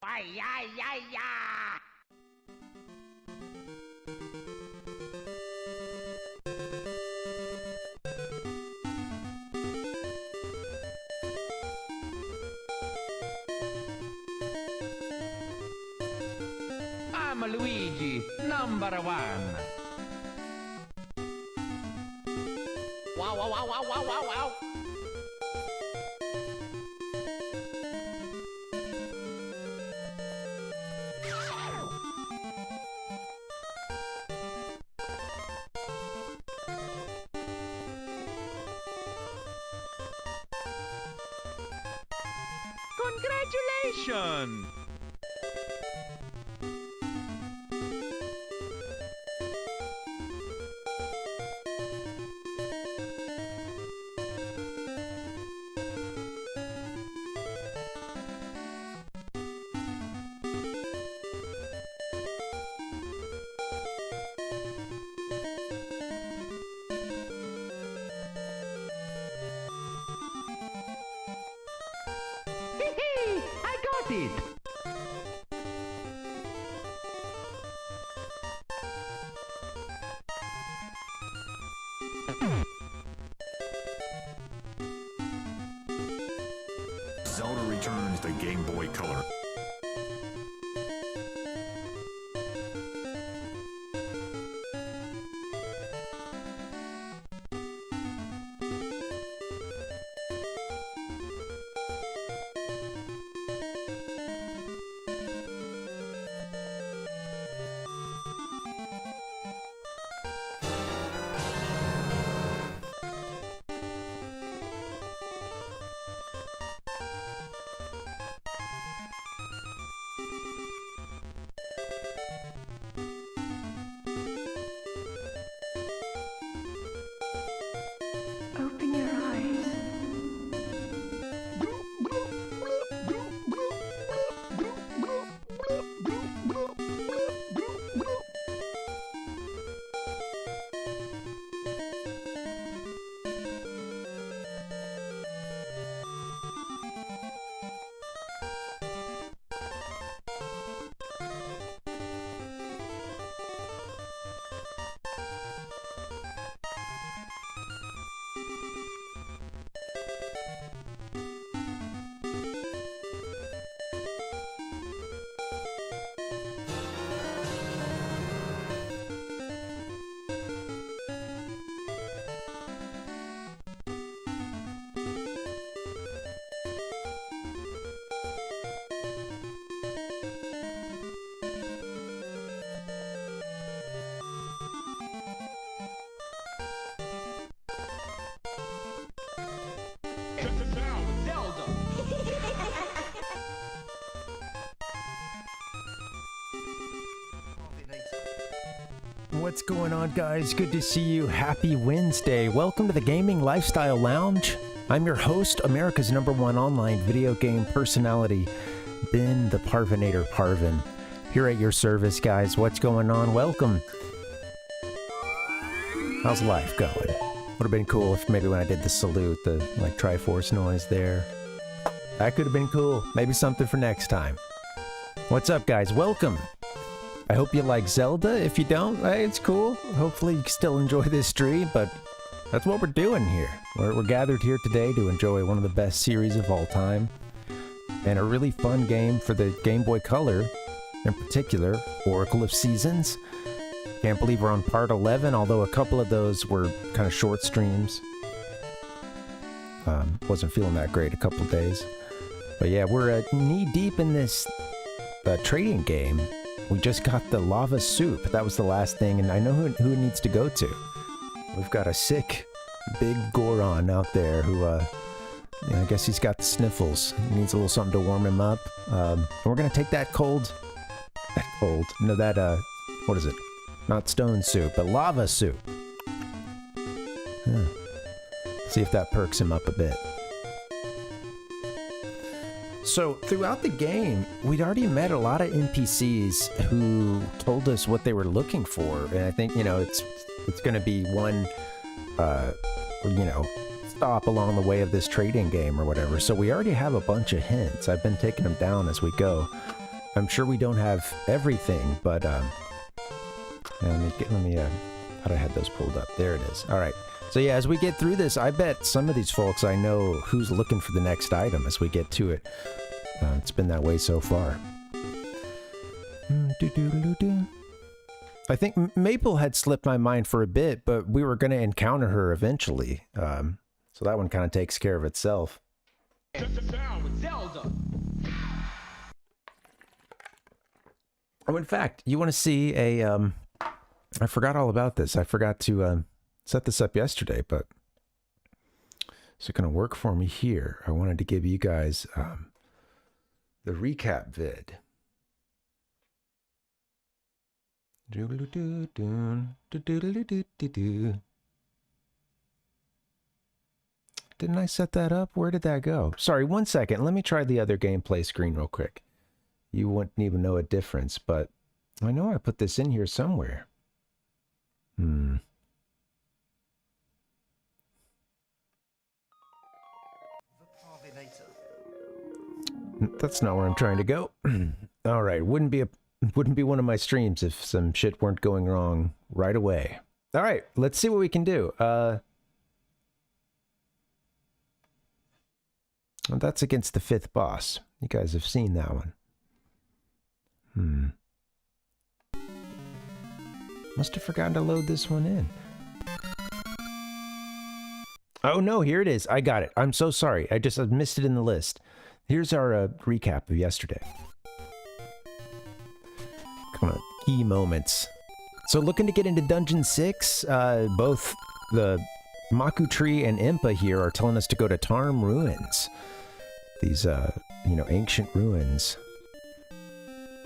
Ay, ay, ay, ay. I'm Luigi, number one. Wow, wow, wow, wow, wow, wow, wow. Congratulations! Hee I got it! Zelda returns the Game Boy Color. Open your eyes. Zelda! What's going on, guys? Good to see you. Happy Wednesday. Welcome to the Gaming Lifestyle Lounge. I'm your host, America's #1 online video game personality, Ben the Parvinator Parvin. Here at your service, guys. What's going on? Welcome. How's life going? Would have been cool if maybe when I did the salute, the like Triforce noise there. That could have been cool. Maybe something for next time. What's up, guys? Welcome. I hope you like Zelda. If you don't, hey, it's cool. Hopefully you can still enjoy this stream, but that's what we're doing here. We're gathered here today to enjoy one of the best series of all time, and a really fun game for the Game Boy Color, in particular, Oracle of Seasons. Can't believe we're on part 11, although a couple of those were kind of short streams. Wasn't feeling that great a couple days. But yeah, we're knee-deep in this trading game. We just got the lava soup. That was the last thing, and I know who it needs to go to. We've got a sick, big Goron out there who, I guess he's got the sniffles. He needs a little something to warm him up. And we're gonna take that what is it? Not stone soup, but lava soup. Huh. See if that perks him up a bit. So, throughout the game, we'd already met a lot of NPCs who told us what they were looking for, and I think, it's going to be one, stop along the way of this trading game or whatever, so we already have a bunch of hints. I've been taking them down as we go. I'm sure we don't have everything, but yeah, let me how'd I have those pulled up? There it is. All right. So yeah, as we get through this, I bet some of these folks I know who's looking for the next item as we get to it. It's been that way so far. I think Maple had slipped my mind for a bit, but we were going to encounter her eventually. So that one kind of takes care of itself. Down with Zelda. Oh, in fact, you want to see a, I forgot all about this. I forgot to set this up yesterday, but it's going to work for me here. I wanted to give you guys the recap vid. Didn't I set that up? Where did that go? Sorry, 1 second. Let me try the other gameplay screen real quick. You wouldn't even know a difference, but I know I put this in here somewhere. That's not where I'm trying to go. All right, wouldn't be one of my streams if some shit weren't going wrong right away. All right, let's see what we can do. Well, that's against the 5th boss. You guys have seen that one. Must have forgotten to load this one in. Oh no, here it is. I got it. I'm so sorry. I missed it in the list. Here's our recap of yesterday. Come on, key moments. So looking to get into Dungeon 6, both the Maku Tree and Impa here are telling us to go to Tarm Ruins. These, you know, ancient ruins.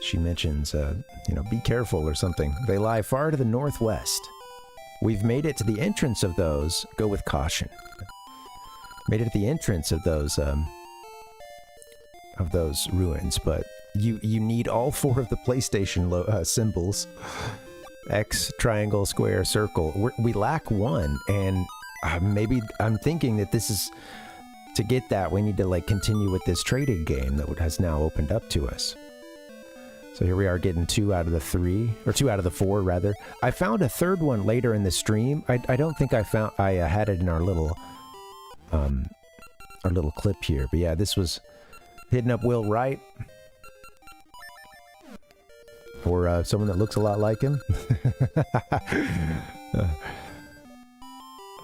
She mentions, you know, be careful or something. They lie far to the northwest. We've made it to the entrance of those. Go with caution. Made it at the entrance of those ruins, but you need all 4 of the PlayStation symbols. X, triangle, square, circle. We lack 1, and maybe I'm thinking that this is to get that we need to like continue with this trading game that has now opened up to us. So here we are getting 2 out of the 3, or 2 out of the 4 rather. I found a 3rd one later in the stream. I don't think I had it in our little clip here, but yeah, this was hitting up Will Wright. Or someone that looks a lot like him.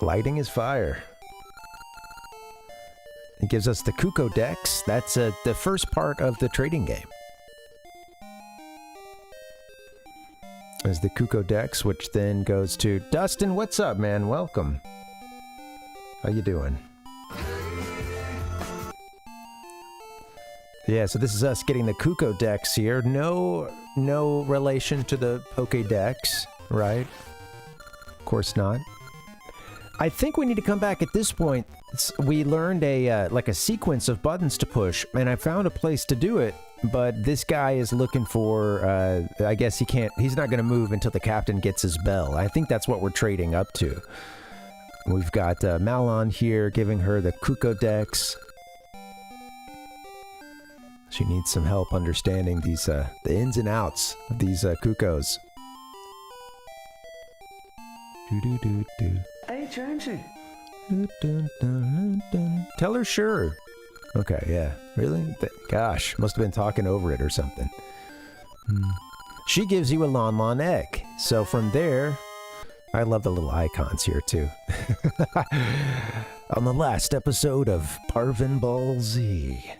Lighting is fire. It gives us the Kuko Dex. That's the first part of the trading game. There's the Kuko Dex, which then goes to Dustin. What's up, man? Welcome. How you doing? Yeah, so this is us getting the Kuko Dex here. No relation to the Pokédex, right? Of course not. I think we need to come back at this point. We learned like a sequence of buttons to push, and I found a place to do it, but this guy is looking for, I guess he's not going to move until the captain gets his bell. I think that's what we're trading up to. We've got Malon here giving her the Kuko Dex. She needs some help understanding these, the ins and outs of these Kukos. Hey, Jonesy. Tell her sure. Okay, yeah. Really? Gosh, must have been talking over it or something. She gives you a Lon Lon egg. So from there, I love the little icons here too. On the last episode of Parvin Ball Z.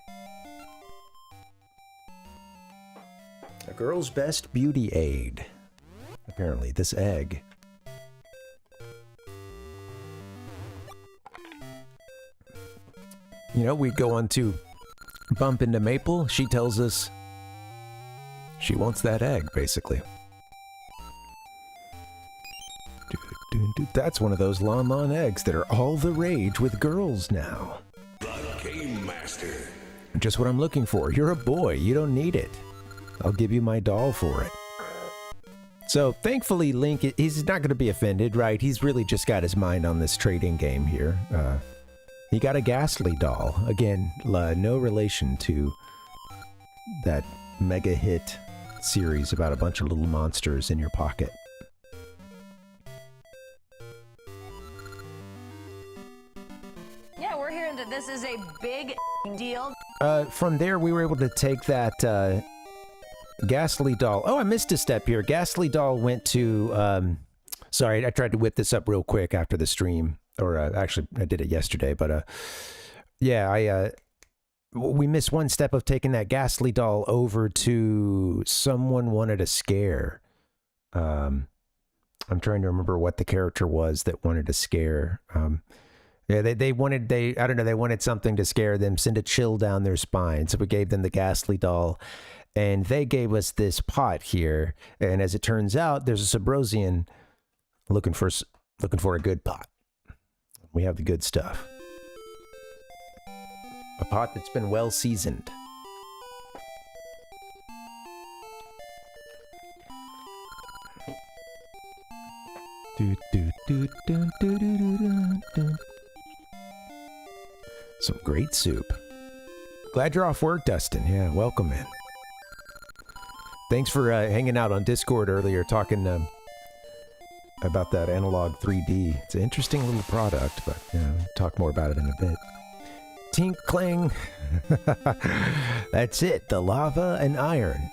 A girl's best beauty aid. Apparently, this egg. You know, we go on to bump into Maple. She tells us she wants that egg, basically. That's one of those Lon Lon eggs that are all the rage with girls now. The Game Master. Just what I'm looking for. You're a boy. You don't need it. I'll give you my doll for it. So, thankfully, Link, he's not going to be offended, right? He's really just got his mind on this trading game here. He got a Ghastly doll. Again, no relation to that mega hit series about a bunch of little monsters in your pocket. Yeah, we're hearing that this is a big deal. From there, we were able to take that Ghastly Doll. Oh, I missed a step here. Ghastly Doll went to... sorry, I tried to whip this up real quick after the stream. Or actually, I did it yesterday. But yeah, we missed one step of taking that Ghastly Doll over to Someone Wanted a Scare. I'm trying to remember what the character was that wanted a scare. Yeah, they wanted something to scare them, send a chill down their spine. So we gave them the Ghastly Doll, and they gave us this pot here. And as it turns out, there's a Subrosian looking for a good pot. We have the good stuff. A pot that's been well seasoned. Some great soup. Glad you're off work, Dustin. Yeah, welcome, man. Thanks for hanging out on Discord earlier, talking about that Analog 3D. It's an interesting little product, but we'll talk more about it in a bit. Tink clang. That's it, the lava and iron.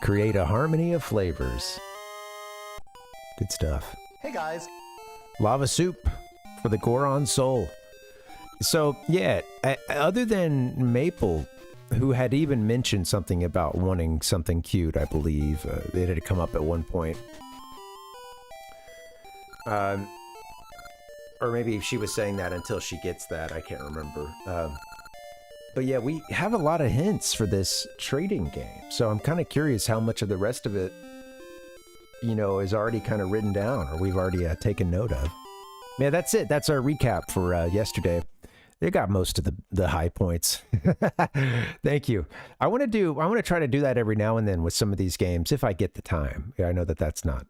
Create a harmony of flavors. Good stuff. Hey guys. Lava soup for the Goron soul. So yeah, other than Maple, who had even mentioned something about wanting something cute, I believe. It had come up at one point. Or maybe she was saying that until she gets that, I can't remember. But yeah, we have a lot of hints for this trading game. So I'm kind of curious how much of the rest of it, is already kind of written down, or we've already taken note of. Yeah, that's it. That's our recap for yesterday. They got most of the high points. Thank you. I want to try to do that every now and then with some of these games if I get the time. Yeah, I know that that's not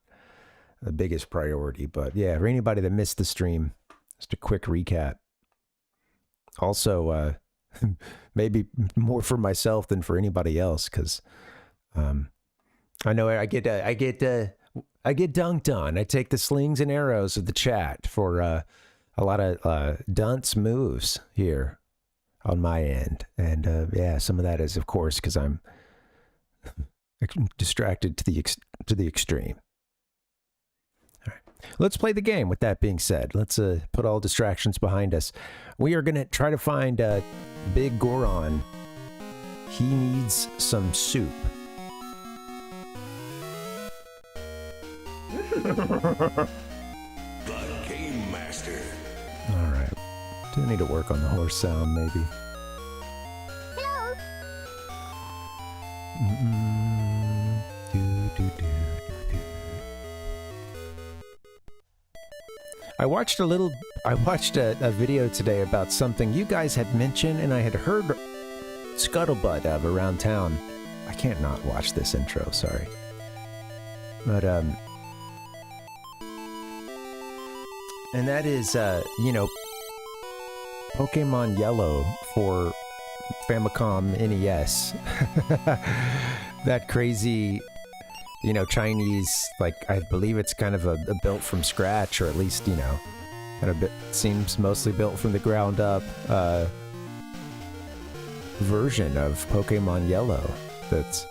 the biggest priority, but yeah, for anybody that missed the stream, just a quick recap. Also, maybe more for myself than for anybody else, because I know I get dunked on. I take the slings and arrows of the chat for a lot of dunce moves here on my end, and yeah, some of that is, of course, because I'm distracted to the extreme. All right, let's play the game. With that being said, let's put all distractions behind us. We are gonna try to find Big Goron. He needs some soup. The Game Master. All right. Do I need to work on the horse sound, maybe? I watched a video today about something you guys had mentioned, and I had heard scuttlebutt of around town. I can't not watch this intro, sorry. But, and that is, Pokemon Yellow for Famicom NES. That crazy, Chinese, like, I believe it's kind of a built from scratch, or at least, kind of seems mostly built from the ground up version of Pokemon Yellow. That's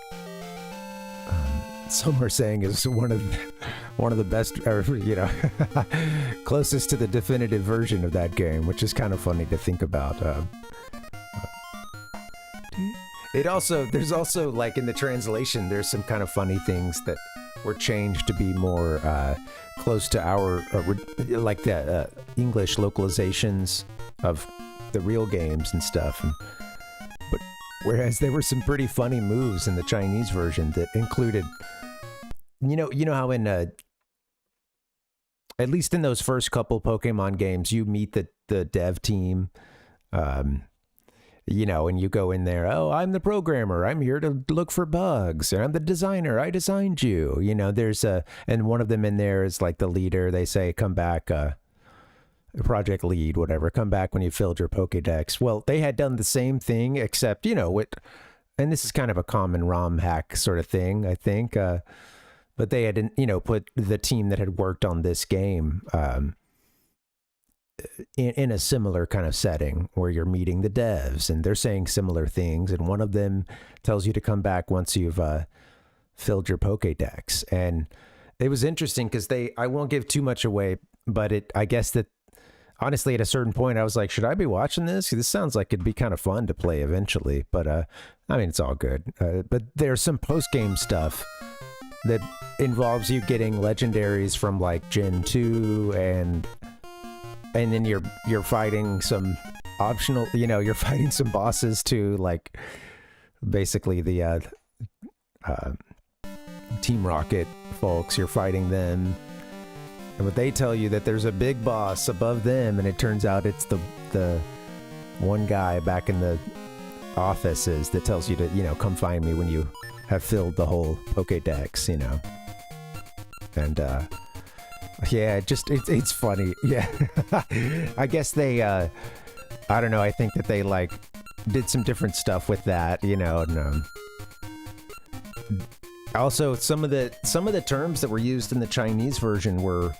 some are saying is one of the best, or closest to the definitive version of that game, which is kind of funny to think about. There's also like in the translation, there's some kind of funny things that were changed to be more close to our like the English localizations of the real games and stuff. But whereas there were some pretty funny moves in the Chinese version that included, how in at least in those first couple Pokemon games, you meet the dev team, and you go in there, oh, I'm the programmer, I'm here to look for bugs, and I'm the designer, I designed you. There's and one of them in there is like the leader. They say, come back project lead, whatever, come back when you filled your Pokédex. Well, they had done the same thing, except, you know, and this is kind of a common ROM hack sort of thing, I think. But they had, you know, put the team that had worked on this game in a similar kind of setting where you're meeting the devs and they're saying similar things. And one of them tells you to come back once you've filled your Pokédex. And it was interesting because I won't give too much away, but I guess that honestly, at a certain point, I was like, should I be watching this? This sounds like it'd be kind of fun to play eventually. But I mean, it's all good. But there's some post-game stuff that involves you getting legendaries from like Gen 2 and then you're fighting some optional, you know, you're fighting some bosses too, like basically the Team Rocket folks, you're fighting them. And what they tell you that there's a big boss above them, and it turns out it's the one guy back in the offices that tells you to, you know, come find me when you have filled the whole Pokédex, you know. And yeah, it's funny. Yeah. I guess they I don't know, I think that they like did some different stuff with that, you know, and also some of the terms that were used in the Chinese version were,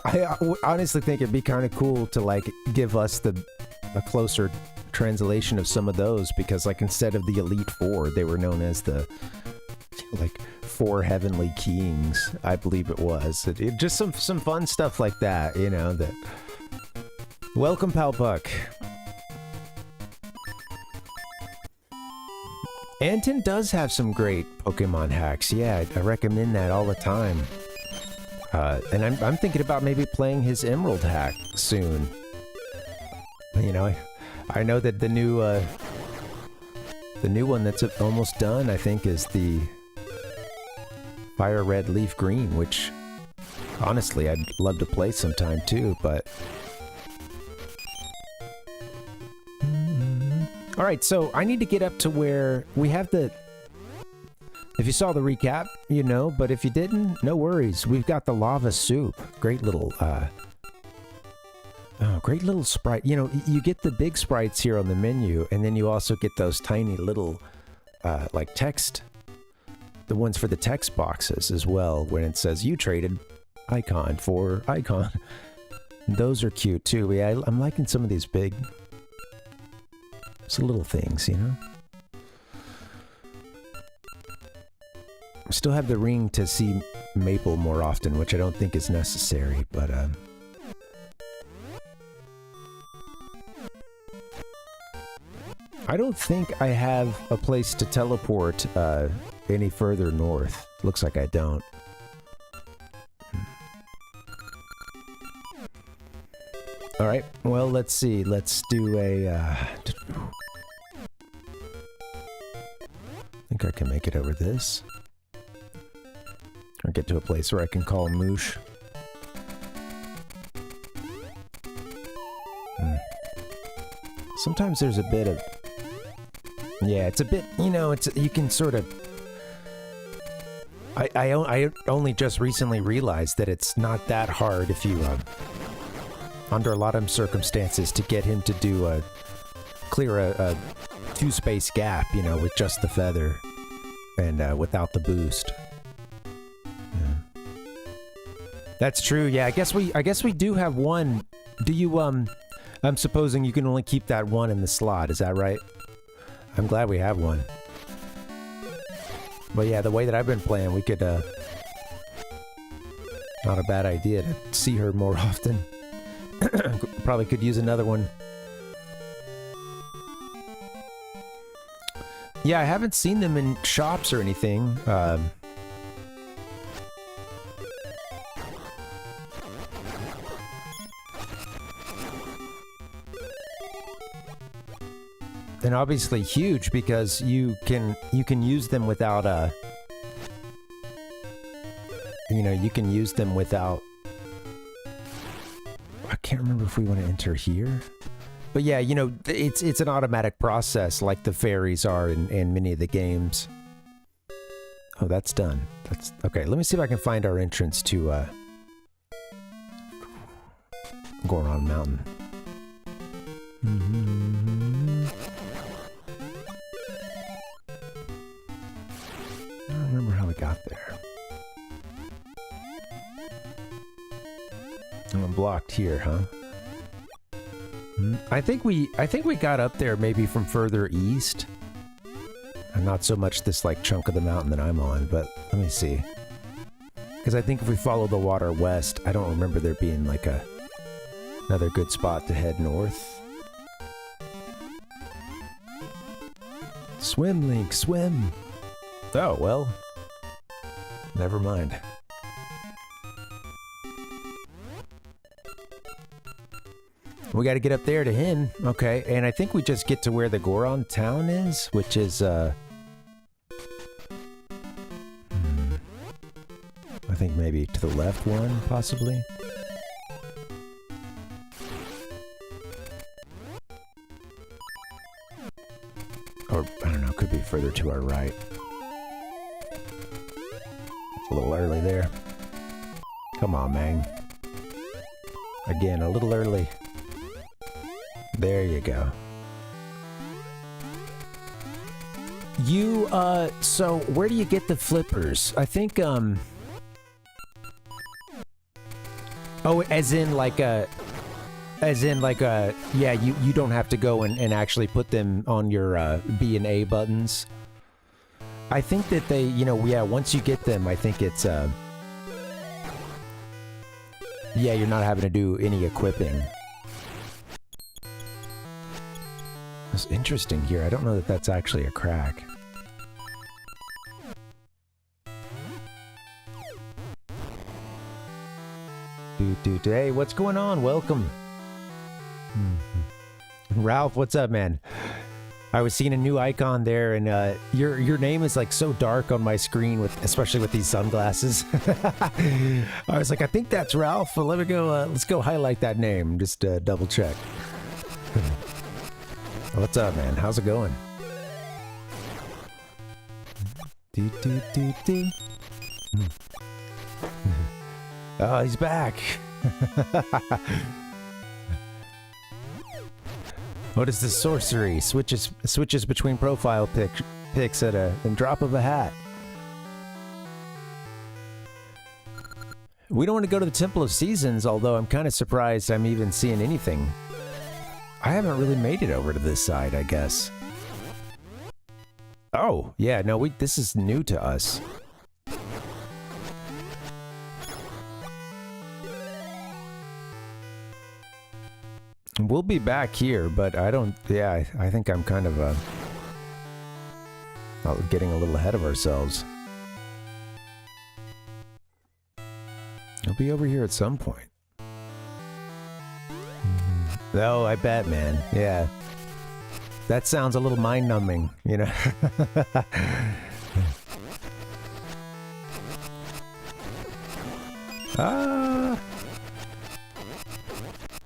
I honestly think it'd be kind of cool to like give us a closer translation of some of those, because like instead of the Elite Four, they were known as the like Four Heavenly Kings, I believe it was. Just some fun stuff like that, you know. That welcome, Palpuck. Anton does have some great Pokemon hacks. Yeah, I recommend that all the time. And I'm thinking about maybe playing his Emerald hack soon. You know, I know that the new one that's almost done, I think, is the Fire Red Leaf Green, which honestly I'd love to play sometime too, but all right, so I need to get up to where we have if you saw the recap, you know, but if you didn't, no worries. We've got the lava soup. Great little sprite. You know, you get the big sprites here on the menu, and then you also get those tiny little like text, the ones for the text boxes as well, when it says you traded icon for icon. Those are cute too. Yeah, I'm liking some of these big, little things, you know. Still have the ring to see Maple more often, which I don't think is necessary, but I don't think I have a place to teleport any further north. Looks like I don't. All right, well, let's see. Let's do a I think I can make it over this. Or get to a place where I can call Moosh. Sometimes there's a bit of... Yeah, it's a bit, you know, you can sort of... I only just recently realized that it's not that hard if you, under a lot of circumstances, to get him to do clear a 2-space gap, you know, with just the feather and without the boost. Yeah. That's true. Yeah, I guess we do have one. Do you I'm supposing you can only keep that one in the slot. Is that right? I'm glad we have one. But yeah, the way that I've been playing, we could not a bad idea to see her more often. Probably could use another one. Yeah, I haven't seen them in shops or anything. And obviously huge, because you can use them without you can use them without, I can't remember if we want to enter here. But yeah, you know, it's an automatic process like the fairies are in many of the games. Oh, that's done. That's okay. Let me see if I can find our entrance to Goron Mountain. I don't remember how we got there. I'm blocked here, huh? I think we got up there maybe from further east. And not so much this like chunk of the mountain that I'm on, but let me see. Because I think if we follow the water west, I don't remember there being like another good spot to head north. Swim, Link, swim! Oh, well. Never mind. We gotta get up there to him. Okay, and I think we just get to where the Goron town is, which is, I think maybe to the left one, possibly. Or, I don't know, could be further to our right. It's a little early there. Come on, man. Again, a little early. There you go. You, so where do you get the flippers? I think, oh, as in like yeah, you don't have to go and actually put them on your, B and A buttons. I think that they, you know, yeah, once you get them, I think it's, yeah, you're not having to do any equipping. It's interesting here. I don't know that that's actually a crack. Hey, what's going on? Welcome. Ralph, what's up, man? I was seeing a new icon there, and your name is like so dark on my screen, especially with these sunglasses. I was like, I think that's Ralph. But let me go. Let's go highlight that name. Just double check. What's up, man? How's it going? Oh, he's back. What is this sorcery? Switches between profile pics at a drop of a hat. We don't want to go to the Temple of Seasons, although I'm kind of surprised I'm even seeing anything. I haven't really made it over to this side, I guess. Oh, yeah, no, this is new to us. We'll be back here, but I don't, yeah, I think I'm kind of, getting a little ahead of ourselves. I'll be over here at some point. Oh, I bet, man. Yeah. That sounds a little mind-numbing, you know? Ah!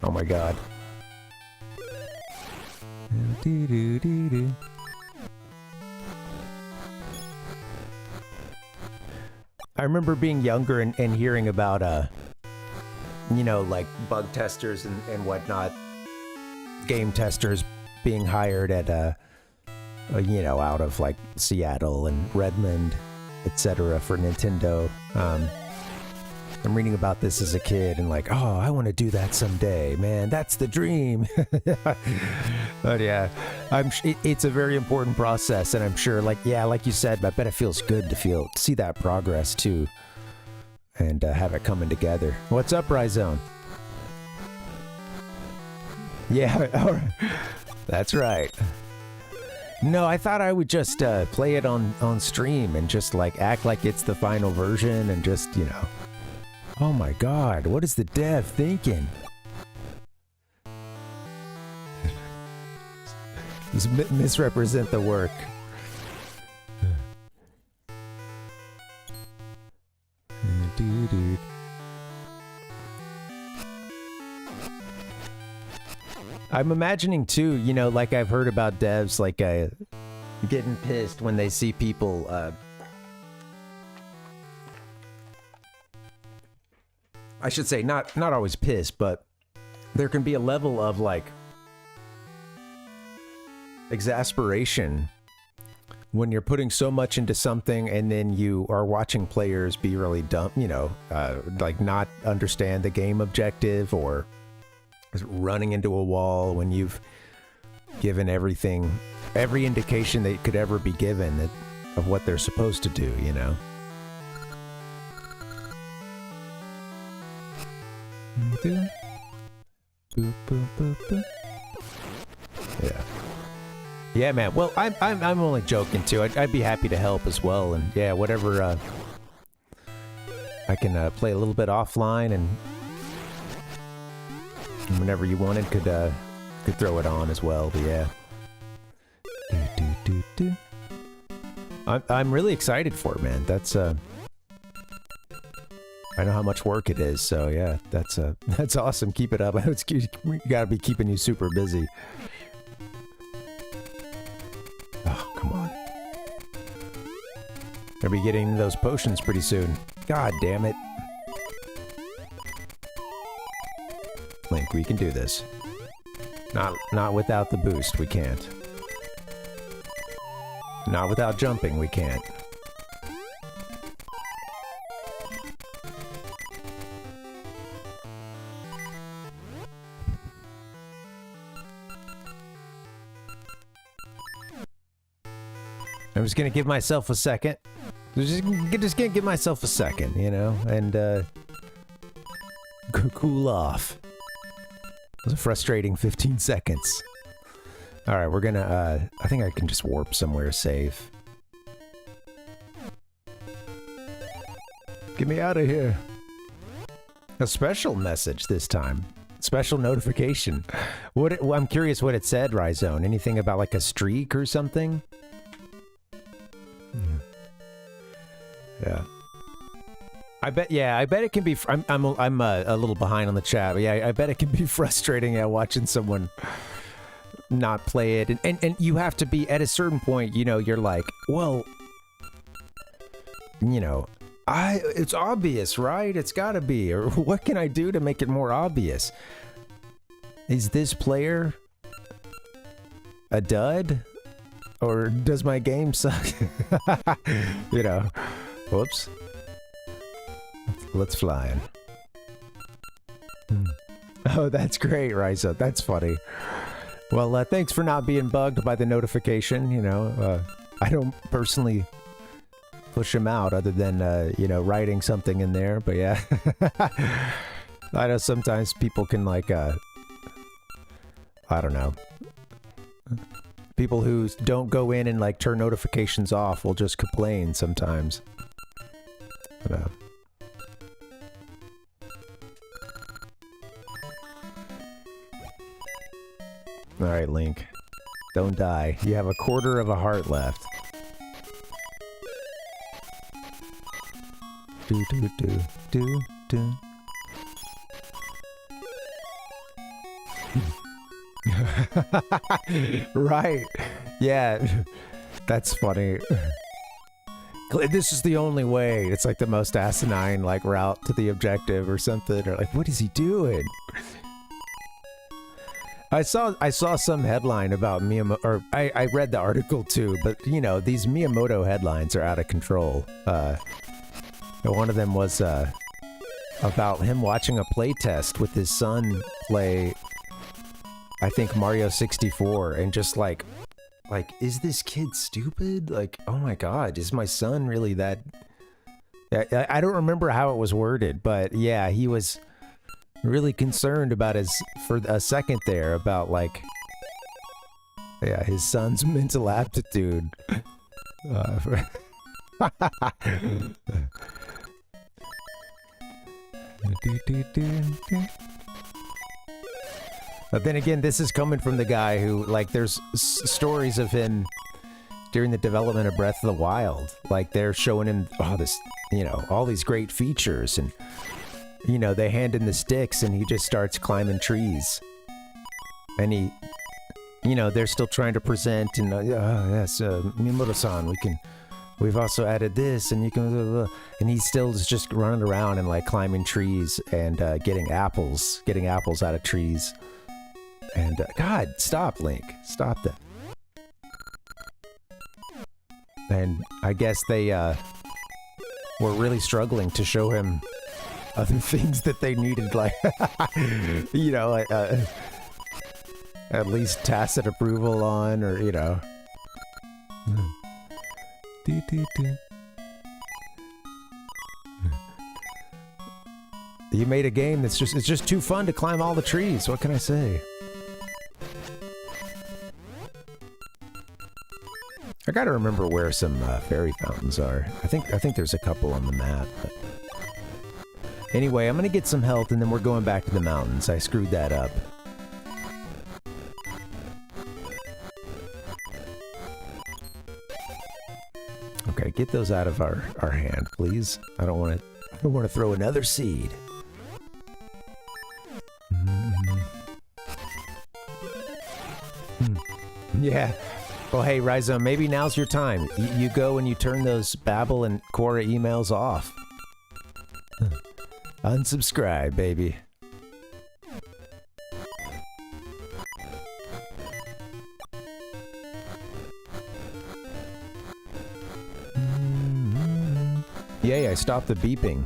Oh my god. I remember being younger and hearing about, you know, like bug testers and whatnot, game testers being hired at, you know, out of like Seattle and Redmond, etc. for Nintendo. I'm reading about this as a kid and like, oh, I want to do that someday, man. That's the dream. But yeah, it's a very important process, and I'm sure, like, yeah, like you said, I bet it feels good to see that progress too, and have it coming together. What's up, Rhizone? Yeah, that's right. No, I thought I would just play it on stream and just like act like it's the final version and just, you know. Oh my god, what is the dev thinking? Just misrepresent the work. I'm imagining too, you know, like I've heard about devs like getting pissed when they see people I should say not always pissed, but there can be a level of like exasperation when you're putting so much into something and then you are watching players be really dumb, you know, like not understand the game objective or running into a wall when you've given everything, every indication that could ever be given of what they're supposed to do, you know? Yeah. Yeah, man. Well, I'm only joking too. I'd be happy to help as well, and yeah, whatever. I can play a little bit offline, and whenever you wanted, could throw it on as well. But yeah. I'm really excited for it, man. That's I know how much work it is, so yeah, that's awesome. Keep it up. It's gotta be keeping you super busy. Oh, come on. Gonna be getting those potions pretty soon. God damn it. Link, we can do this. Not without the boost, we can't. Not without jumping, we can't. I'm just gonna give myself a second. Just gonna give myself a second, you know, and cool off. It was a frustrating 15 seconds. All right, we're gonna. I think I can just warp somewhere safe. Get me out of here. A special message this time. Special notification. I'm curious what it said, Rhizone. Anything about like a streak or something? Yeah. I bet it can be. I'm a little behind on the chat, but yeah, I bet it can be frustrating. Yeah, watching someone not play it, and you have to be at a certain point. You know, you're like, well, you know, it's obvious, right? It's got to be. Or what can I do to make it more obvious? Is this player a dud, or does my game suck? You know. Whoops. Let's fly in. Oh, that's great, Risa. That's funny. Well, thanks for not being bugged by the notification. You know, I don't personally push them out other than, you know, writing something in there. But yeah, I know sometimes people can like, I don't know. People who don't go in and like turn notifications off will just complain sometimes. But, Alright, Link. Don't die. You have a quarter of a heart left. Do do do do do. Right. Yeah. That's funny. This is the only way. It's like the most asinine like route to the objective or something. Or like, what is he doing? I saw some headline about Miyamoto, or I read the article too, but you know, these Miyamoto headlines are out of control. One of them was about him watching a playtest with his son play, I think, Mario 64, and just like, is this kid stupid? Like, oh my god, is my son really that... I don't remember how it was worded, but yeah, he was really concerned about for a second there, about like, yeah, his son's mental aptitude. But then again, this is coming from the guy who, like, there's stories of him during the development of Breath of the Wild. Like, they're showing him, this, you know, all these great features, and, you know, they hand him the sticks, and he just starts climbing trees. And he, you know, they're still trying to present, and, yes, Miyamoto-san, we can we've also added this, and you can, and he still is just running around and like climbing trees and getting apples out of trees. And God, stop, Link, stop that. And I guess they were really struggling to show him other things that they needed, like, you know, at least tacit approval on, or, you know. You made a game that's it's just too fun to climb all the trees. What can I say? I gotta remember where some fairy fountains are. I think there's a couple on the map. But... Anyway, I'm gonna get some health and then we're going back to the mountains. I screwed that up. Okay, get those out of our hand, please. I don't want to throw another seed. Yeah. Well, hey, Rhizome, maybe now's your time. You go and you turn those Babel and Quora emails off. Unsubscribe, baby. Yay, I stopped the beeping.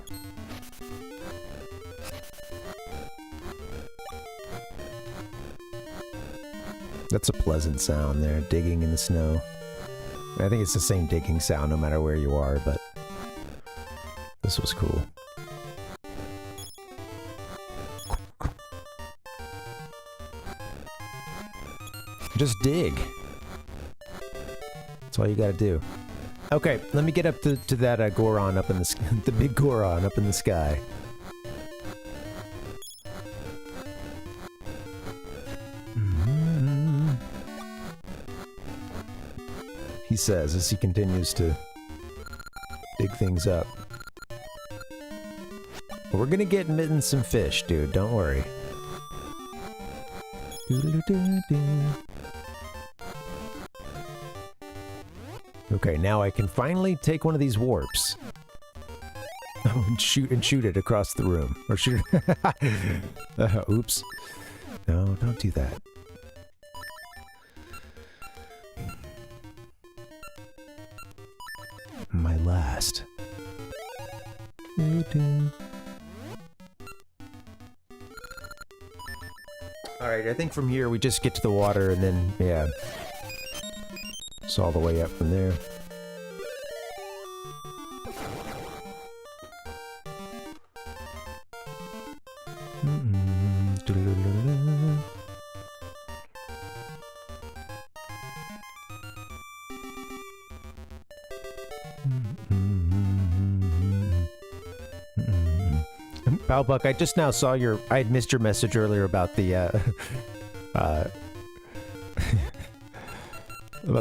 That's a pleasant sound there, digging in the snow. I think it's the same digging sound no matter where you are, but this was cool. Just dig. That's all you gotta do. Okay, let me get up to that Goron up in the the big Goron up in the sky. He says as he continues to dig things up. But we're gonna get Mitten some fish, dude. Don't worry. Okay, now I can finally take one of these warps. Oh, and shoot it across the room. Or shoot it. Oops. No, don't do that. My last. Alright, I think from here we just get to the water and then, yeah. It's all the way up from there. Palbuck, I just now saw I had missed your message earlier about the, about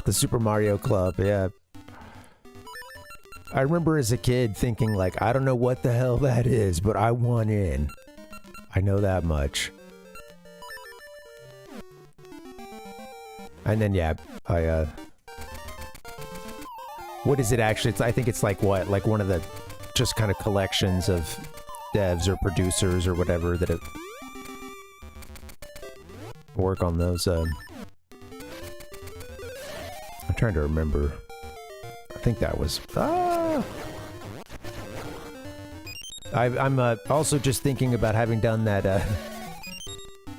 the Super Mario Club, yeah. I remember as a kid thinking, like, I don't know what the hell that is, but I want in. I know that much. And then, yeah, what is it actually? I think it's like what? Like one of the just kind of collections of devs or producers or whatever that work on those, I'm trying to remember. I think that was... I'm also just thinking about having done that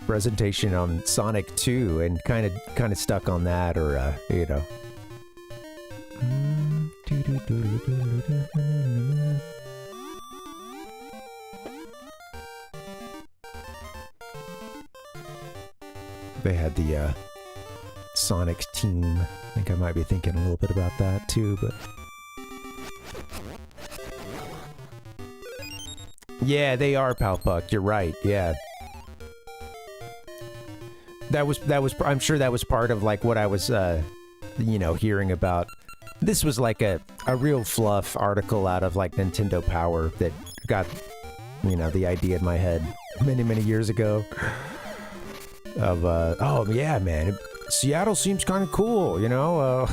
presentation on Sonic 2 and kind of stuck on that, or you know. They had the Sonic team. I think I might be thinking a little bit about that too, but... Yeah, they are, Palpuck. You're right, yeah. That was, I'm sure that was part of, like, what I was, you know, hearing about. This was like a real fluff article out of, like, Nintendo Power that got, you know, the idea in my head many, many years ago. Of, oh, yeah, man. Seattle seems kind of cool, you know?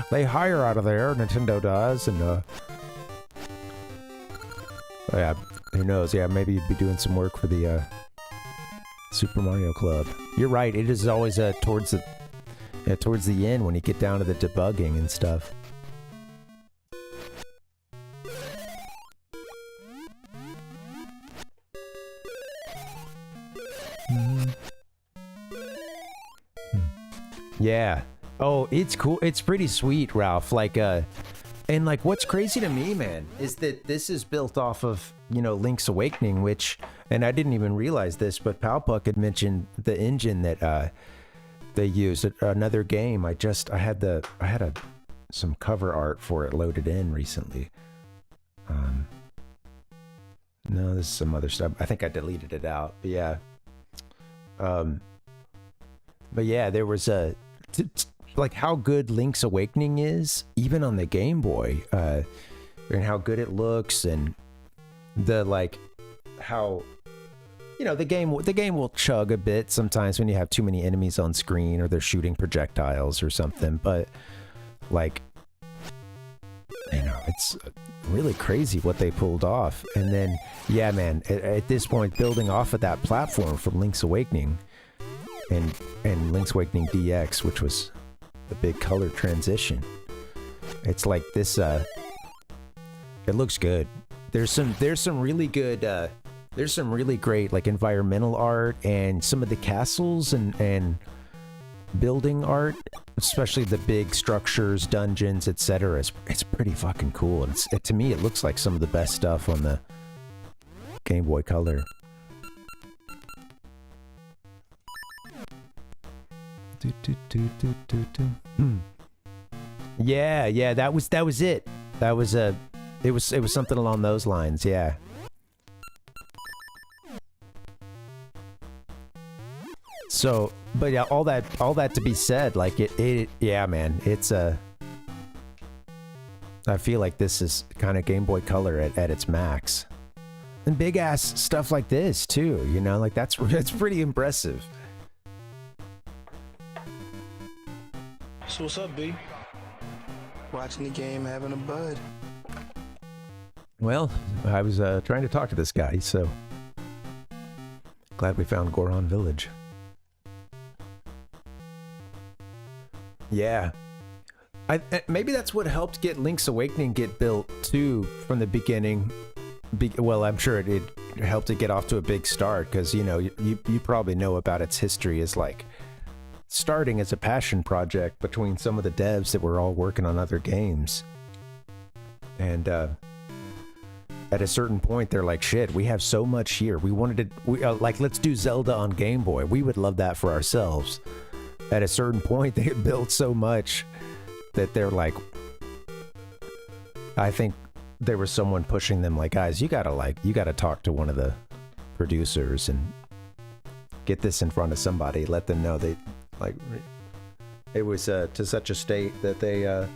They hire out of there, Nintendo does, and, oh yeah, who knows? Yeah, maybe you'd be doing some work for the, Super Mario Club. You're right, it is always, towards the end when you get down to the debugging and stuff. Yeah. Oh, it's cool. It's pretty sweet, Ralph. Like, and like, what's crazy to me, man, is that this is built off of, you know, Link's Awakening, which, and I didn't even realize this, but Palpuck had mentioned the engine that, they used. Another game. I had some cover art for it loaded in recently. No, this is some other stuff. I think I deleted it out, but yeah. But yeah, there was like how good Link's Awakening is, even on the Game Boy, and how good it looks, and the like how, you know, the game will chug a bit sometimes when you have too many enemies on screen or they're shooting projectiles or something, but like, you know, it's really crazy what they pulled off. And then, yeah, man, at this point, building off of that platform from Link's Awakening and Link's Awakening DX, which was the big color transition, it's like this, it looks good. There's some really good, there's some really great like environmental art, and some of the castles and building art, especially the big structures, dungeons, etc. It's pretty fucking cool. And to me, it looks like some of the best stuff on the Game Boy Color. Yeah, that was it. That was it was something along those lines, yeah. So, but yeah, all that to be said, like yeah, man, it's I feel like this is kind of Game Boy Color at its max. And big ass stuff like this too, you know, like that's pretty impressive. So what's up, B? Watching the game, having a bud. Well, I was trying to talk to this guy, so glad we found Goron Village. Yeah. Maybe that's what helped get Link's Awakening get built too from the beginning. Well, I'm sure it helped it get off to a big start, because, you know, you probably know about its history as like starting as a passion project between some of the devs that were all working on other games. And at a certain point, they're like, shit, we have so much here. We wanted to, like, let's do Zelda on Game Boy. We would love that for ourselves. At a certain point, they had built so much that they're like, I think there was someone pushing them like, guys, you gotta talk to one of the producers and get this in front of somebody. Let them know they, like, it was to such a state that they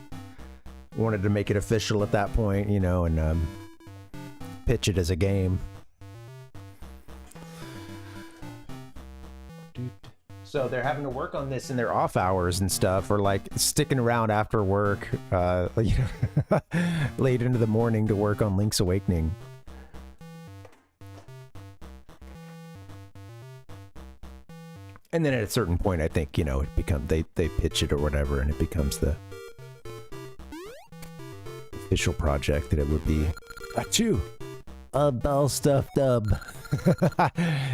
wanted to make it official at that point, you know, and pitch it as a game. So they're having to work on this in their off hours and stuff, or like sticking around after work, you know, late into the morning to work on Link's Awakening. And then at a certain point, I think, you know, it becomes they pitch it or whatever, and it becomes the official project that it would be. Achoo! A ball stuffed dub.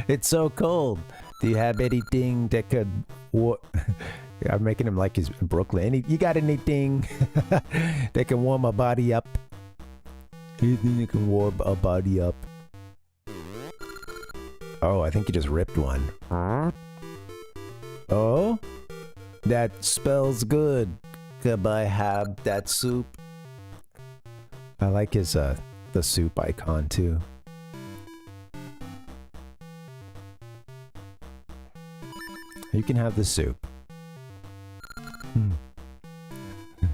It's so cold. Do you have anything that could I'm making him like he's in Brooklyn. You got anything that can warm my body up? Anything that can warm a body up? Oh, I think you just ripped one. Oh? That smells good. Could I have that soup? I like his, the soup icon too. You can have the soup.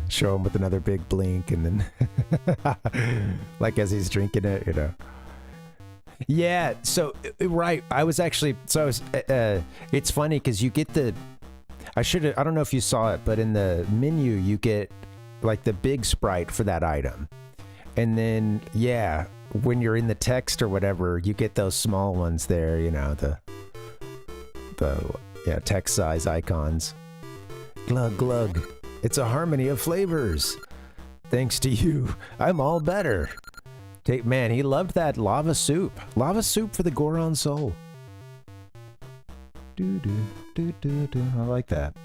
Show him with another big blink, and then like as he's drinking it, you know. Yeah, so right, I was actually, so I was, it's funny because you get the, I don't know if you saw it, but in the menu you get like the big sprite for that item. And then, yeah, when you're in the text or whatever, you get those small ones there, you know, the text size icons. Glug glug. It's a harmony of flavors. Thanks to you, I'm all better. Man, he loved that lava soup. Lava soup for the Goron soul. I like that.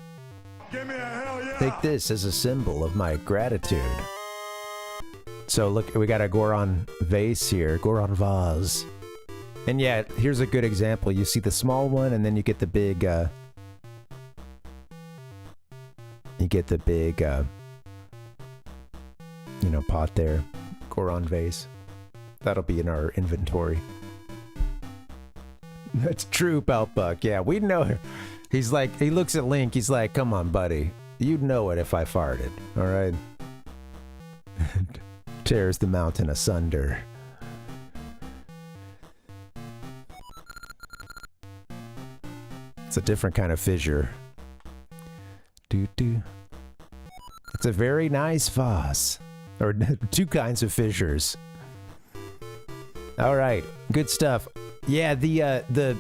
Give me a hell yeah! Take this as a symbol of my gratitude. So look, we got a Goron vase here, Goron vase. And yeah, here's a good example. You see the small one, and then you get the big, pot there. Goron vase. That'll be in our inventory. That's true, Palpuck. Yeah, we know. He's like, he looks at Link, he's like, come on, buddy. You'd know it if I farted, all right? Tears the mountain asunder. It's a different kind of fissure. It's a very nice vase. Or two kinds of fissures. All right, good stuff. Yeah, the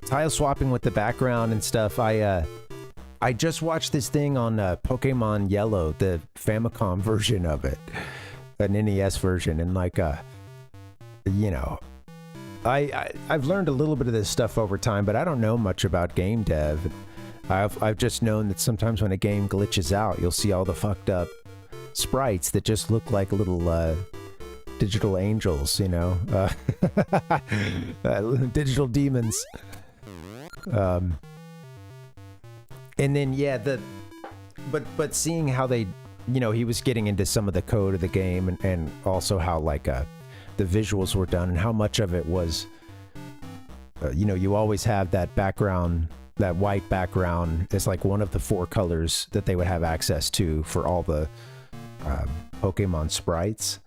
tile swapping with the background and stuff. I just watched this thing on Pokemon Yellow, the Famicom version of it, an NES version, and like I've learned a little bit of this stuff over time, but I don't know much about game dev. I've just known that sometimes when a game glitches out, you'll see all the fucked up sprites that just look like little digital angels, you know, digital demons. And then yeah, but seeing how they, he was getting into some of the code of the game, and also how like the visuals were done, and how much of it was, you always have that background, that white background. It's like one of the 4 colors that they would have access to for all the Pokemon sprites.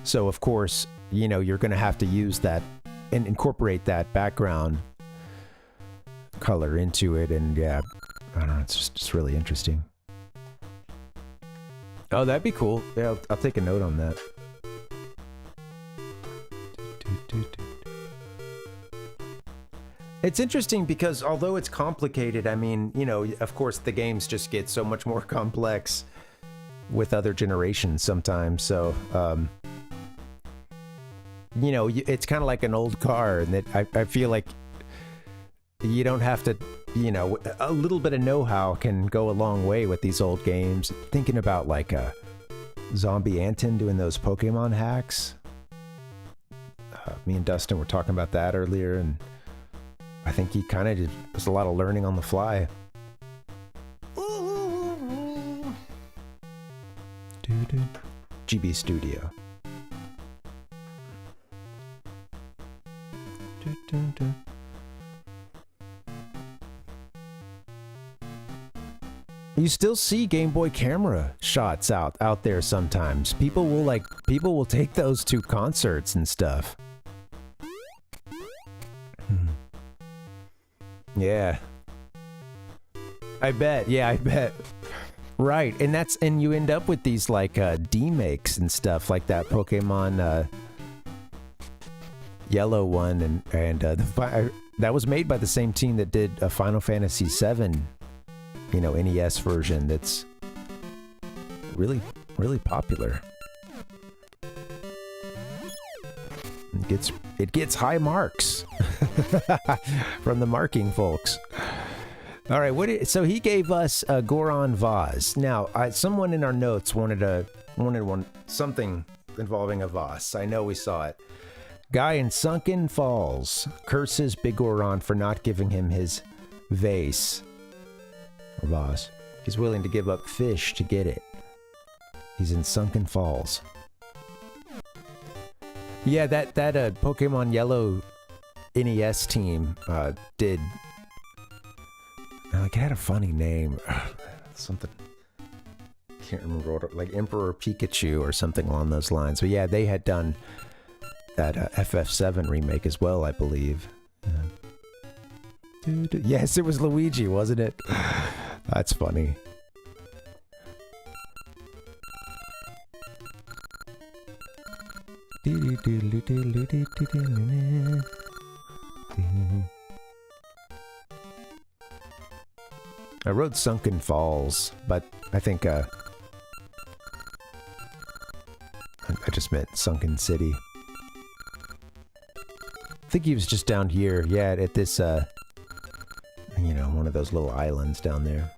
So of course, you're going to have to use that and incorporate that background color into it. And yeah, I don't know, it's just really interesting. Oh, that'd be cool. Yeah, I'll take a note on that. It's interesting because although it's complicated, I mean, of course the games just get so much more complex with other generations sometimes. So, it's kind of like an old car, and that I feel like you don't have to, a little bit of know-how can go a long way with these old games. Thinking about like Zombie Anton doing those Pokemon hacks. Me and Dustin were talking about that earlier, and I think he kind of did. There's a lot of learning on the fly. GB Studio. You still see Game Boy camera shots out there sometimes. People will take those to concerts and stuff. Yeah. I bet. Yeah, I bet. Right, and you end up with these like demakes and stuff like that Pokemon Yellow one, and that was made by the same team that did a Final Fantasy VII, NES version that's really, really popular. It gets high marks from the marking folks. All right, so he gave us a Goron vase. Now, someone in our notes wanted something involving a vase. I know we saw it. Guy in Sunken Falls curses Big Goron for not giving him his vase. Or vase. He's willing to give up fish to get it. He's in Sunken Falls. Yeah, that Pokemon Yellow NES team did. Like, it had a funny name. Something. Can't remember what, like Emperor Pikachu or something along those lines. But yeah, they had done that FF7 remake as well, I believe. Yes, it was Luigi, wasn't it? That's funny. I wrote Sunken Falls, but I think I just meant Sunken City. I think he was just down here, yeah, at this, you know, one of those little islands down there.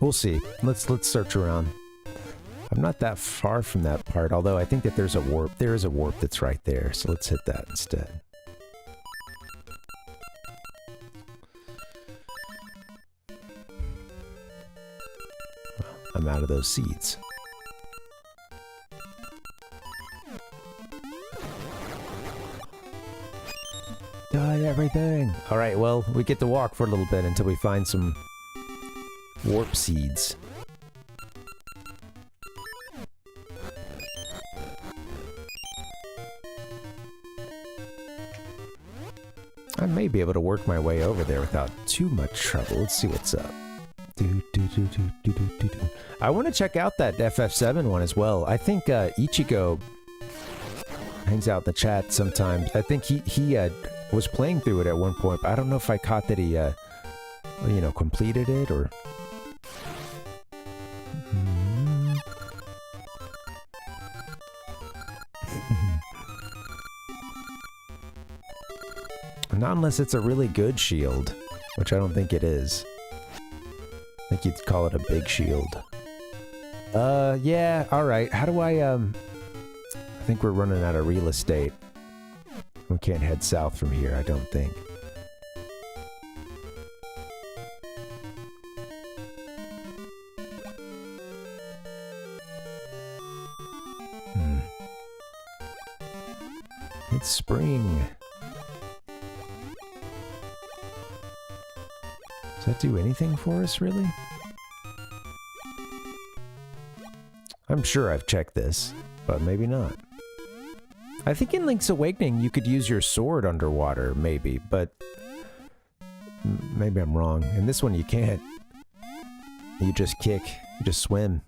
We'll see. Let's search around. I'm not that far from that part, although I think that there's a warp. There is a warp that's right there, so let's hit that instead. Well, I'm out of those seeds. Die everything! Alright, well, we get to walk for a little bit until we find some warp seeds. I may be able to work my way over there without too much trouble. Let's see what's up. I want to check out that FF7 one as well. I think Ichigo hangs out in the chat sometimes. I think he was playing through it at one point, but I don't know if I caught that he, you know, completed it or... Not unless it's a really good shield, which I don't think it is. I think you'd call it a big shield. Yeah, alright. How do I think we're running out of real estate. We can't head south from here, I don't think. It's spring. Does that do anything for us, really? I'm sure I've checked this, but maybe not. I think in Link's Awakening you could use your sword underwater, maybe, but... maybe I'm wrong. In this one you can't. You just kick. You just swim.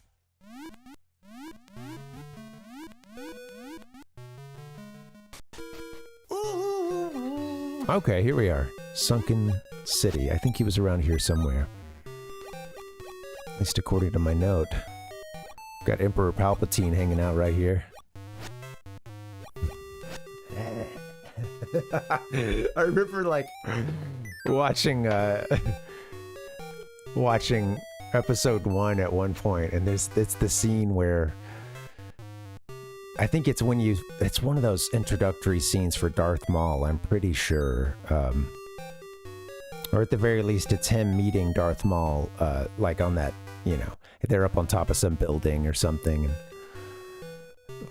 Okay, here we are. Sunken City. I think he was around here somewhere. At least according to my note. Got Emperor Palpatine hanging out right here. I remember, like, watching watching episode 1 at one point, and it's the scene where I think it's when it's one of those introductory scenes for Darth Maul, I'm pretty sure. Or at the very least, it's him meeting Darth Maul, like on that, you know, they're up on top of some building or something, and,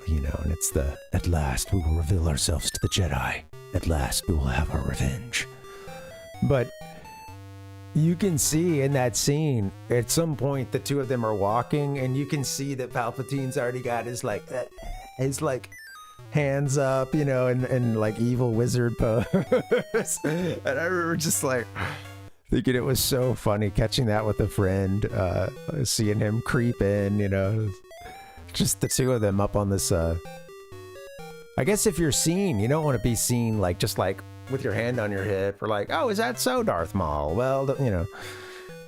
you know, and it's the, at last we will reveal ourselves to the Jedi. At last we will have our revenge. But you can see in that scene, at some point, the two of them are walking, and you can see that Palpatine's already got his hands up, you know, and like evil wizard pose. And I remember just like thinking it was so funny catching that with a friend, seeing him creep in, you know, just the two of them up on this, I guess if you're seen, you don't want to be seen like, just like with your hand on your hip or like, oh, is that so, Darth Maul? Well, you know,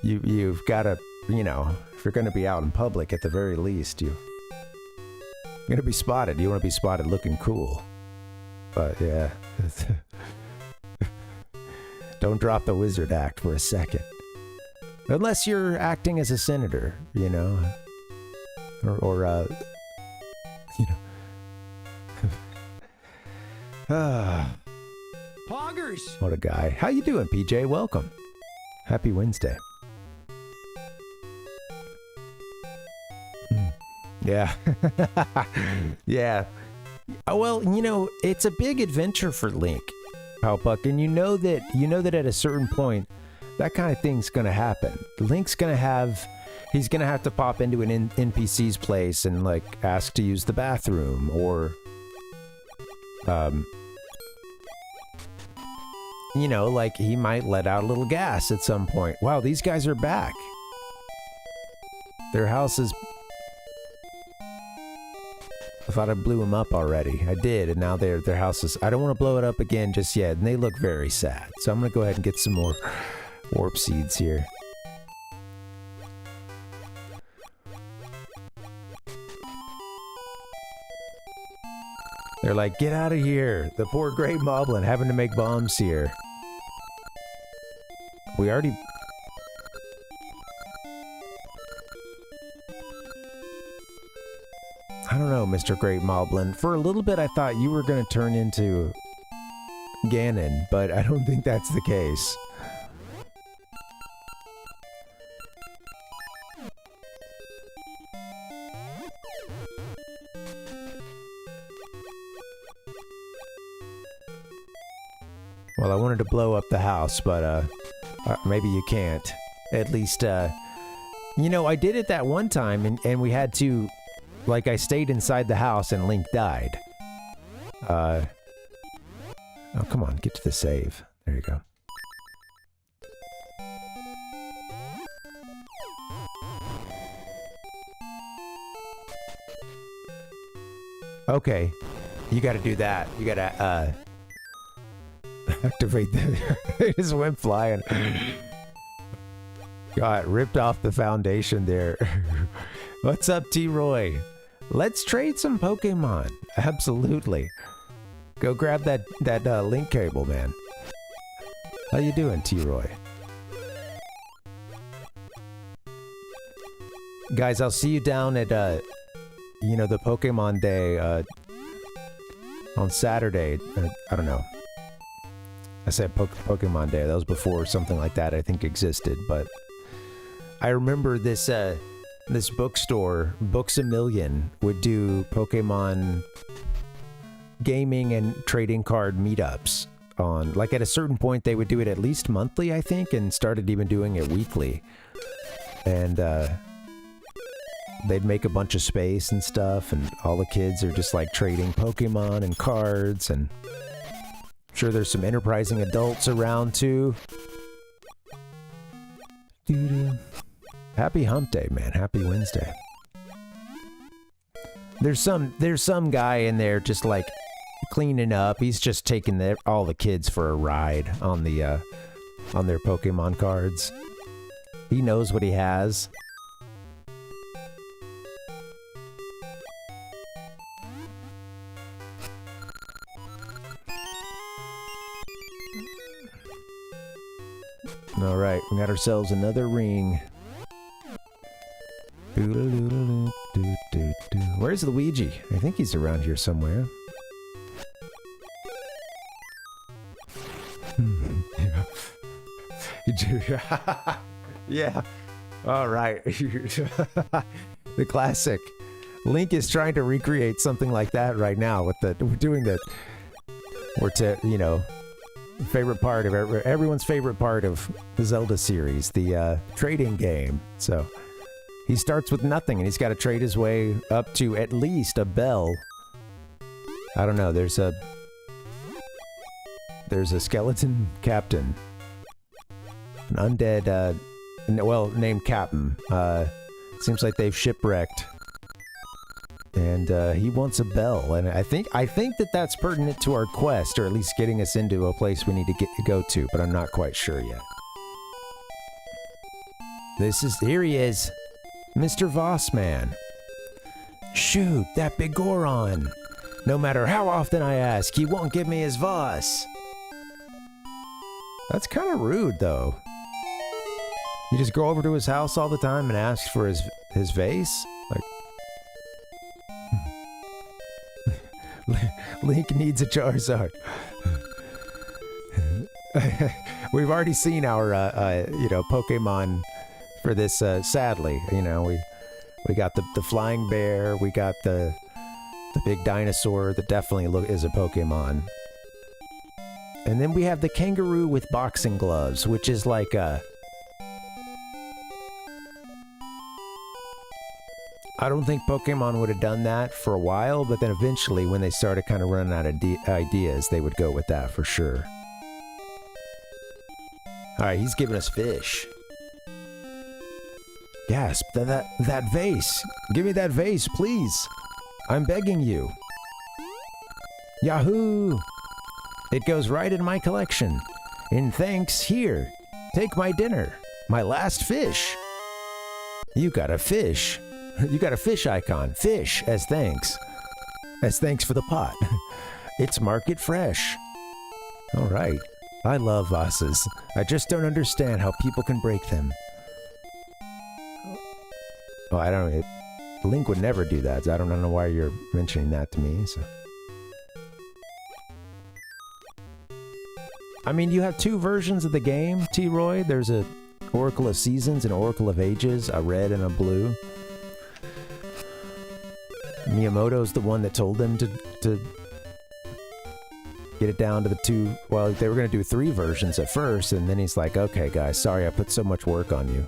you've got to, you know, if you're going to be out in public at the very least, you're going to be spotted. You want to be spotted looking cool. But yeah. Don't drop the wizard act for a second. Unless you're acting as a senator, you know. Or you know. Poggers! What a guy. How you doing, PJ? Welcome. Happy Wednesday. Yeah. Yeah. Well, you know, it's a big adventure for Link, Palpuck, and you know that at a certain point, that kind of thing's gonna happen. Link's gonna he's gonna have to pop into an NPC's place and, like, ask to use the bathroom, or, you know, like he might let out a little gas at some point. Wow, these guys are back. Their house is... I thought I blew them up already. I did, and now their house is... I don't want to blow it up again just yet, and they look very sad. So I'm going to go ahead and get some more warp seeds here. They're like, get out of here. The poor Great Moblin having to make bombs here. We already... I don't know, Mr. Great Moblin. For a little bit, I thought you were going to turn into Ganon, but I don't think that's the case. Well, I wanted to blow up the house, but maybe you can't. At least, you know, I did it that one time, and we had to... Like, I stayed inside the house and Link died. Oh, come on, get to the save. There you go. Okay, you gotta do that. You gotta, activate the... It just went flying. God, ripped off the foundation there. What's up, T-Roy? Let's trade some Pokemon. Absolutely. Go grab that link cable, man. How you doing, T-Roy? Guys, I'll see you down at, you know, the Pokemon Day, on Saturday. I don't know. I said Pokemon Day. That was before something like that, I think, existed. But I remember this, this bookstore, Books A Million, would do Pokemon gaming and trading card meetups on, like, at a certain point they would do it at least monthly, I think, and started even doing it weekly. And they'd make a bunch of space and stuff, and all the kids are just like trading Pokemon and cards, and I'm sure there's some enterprising adults around too. Doo-doo. Happy hump day, man. Happy Wednesday. There's some guy in there just like cleaning up. He's just taking all the kids for a ride on the on their Pokemon cards. He knows what he has. All right, we got ourselves another ring. Where's Luigi? I think he's around here somewhere. Yeah. All right. The classic. Link is trying to recreate something like that right now with the... We're doing the... you know, favorite part of... Everyone's favorite part of the Zelda series, the trading game. So... He starts with nothing, and he's got to trade his way up to at least a bell. I don't know, there's a skeleton captain. An undead, well, named Captain. Seems like they've shipwrecked. And he wants a bell, and I think that that's pertinent to our quest, or at least getting us into a place we need to go to, but I'm not quite sure yet. Here he is. Mr. Vossman. Shoot, that big Goron. No matter how often I ask, he won't give me his Voss. That's kind of rude, though. You just go over to his house all the time and ask for his vase? Like... Link needs a Charizard. We've already seen our, you know, Pokemon... For this, sadly, you know, we got the flying bear, we got the big dinosaur that definitely is a Pokemon, and then we have the kangaroo with boxing gloves, which is like a... I don't think Pokemon would have done that for a while, but then eventually, when they started kind of running out of ideas, they would go with that for sure. Alright, he's giving us fish. Gasp, that vase. Give me that vase, please. I'm begging you. Yahoo! It goes right in my collection. In thanks, here. Take my dinner. My last fish. You got a fish. You got a fish icon. Fish, as thanks. As thanks for the pot. It's market fresh. Alright. I love vases. I just don't understand how people can break them. Oh, I don't know. Link would never do that, so I don't know why you're mentioning that to me, so. I mean, you have two versions of the game, T-Roy. There's a Oracle of Seasons and Oracle of Ages, a red and a blue. Miyamoto's the one that told them to get it down to the two. Well, they were going to do 3 versions at first, and then he's like, okay, guys, sorry I put so much work on you.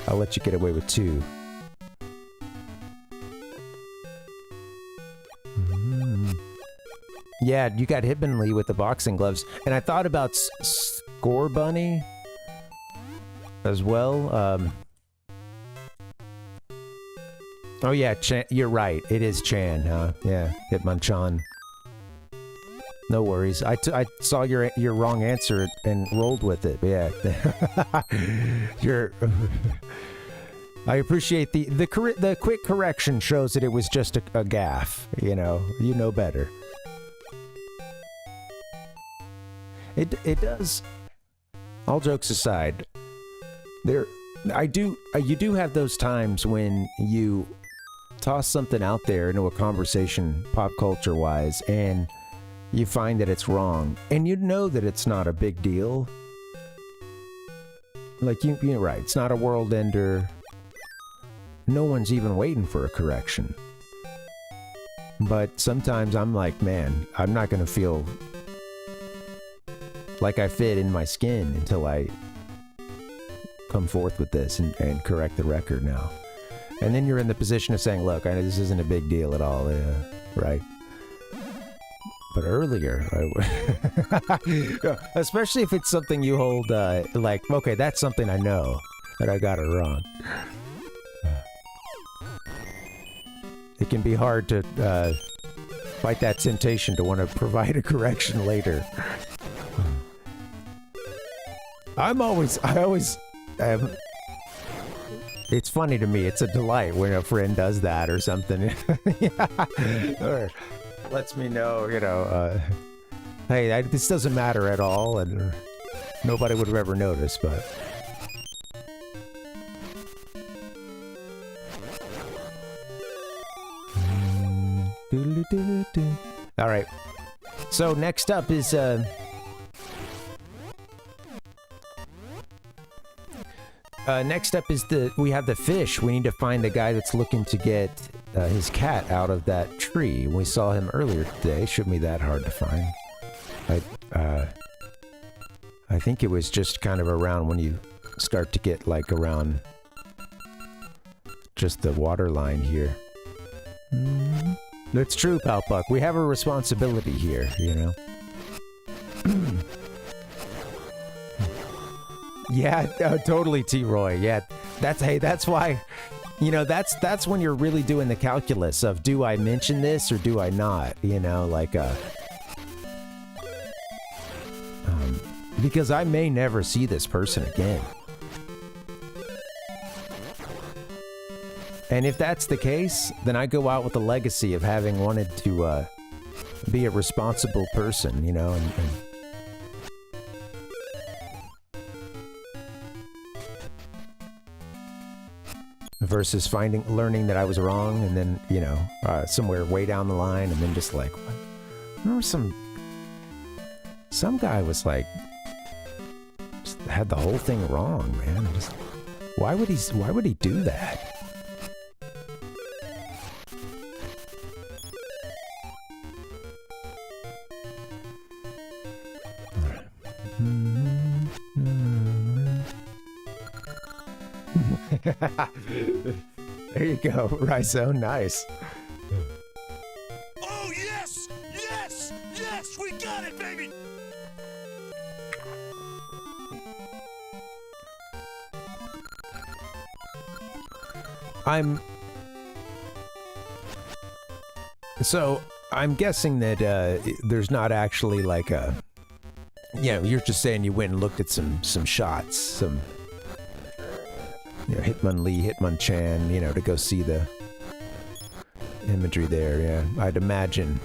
I'll let you get away with 2. Yeah, you got Hibbenly with the boxing gloves. And I thought about Score Bunny as well. Oh yeah, you're right. It is Chan, huh? Yeah, Hitmonchan. No worries. I saw your wrong answer and rolled with it. Yeah. I appreciate the quick correction shows that it was just a gaffe. You know better. It does. All jokes aside, you do have those times when you toss something out there into a conversation, pop culture wise, and you find that it's wrong, and you know that it's not a big deal. Like you're right, it's not a world ender. No one's even waiting for a correction. But sometimes I'm like, man, I'm not gonna feel like I fit in my skin until I come forth with this and correct the record now. And then you're in the position of saying, look, I know this isn't a big deal at all, right? But earlier, especially if it's something you hold, like, okay, that's something I know, that I got it wrong. It can be hard to fight that temptation to want to provide a correction later. I always, it's funny to me. It's a delight when a friend does that or something. Or lets me know, hey, this doesn't matter at all, and nobody would have ever noticed, but. All right. So next up is we have the fish. We need to find the guy that's looking to get his cat out of that tree. We saw him earlier today. Shouldn't be that hard to find. I think it was just kind of around when you start to get like around just the water line here. That's true, Palpuck. We have a responsibility here, Yeah, totally, T-Roy. Yeah, that's why, that's when you're really doing the calculus of, do I mention this or do I not? Because I may never see this person again. And if that's the case, then I go out with the legacy of having wanted to be a responsible person, and versus learning that I was wrong, and then, somewhere way down the line, and then just like, what? I remember some guy was like, just had the whole thing wrong, man. Why would he do that? There you go, Rhizo. Nice. Oh, yes! Yes! Yes! We got it, baby! So, I'm guessing that there's not actually like a... You know, you're just saying you went and looked at some shots, some... You know, Hitmonlee, Hitmonchan, you know, to go see the imagery there, yeah. I'd imagine.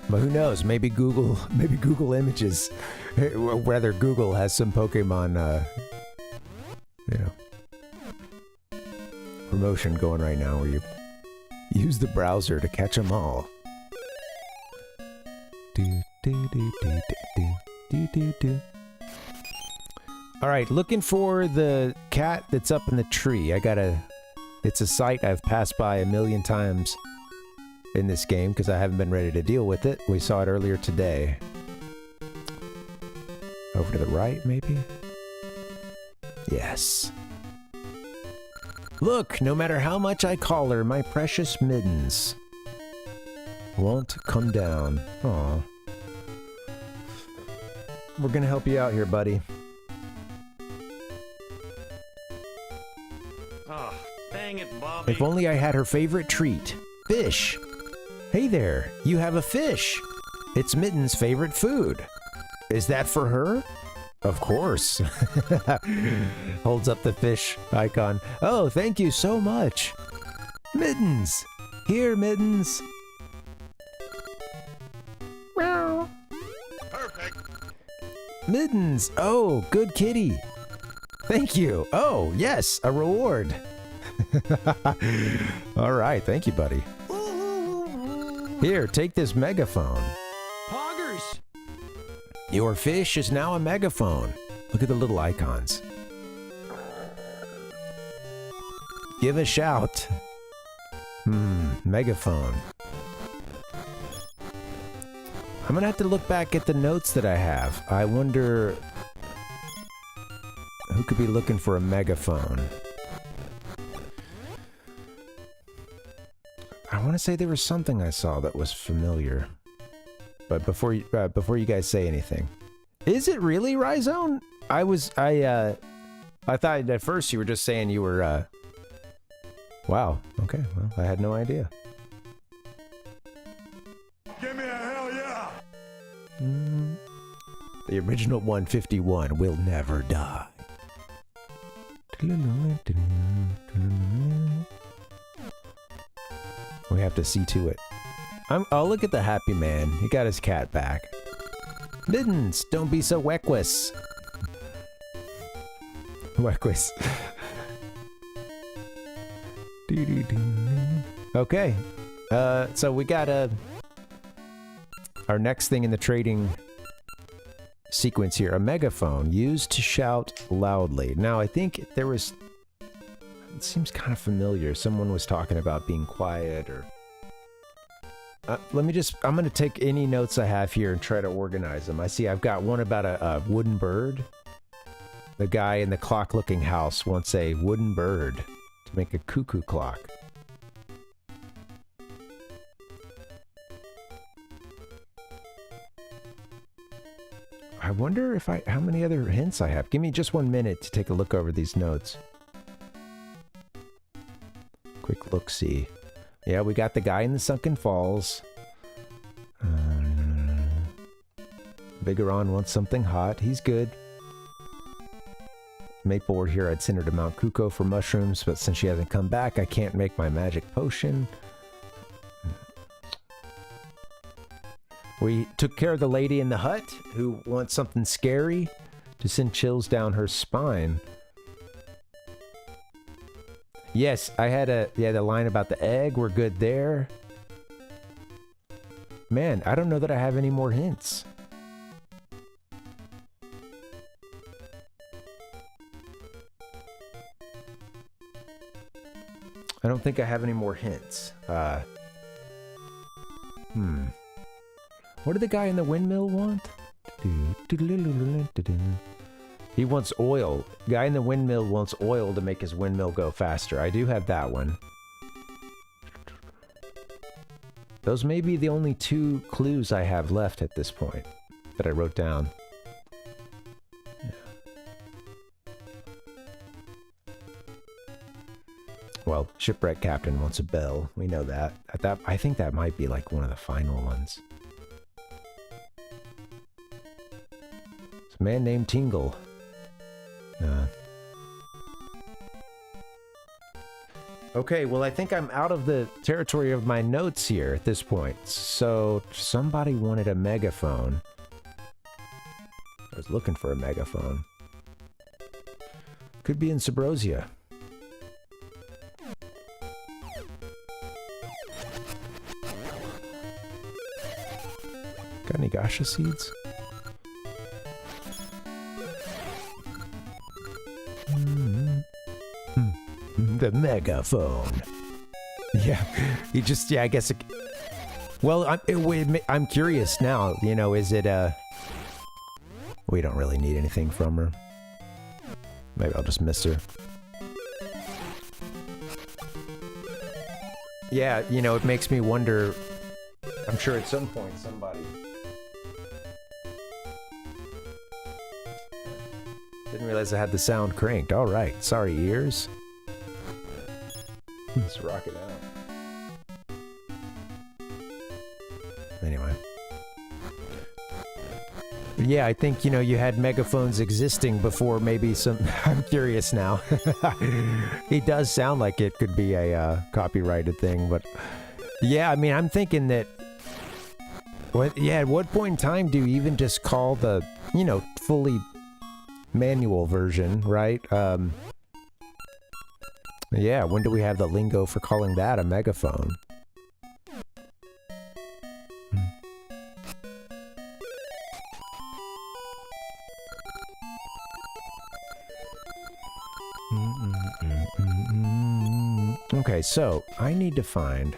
But who knows? Maybe Google Images, whether Google has some Pokemon, you know, promotion going right now where you use the browser to catch them all. All right, looking for the cat that's up in the tree. It's a sight I've passed by a million times in this game because I haven't been ready to deal with it. We saw it earlier today. Over to the right, maybe? Yes. Look, no matter how much I call her, my precious mittens won't come down. Aw. We're gonna help you out here, buddy. Oh, dang it, Bobby. If only I had her favorite treat. Fish. Hey there, you have a fish. It's Mitten's favorite food. Is that for her? Of course. Holds up the fish icon. Oh, thank you so much. Mittens. Here, Mittens. Meow. Perfect. Mittens. Oh, good kitty. Thank you. Oh, yes, a reward. All right, thank you, buddy. Here, take this megaphone. Poggers! Your fish is now a megaphone. Look at the little icons. Give a shout. Megaphone. I'm gonna have to look back at the notes that I have. I wonder who could be looking for a megaphone. I want to say there was something I saw that was familiar. But before you guys say anything, is it really Rhizone? I thought at first you were just saying you were. Wow. Okay. Well, I had no idea. Give me a hell yeah! The original 151 will never die. We have to see to it. I'll look at the happy man. He got his cat back. Mittens, don't be so weckwis. Weckwis. Okay. So we got our next thing in the trading sequence here. A megaphone used to shout loudly. Now, I think there was... It seems kind of familiar. Someone was talking about being quiet or... I'm going to take any notes I have here and try to organize them. I see I've got one about a wooden bird. The guy in the clock-looking house wants a wooden bird to make a cuckoo clock. I wonder if how many other hints I have. Give me just 1 minute to take a look over these notes. Quick look-see. Yeah, we got the guy in the Sunken Falls. Bigoron wants something hot. He's good. Maple were here. I'd send her to Mount Kuko for mushrooms, but since she hasn't come back, I can't make my magic potion. We took care of the lady in the hut who wants something scary to send chills down her spine. Yes, I had the line about the egg. We're good there. Man, I don't know that I have any more hints. I don't think I have any more hints. What did the guy in the windmill want? He wants oil. Guy in the windmill wants oil to make his windmill go faster. I do have that one. Those may be the only 2 clues I have left at this point that I wrote down. Yeah. Well, shipwreck captain wants a bell. We know that. I think that might be like one of the final ones. It's a man named Tingle. Okay, well, I think I'm out of the territory of my notes here at this point. So, somebody wanted a megaphone. I was looking for a megaphone. Could be in Subrosia. Got any Gasha seeds? The megaphone. Yeah, you just, yeah, I guess. Well, I'm curious now, you know, is it, we don't really need anything from her. Maybe I'll just miss her. Yeah, you know, it makes me wonder. I'm sure at some point somebody... Didn't realize I had the sound cranked. All right, sorry, ears. Let's rock it out. Anyway. Yeah, I think, you know, you had megaphones existing before maybe some... I'm curious now. It does sound like it could be a copyrighted thing, but... Yeah, I mean, I'm thinking that... at what point in time do you even just call the, you know, fully manual version, right? Yeah, when do we have the lingo for calling that a megaphone? Okay, so I need to find...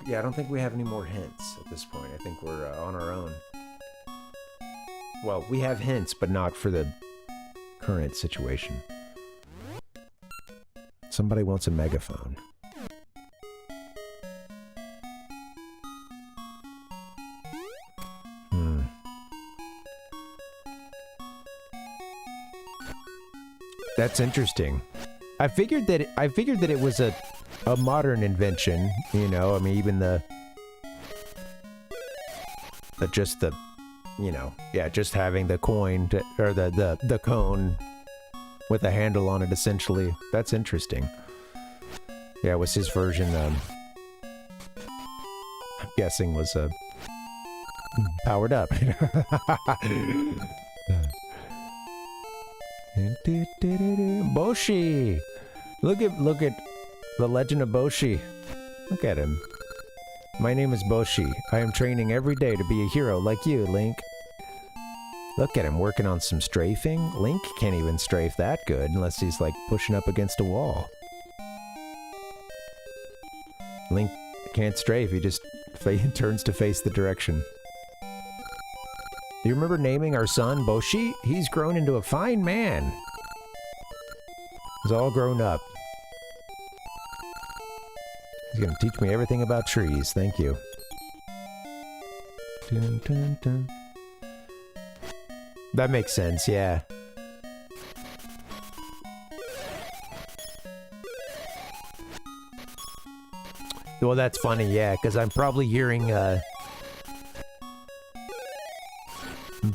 I don't think we have any more hints at this point. I think we're on our own. Well, we have hints, but not for the current situation. Somebody wants a megaphone. That's interesting. I figured that it was a modern invention, you know. I mean, even just the, you know, yeah, just having the coin to, or the cone with a handle on it, essentially. That's interesting. Yeah, it was his version. I'm guessing was powered up. Boshi! Look at the Legend of Boshi. Look at him. My name is Boshi. I am training every day to be a hero like you, Link. Look at him working on some strafing. Link can't even strafe that good unless he's like pushing up against a wall. Link can't strafe, he just turns to face the direction. Do you remember naming our son Boshi? He's grown into a fine man. He's all grown up. He's gonna teach me everything about trees, thank you. Dun, dun, dun. That makes sense, yeah. Well, that's funny, yeah, because I'm probably hearing,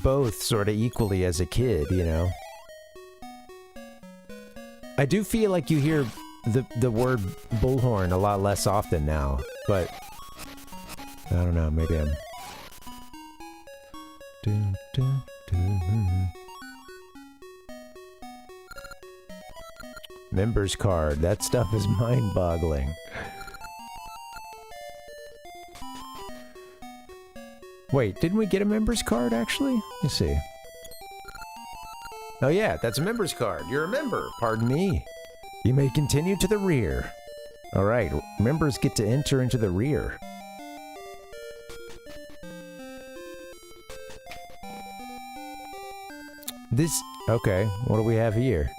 both sort of equally as a kid, you know? I do feel like you hear the word bullhorn a lot less often now, but I don't know, maybe I'm... Dun, dun, dun. Members card, that stuff is mind-boggling. Wait, didn't we get a members card, actually? Let's see. Oh yeah, that's a members card. You're a member. Pardon me. You may continue to the rear. Alright, members get to enter into the rear. Okay, what do we have here?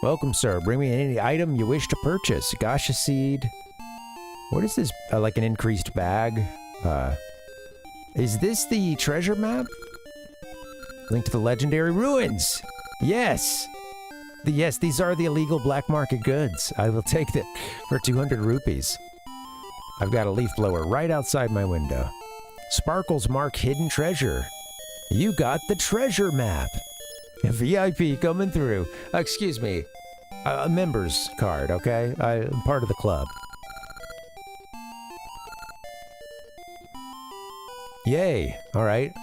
Welcome, sir. Bring me any item you wish to purchase. Gasha seed. What is this? Like an increased bag? Is this the treasure map? Link to the legendary ruins! Yes! Yes, these are the illegal black market goods. I will take them for 200 rupees. I've got a leaf blower right outside my window. Sparkles mark hidden treasure. You got the treasure map. A VIP coming through. Excuse me. A member's card, okay? I'm part of the club. Yay. Alright.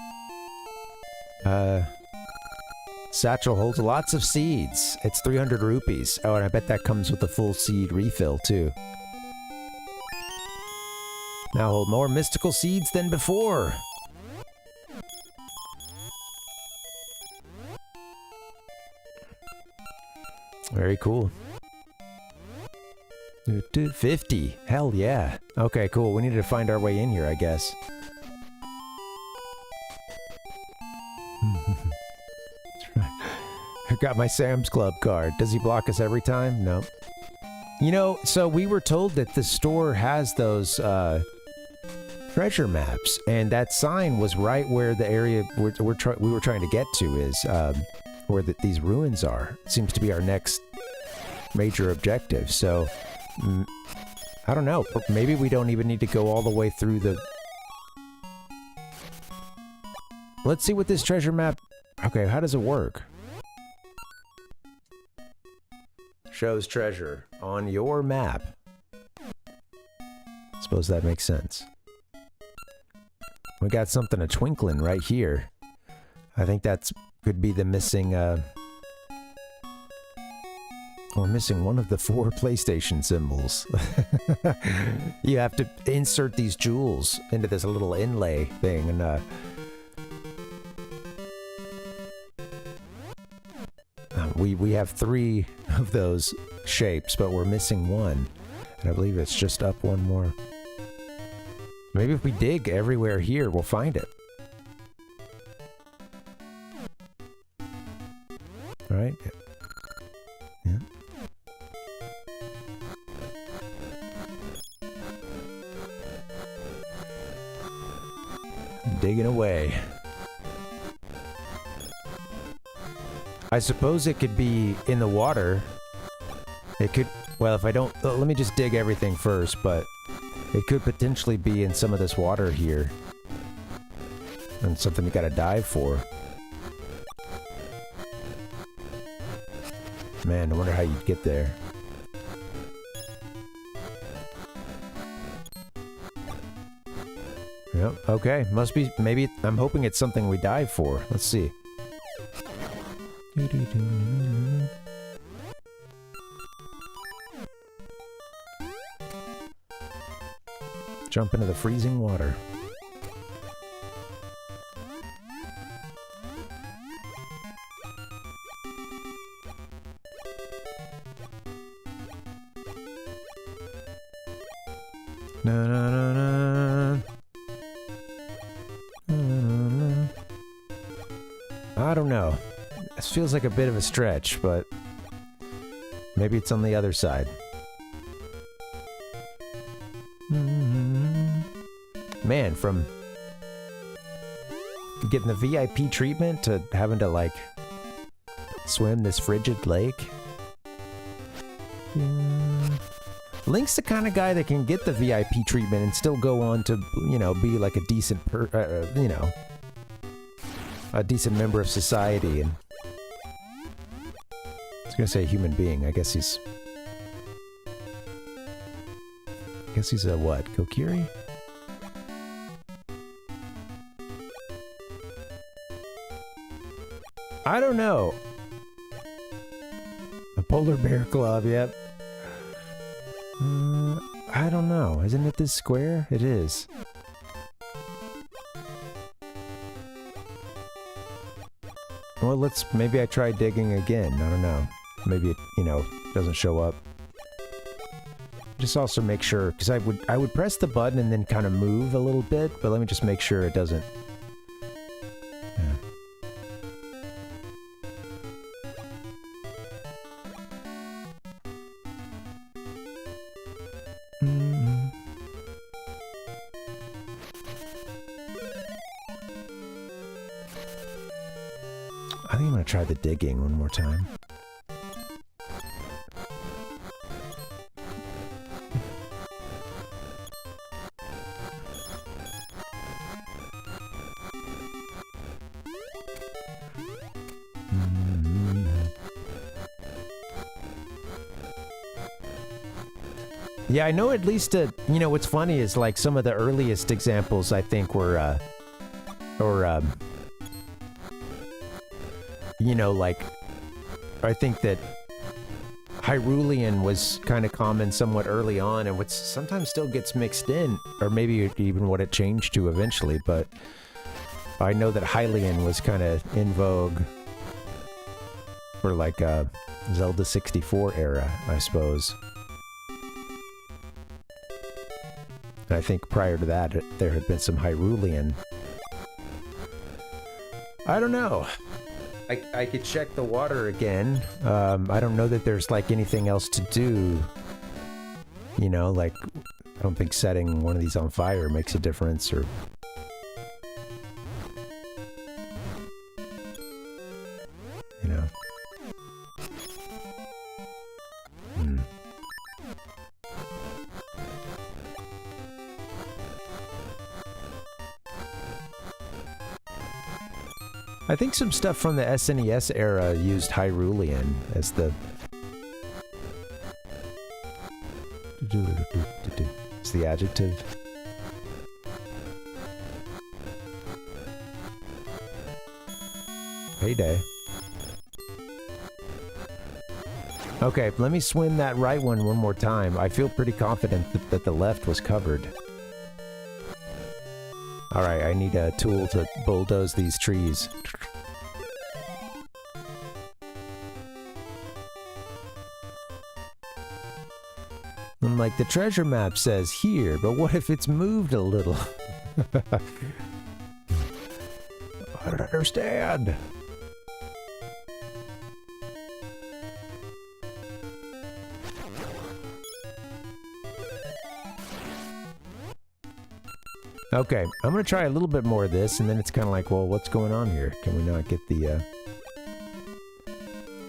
Satchel holds lots of seeds. It's 300 rupees. Oh, and I bet that comes with a full seed refill, too. Now hold more mystical seeds than before. Very cool. 50. Hell yeah. Okay, cool. We need to find our way in here, I guess. I got my Sam's Club card. Does he block us every time? No. You know, so we were told that the store has those treasure maps, and that sign was right where the area we were trying to get to is where these ruins are. It seems to be our next major objective. So I don't know. Maybe we don't even need to go all the way through the. Let's see what this treasure map. Okay, how does it work? Shows treasure on your map. Suppose that makes sense. We got something a twinkling right here. I think that's could be the missing we're missing one of the 4 PlayStation symbols. You have to insert these jewels into this little inlay thing, and we have 3 of those shapes, but we're missing one. And I believe it's just up one more. Maybe if we dig everywhere here, we'll find it. Alright. Yeah. Digging away. I suppose it could be in the water. It could, well, if I don't, let me just dig everything first, but it could potentially be in some of this water here. And something you gotta dive for. Man, I wonder how you'd get there. Yep, okay. Must be, maybe, I'm hoping it's something we dive for. Let's see. Jump into the freezing water. Na na na na. I don't know. This feels like a bit of a stretch, but maybe it's on the other side. Man, from getting the VIP treatment to having to, like, swim this frigid lake. Link's the kind of guy that can get the VIP treatment and still go on to, you know, be like a decent, you know, a decent member of society. And I was gonna say human being. I guess he's a what? Kokiri? I don't know. A polar bear club, yep. I don't know. Isn't it this square? It is. Well, maybe I try digging again. I don't know. Maybe it, you know, doesn't show up. Just also make sure, because I would press the button and then kind of move a little bit, but let me just make sure it doesn't. Yeah. think I'm gonna try the digging one more time. Yeah, I know at least, you know, what's funny is, like, some of the earliest examples, I think, were, you know, like, I think that Hyrulean was kind of common somewhat early on, and what sometimes still gets mixed in, or maybe even what it changed to eventually, but I know that Hylian was kind of in vogue for, like, Zelda 64 era, I suppose. And I think prior to that, there had been some Hyrulean. I don't know. I could check the water again. I don't know that there's, like, anything else to do. You know, like, I don't think setting one of these on fire makes a difference, or... You know. I think some stuff from the SNES era used Hyrulean as the... It's the adjective. Heyday. Okay, let me swim that right one more time. I feel pretty confident that the left was covered. Alright, I need a tool to bulldoze these trees. And like, the treasure map says here, but what if it's moved a little? I don't understand. Okay, I'm gonna try a little bit more of this, and then it's kind of like, well, what's going on here? Can we not get the,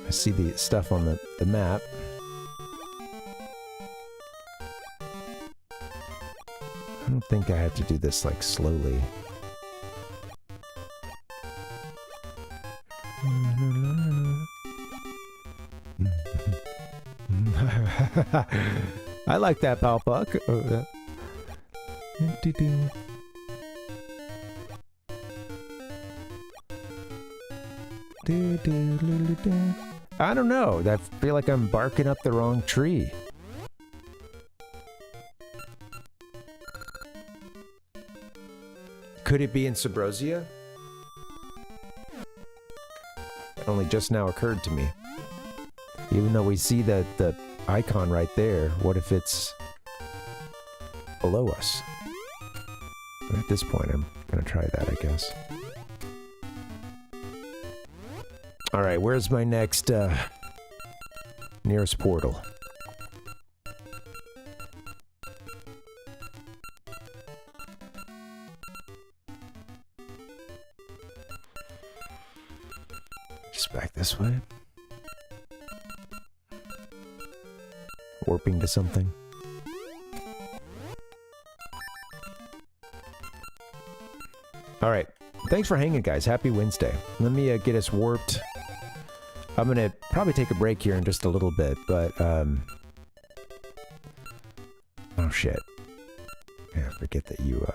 I see the stuff on the map. I don't think I have to do this, like, slowly. I like that, Palpuck. I don't know. I feel like I'm barking up the wrong tree. Could it be in Subrosia? It only just now occurred to me. Even though we see the icon right there, what if it's below us? At this point, I'm gonna try that, I guess. Alright, where's my next, nearest portal? Just back this way. Warping to something. Alright, thanks for hanging, guys. Happy Wednesday. Let me get us warped. I'm gonna probably take a break here in just a little bit, but, oh shit. Yeah, forget that you,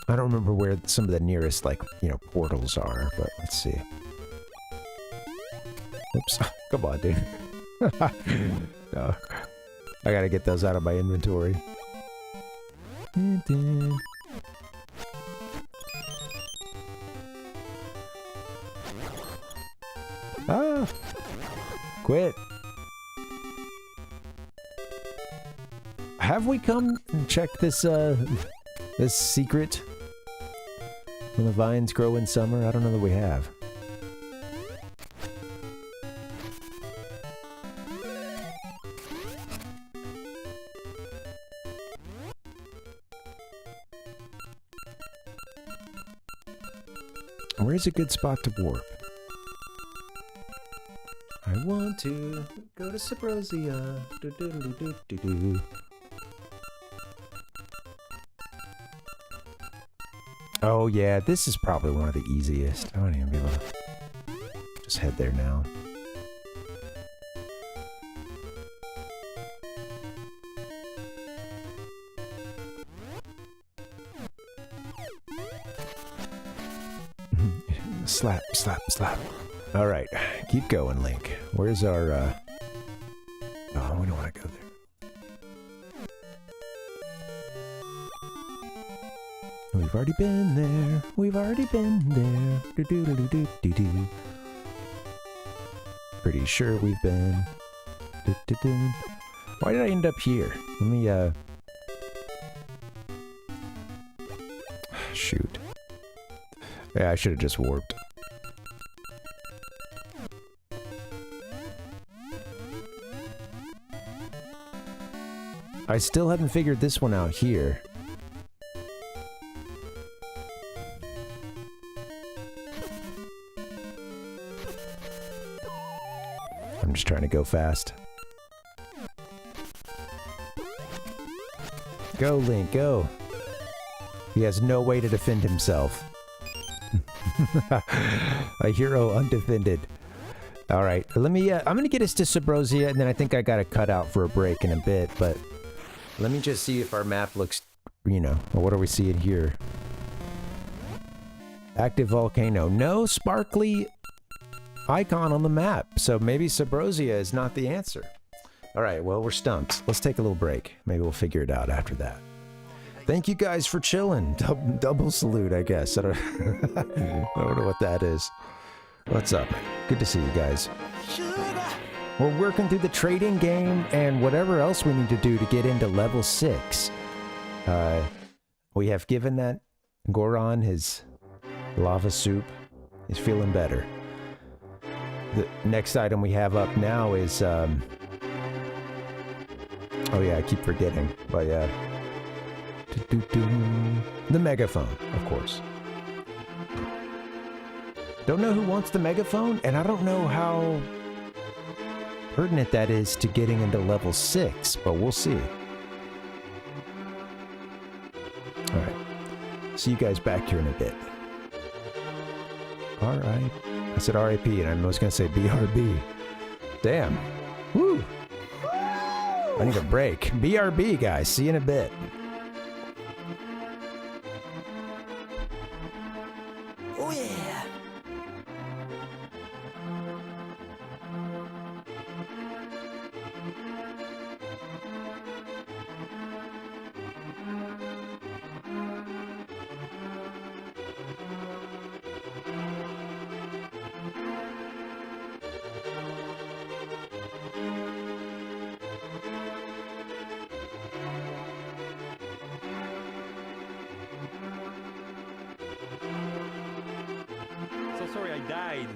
I don't remember where some of the nearest, like, you know, portals are, but let's see. Oops. Come on, dude. No. I gotta get those out of my inventory. Ah! Quit. Have we come and checked this, this secret? When the vines grow in summer? I don't know that we have. Where's a good spot to warp? I want to go to Sabrosia. Do, do, do, do, do, do. Oh yeah, this is probably one of the easiest. I won't even be able to just head there now. Slap, slap, slap. All right, keep going, Link. Where's our, Oh, we don't want to go there. We've already been there. We've already been there. Do do do do do do do. Pretty sure we've been. Do, do, do. Why did I end up here? Let me, shoot. Yeah, I should have just warped. I still haven't figured this one out here. I'm just trying to go fast. Go, Link, go. He has no way to defend himself. A hero undefended. Alright, let me, I'm gonna get us to Sabrosia, and then I think I gotta cut out for a break in a bit, but let me just see if our map looks, you know, well, what are we seeing here? Active volcano. No sparkly icon on the map, so maybe Sabrosia is not the answer. Alright, well, we're stumped. Let's take a little break. Maybe we'll figure it out after that. Thank you guys for chilling. Double salute, I guess. I don't, I don't know what that is. What's up? Good to see you guys. We're working through the trading game and whatever else we need to do to get into level 6. We have given that Goron his lava soup. He's feeling better. The next item we have up now is, oh yeah, I keep forgetting, but yeah. The megaphone, of course. Don't know who wants the megaphone, and I don't know how pertinent that is to getting into level 6, but we'll see. Alright. See you guys back here in a bit. Alright. I said RIP, and I was going to say BRB. Damn. Woo! I need a break. BRB, guys. See you in a bit. Oh, yeah. So sorry I died.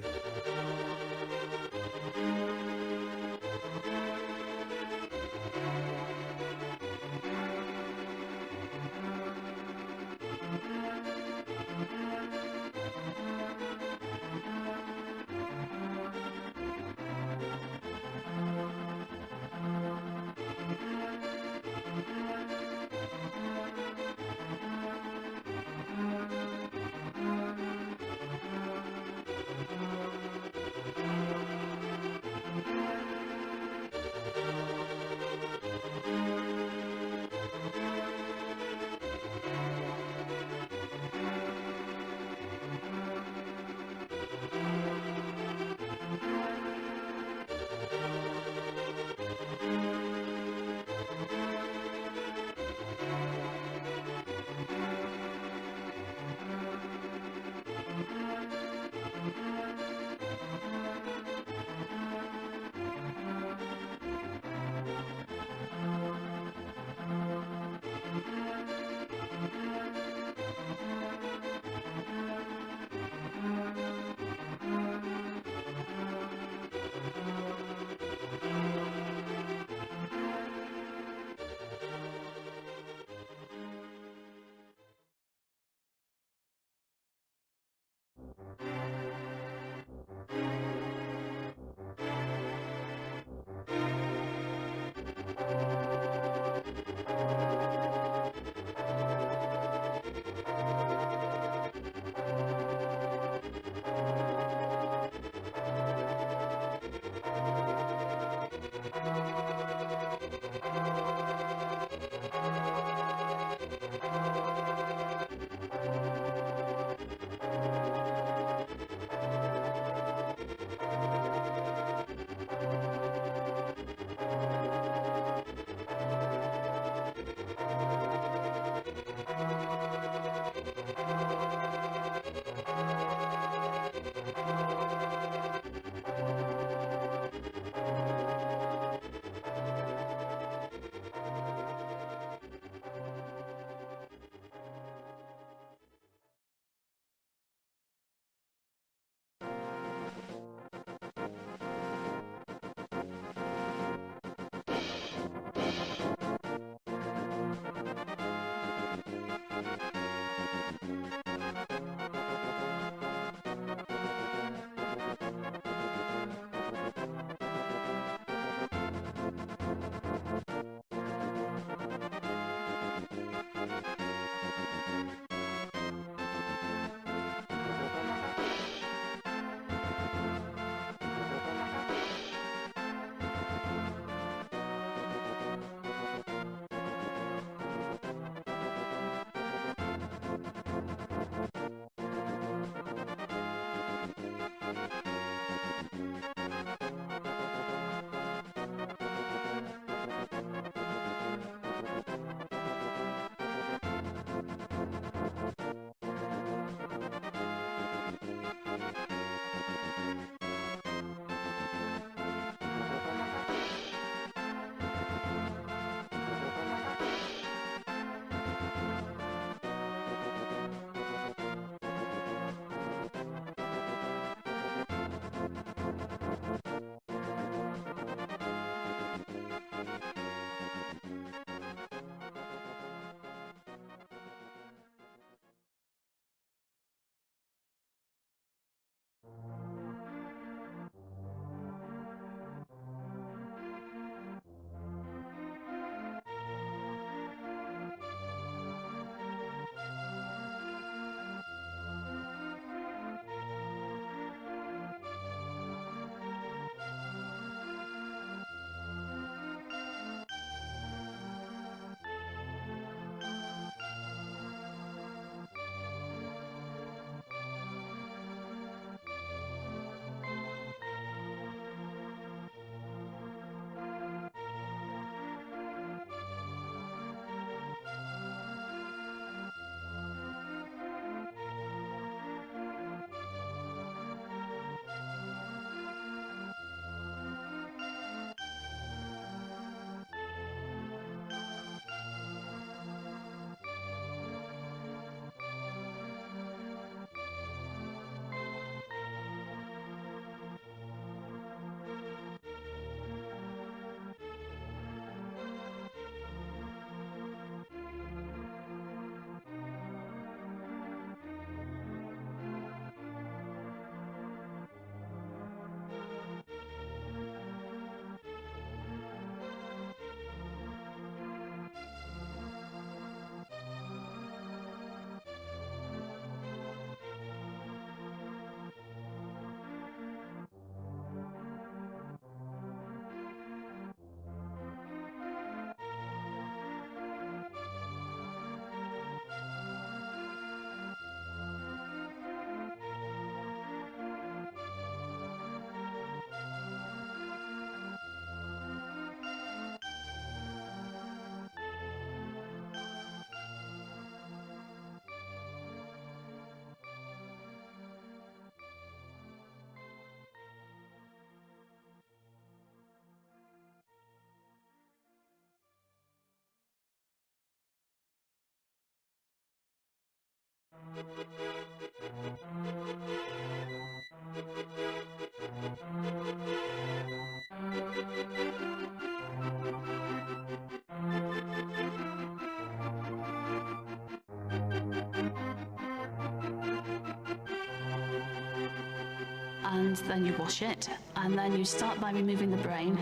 And then you wash it, and then you start by removing the brain.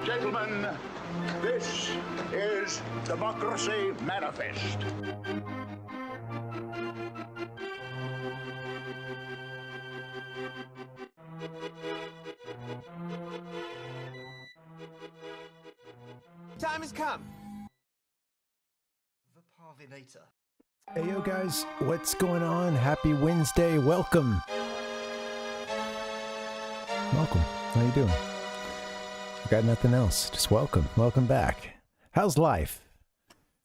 Gentlemen, this is Democracy Manifest. Time has come. The Parvinator. Hey yo guys, what's going on? Happy Wednesday, welcome. Welcome, how you doing? I got nothing else, just welcome back. How's life?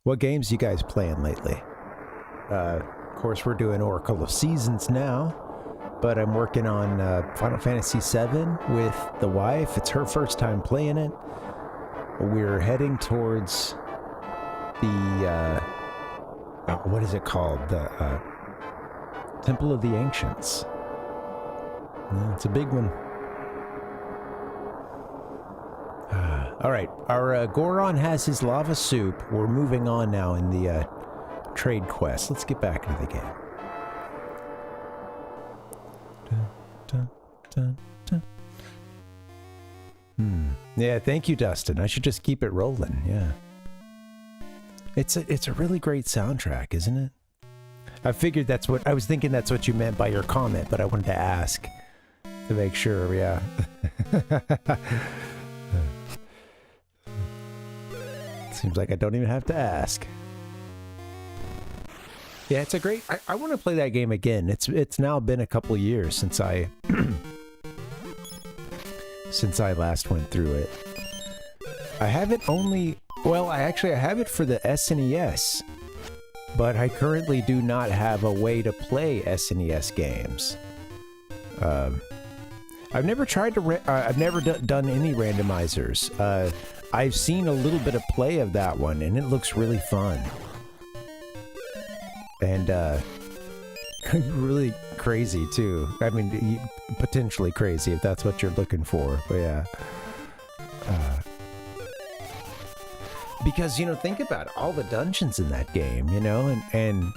What games you guys playing lately? Of course we're doing Oracle of Seasons now, but I'm working on Final Fantasy VII with the wife. It's her first time playing it. We're heading towards the what is it called? The Temple of the Ancients. Yeah, it's a big one. All right, our Goron has his lava soup. We're moving on now in the trade quest. Let's get back into the game. Dun, dun, dun, dun. Yeah, thank you, Dustin. I should just keep it rolling. Yeah. It's a really great soundtrack, isn't it? I figured that's what I was thinking. That's what you meant by your comment, but I wanted to ask to make sure. Yeah. Seems like I don't even have to ask. Yeah, it's a great. I want to play that game again. It's now been a couple years since I since I last went through it. I have it only. Well, I have it for the SNES, but I currently do not have a way to play SNES games. I've never tried to. I've never done any randomizers. I've seen a little bit of play of that one, and it looks really fun. And really crazy too. I mean, potentially crazy if that's what you're looking for. But yeah. Because, you know, think about it, all the dungeons in that game, you know, and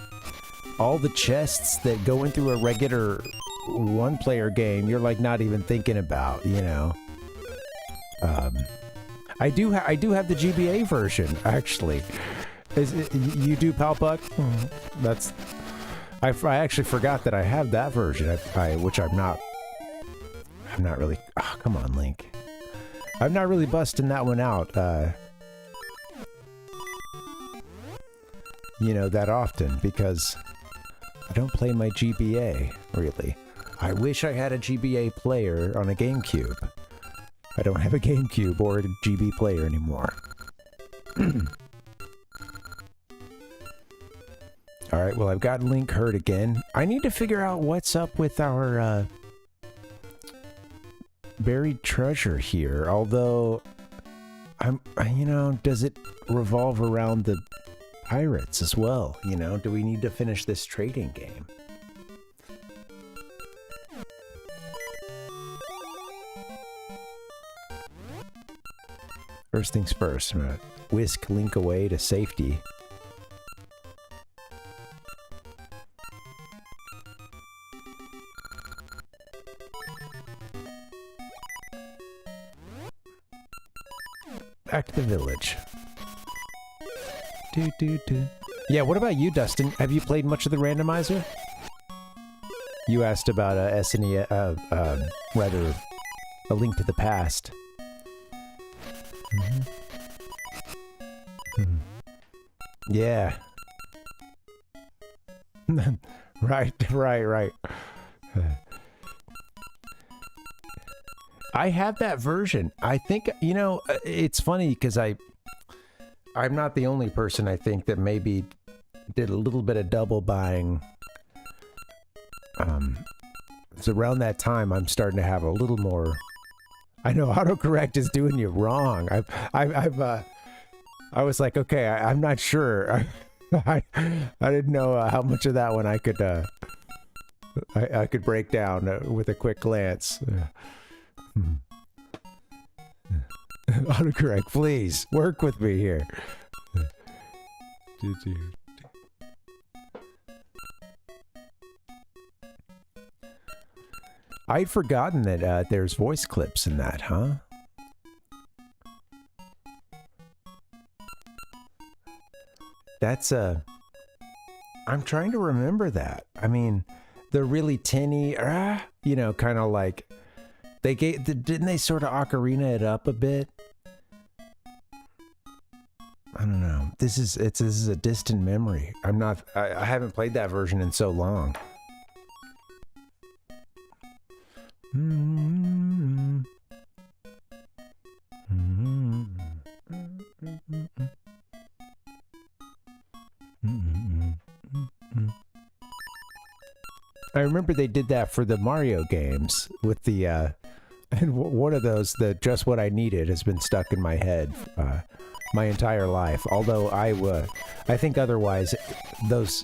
all the chests that go into a regular one-player game, you're like not even thinking about, you know. I do have the GBA version, actually. You do, Palpuck? That's... I actually forgot that I have that version, which I'm not really... Oh, come on, Link. I'm not really busting that one out, you know, that often, because I don't play my GBA, really. I wish I had a GBA player on a GameCube. I don't have a GameCube or a GB player anymore. Alright, well, I've got Link hurt again. I need to figure out what's up with our, buried treasure here, although... you know, does it revolve around the pirates as well, you know? Do we need to finish this trading game? First things first, I'm gonna whisk Link away to safety. Back to the village. Yeah, what about you, Dustin? Have you played much of the randomizer? You asked about rather, A Link to the Past. Yeah. Right. I have that version. I think, you know, it's funny because I'm not the only person, I think, that maybe did a little bit of double buying. So around that time, I'm starting to have a little more I know autocorrect is doing you wrong. I was like, okay, I'm not sure. I didn't know how much of that one I could break down with a quick glance. Autocorrect, please work with me here. I'd forgotten that there's voice clips in that, huh? That's I'm trying to remember that. I mean, the really tinny, you know, kind of like didn't they sort of ocarina it up a bit? I don't know. This is a distant memory. I haven't played that version in so long. I remember they did that for the Mario games with the and one of those, the Just What I Needed, has been stuck in my head my entire life. Although I think otherwise those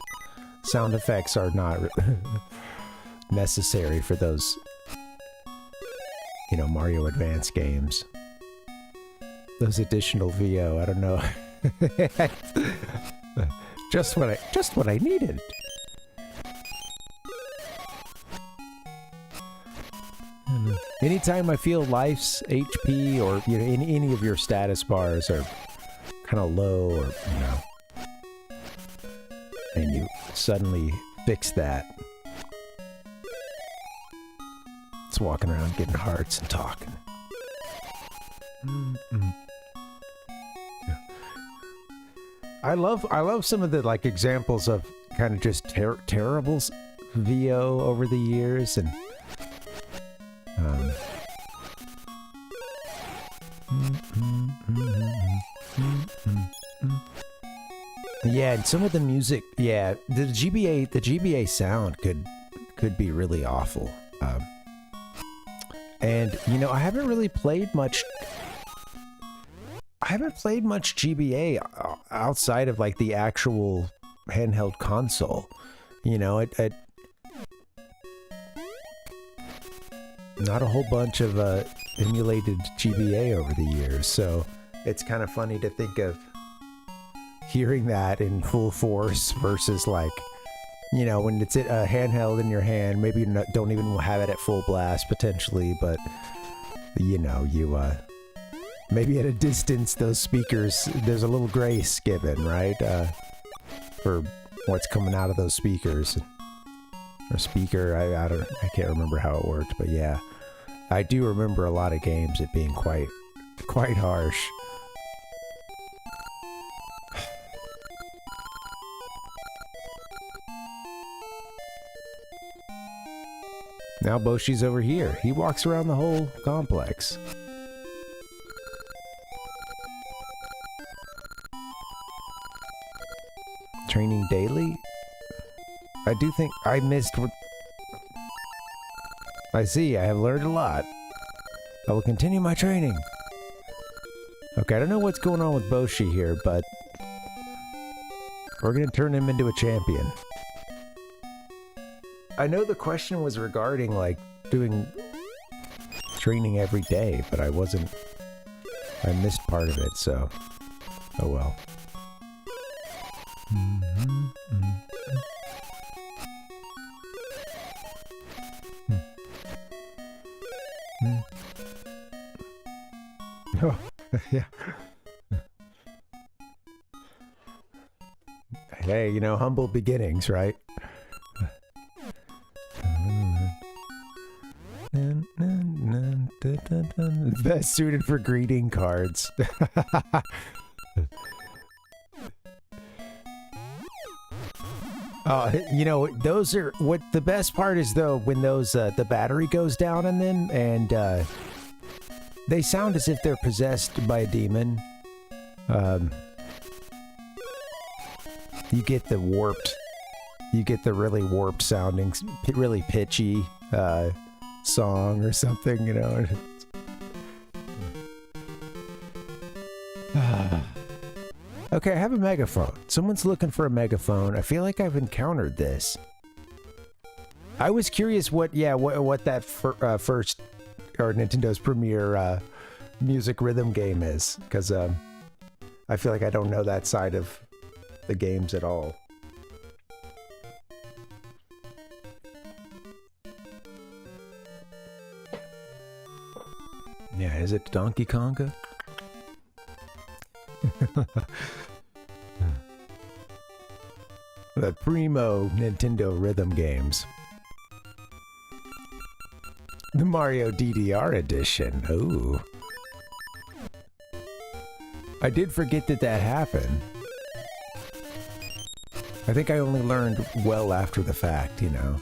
sound effects are not necessary for those, you know, Mario Advance games. Those additional VO, I don't know. Just what I needed. Anytime I feel life's HP or, you know, any of your status bars are kind of low, or, you know, and you suddenly fix that, it's walking around getting hearts and talking. Yeah. I love some of the like examples of kind of just terrible VO over the years, and yeah, and some of the music, yeah, the GBA sound could be really awful. And you know, I haven't played much GBA outside of like the actual handheld console. You know, it not a whole bunch of emulated GBA over the years, so it's kind of funny to think of hearing that in full force versus, like, you know, when it's a handheld in your hand, maybe you don't even have it at full blast potentially, but you know, you maybe at a distance those speakers, there's a little grace given, right, for what's coming out of those speakers. Or speaker, I can't remember how it worked, but yeah, I do remember a lot of games it being quite harsh. Now Boshi's over here. He walks around the whole complex. Training daily? I do think I missed what... I see, I have learned a lot. I will continue my training. Okay, I don't know what's going on with Boshi here, but we're gonna turn him into a champion. I know the question was regarding, like, doing training every day, but I missed part of it, so... oh well. Oh, yeah. Hey, you know, humble beginnings, right? Best suited for greeting cards. You know, those are what the best part is, though, when those the battery goes down in them, and they sound as if they're possessed by a demon. You get the really warped sounding, really pitchy song or something, you know. Okay, I have a megaphone. Someone's looking for a megaphone. I feel like I've encountered this. I was curious what that first, or Nintendo's premier music rhythm game is, because I feel like I don't know that side of the games at all. Yeah, is it Donkey Konga? The primo Nintendo rhythm games. The Mario DDR edition. Ooh. I did forget that happened. I think I only learned well after the fact, you know.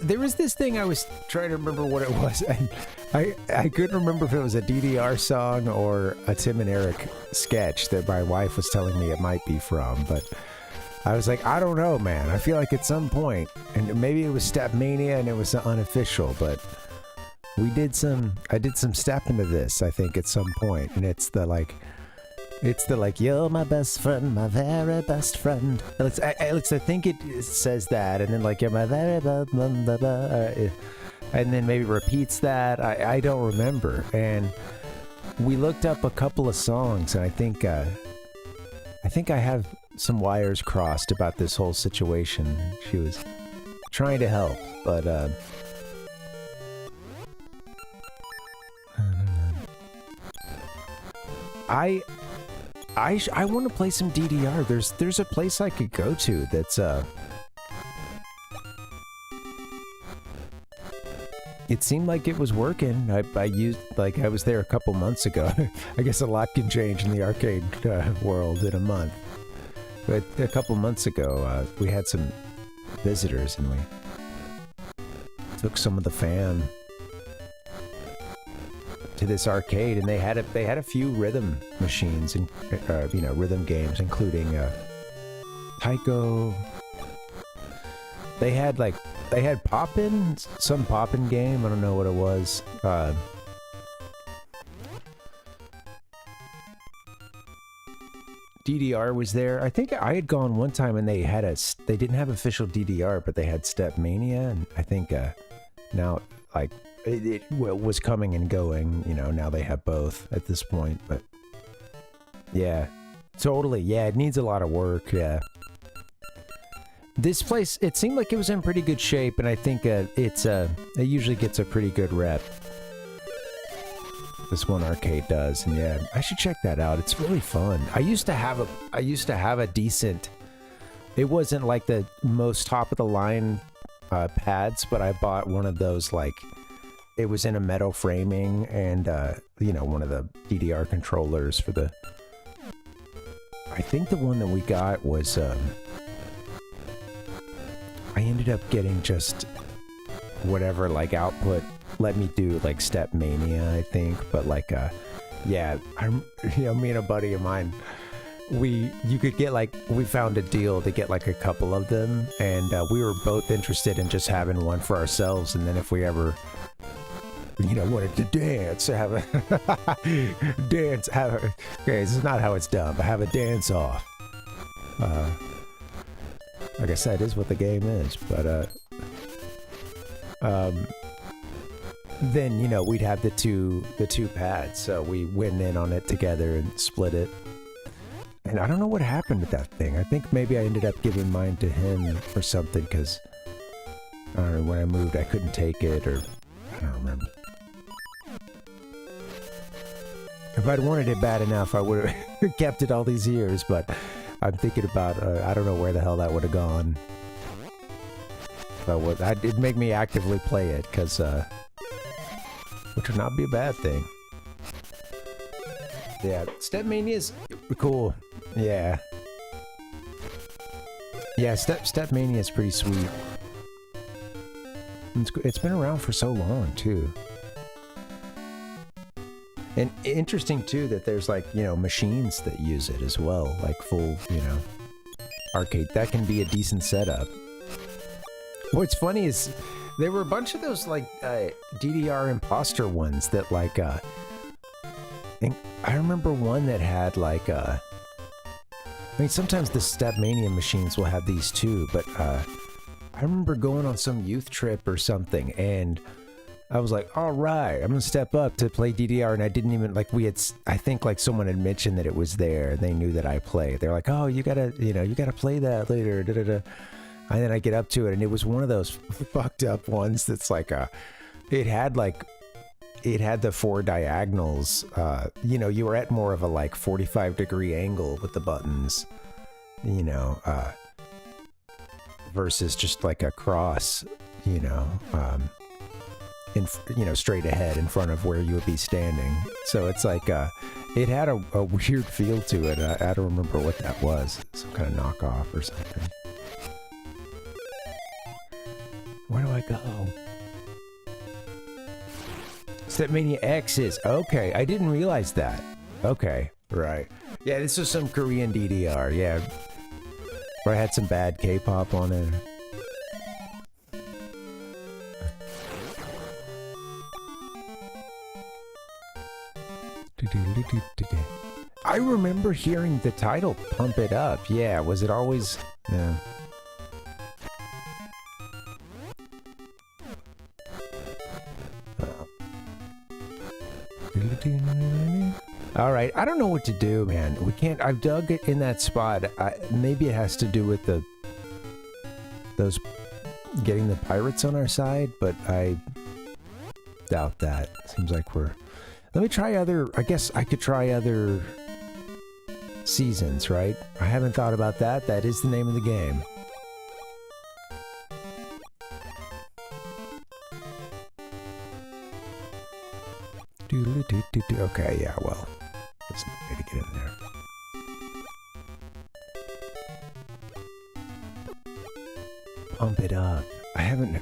There was this thing I was trying to remember what it was, and I couldn't remember if it was a DDR song or a Tim and Eric sketch that my wife was telling me it might be from, but I was like, I don't know, man. I feel like at some point, and maybe it was Step Mania and it was unofficial, but I did some step into this, I think, at some point, and it's the like, you're my best friend, my very best friend. I think it says that, and then like, you're my very best, and then maybe repeats that. I don't remember. And we looked up a couple of songs, and I think I have some wires crossed about this whole situation. She was trying to help, but I want to play some DDR. There's a place I could go to that's it seemed like it was working. I used, like, I was there a couple months ago. I guess a lot can change in the arcade world in a month. But a couple months ago, we had some visitors, and we took some of the fam to this arcade, and they had a few rhythm machines and rhythm games, including Taiko. They had Poppin', some Poppin' game. I don't know what it was. DDR was there. I think I had gone one time, and they didn't have official DDR, but they had Step Mania, and I think now, like, it was coming and going, you know, now they have both at this point, but yeah, totally, yeah, it needs a lot of work, yeah. This place, it seemed like it was in pretty good shape, and I think it usually gets a pretty good rep. This one arcade does, and yeah, I should check that out. It's really fun. I used to have a decent, it wasn't like the most top of the line pads, but I bought one of those, like, it was in a metal framing, and one of the DDR controllers for the, I think the one that we got was I ended up getting just whatever, like, output let me do, like, Step Mania, I think, but like yeah, me and a buddy of mine, you could get, like, we found a deal to get like a couple of them, and we were both interested in just having one for ourselves, and then if we ever wanted to dance, okay, this is not how it's done, but have a dance off. Like I said, is what the game is, but then we'd have the two pads, so we went in on it together and split it. And I don't know what happened with that thing. I think maybe I ended up giving mine to him or something, because I don't know, when I moved I couldn't take it, or I don't remember. If I'd wanted it bad enough, I would have kept it all these years, but I'm thinking about, I don't know where the hell that would have gone. But it'd make me actively play it, because, which would not be a bad thing. Yeah, Step Mania's cool. Yeah. Yeah, Step Mania is pretty sweet. It's been around for so long, too. And interesting, too, that there's, like, machines that use it as well. Like, full, arcade. That can be a decent setup. What's funny is, There were a bunch of those like DDR imposter ones that like and I remember one that had like I mean sometimes the Stepmania machines will have these too, but I remember going on some youth trip or something and I was like, all right, I'm gonna step up to play DDR, and I didn't even like I think like someone had mentioned that it was there and they knew that I played. They're like, oh, you gotta play that later, and then I get up to it and it was one of those fucked up ones that's like it had the 4 diagonals. You know, you were at more of a like 45-degree angle with the buttons, you know, versus just like a cross, you know, straight ahead in front of where you would be standing. So it's like it had a weird feel to it. I don't remember what that was. Some kind of knockoff or something. Where do I go? Stepmania X is okay. I didn't realize that. Okay, right. Yeah, this was some Korean DDR. Yeah, where I had some bad K-pop on it. I remember hearing the title "Pump It Up." Yeah, was it always? Yeah. All right, I don't know what to do, man. We can't. I've dug it in that spot. Maybe it has to do with those getting the pirates on our side, but I doubt that. Seems like we're. Let me try other. I guess I could try other seasons, right? I haven't thought about that. That is the name of the game. Okay, yeah, well, there's no way to get in there. Pump it up. I haven't...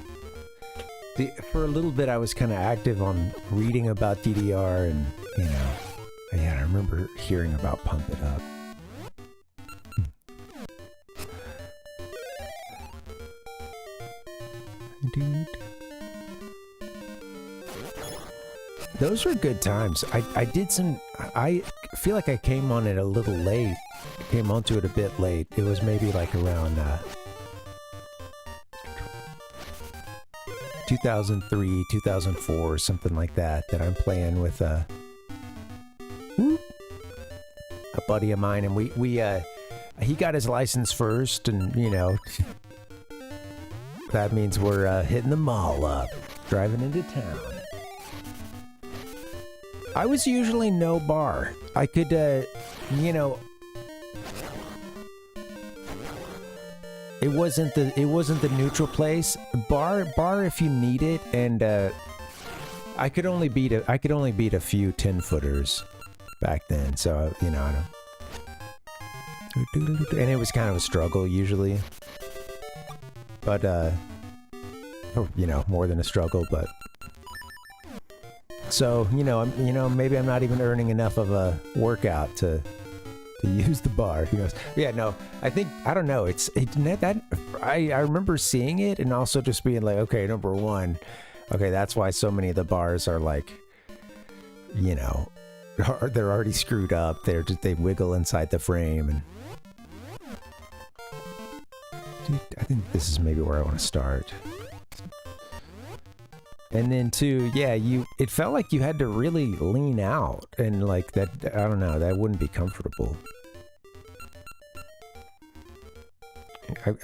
For a little bit, I was kind of active on reading about DDR and, you know... Yeah, I remember hearing about Pump It Up. Those were good times. I did some... I feel like I came on it a little late. I came onto it a bit late. It was maybe like around 2003, 2004, something like that, that I'm playing with a buddy of mine, and he got his license first, and, you know, that means we're hitting the mall up, driving into town. I was usually no bar. I could, you know, it wasn't the neutral place. Bar if you need it, and I could only beat a few 10-footers back then. So, you know, and it was kind of a struggle usually. But you know, more than a struggle, but. So, you know, maybe I'm not even earning enough of a workout to use the bar. Who knows? Yeah, no, I don't know. I remember seeing it and also just being like, okay, number one, okay, that's why so many of the bars are like, you know, they're already screwed up. They wiggle inside the frame, and dude, I think this is maybe where I want to start. And then too, yeah, it felt like you had to really lean out, and like that, I don't know, that wouldn't be comfortable.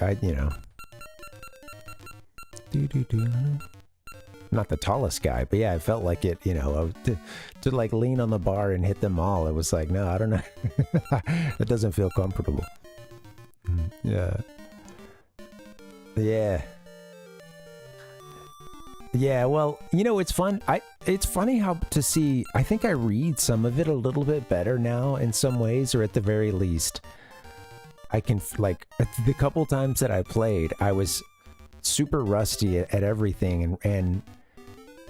I you know. Not the tallest guy, but yeah, I felt like it, you know, to like lean on the bar and hit them all. It was like, no, I don't know. That doesn't feel comfortable. Yeah. Yeah. Yeah, well, you know, it's fun. It's funny how to see, I think I read some of it a little bit better now in some ways, or at the very least, I can, like, the couple times that I played, I was super rusty at everything, and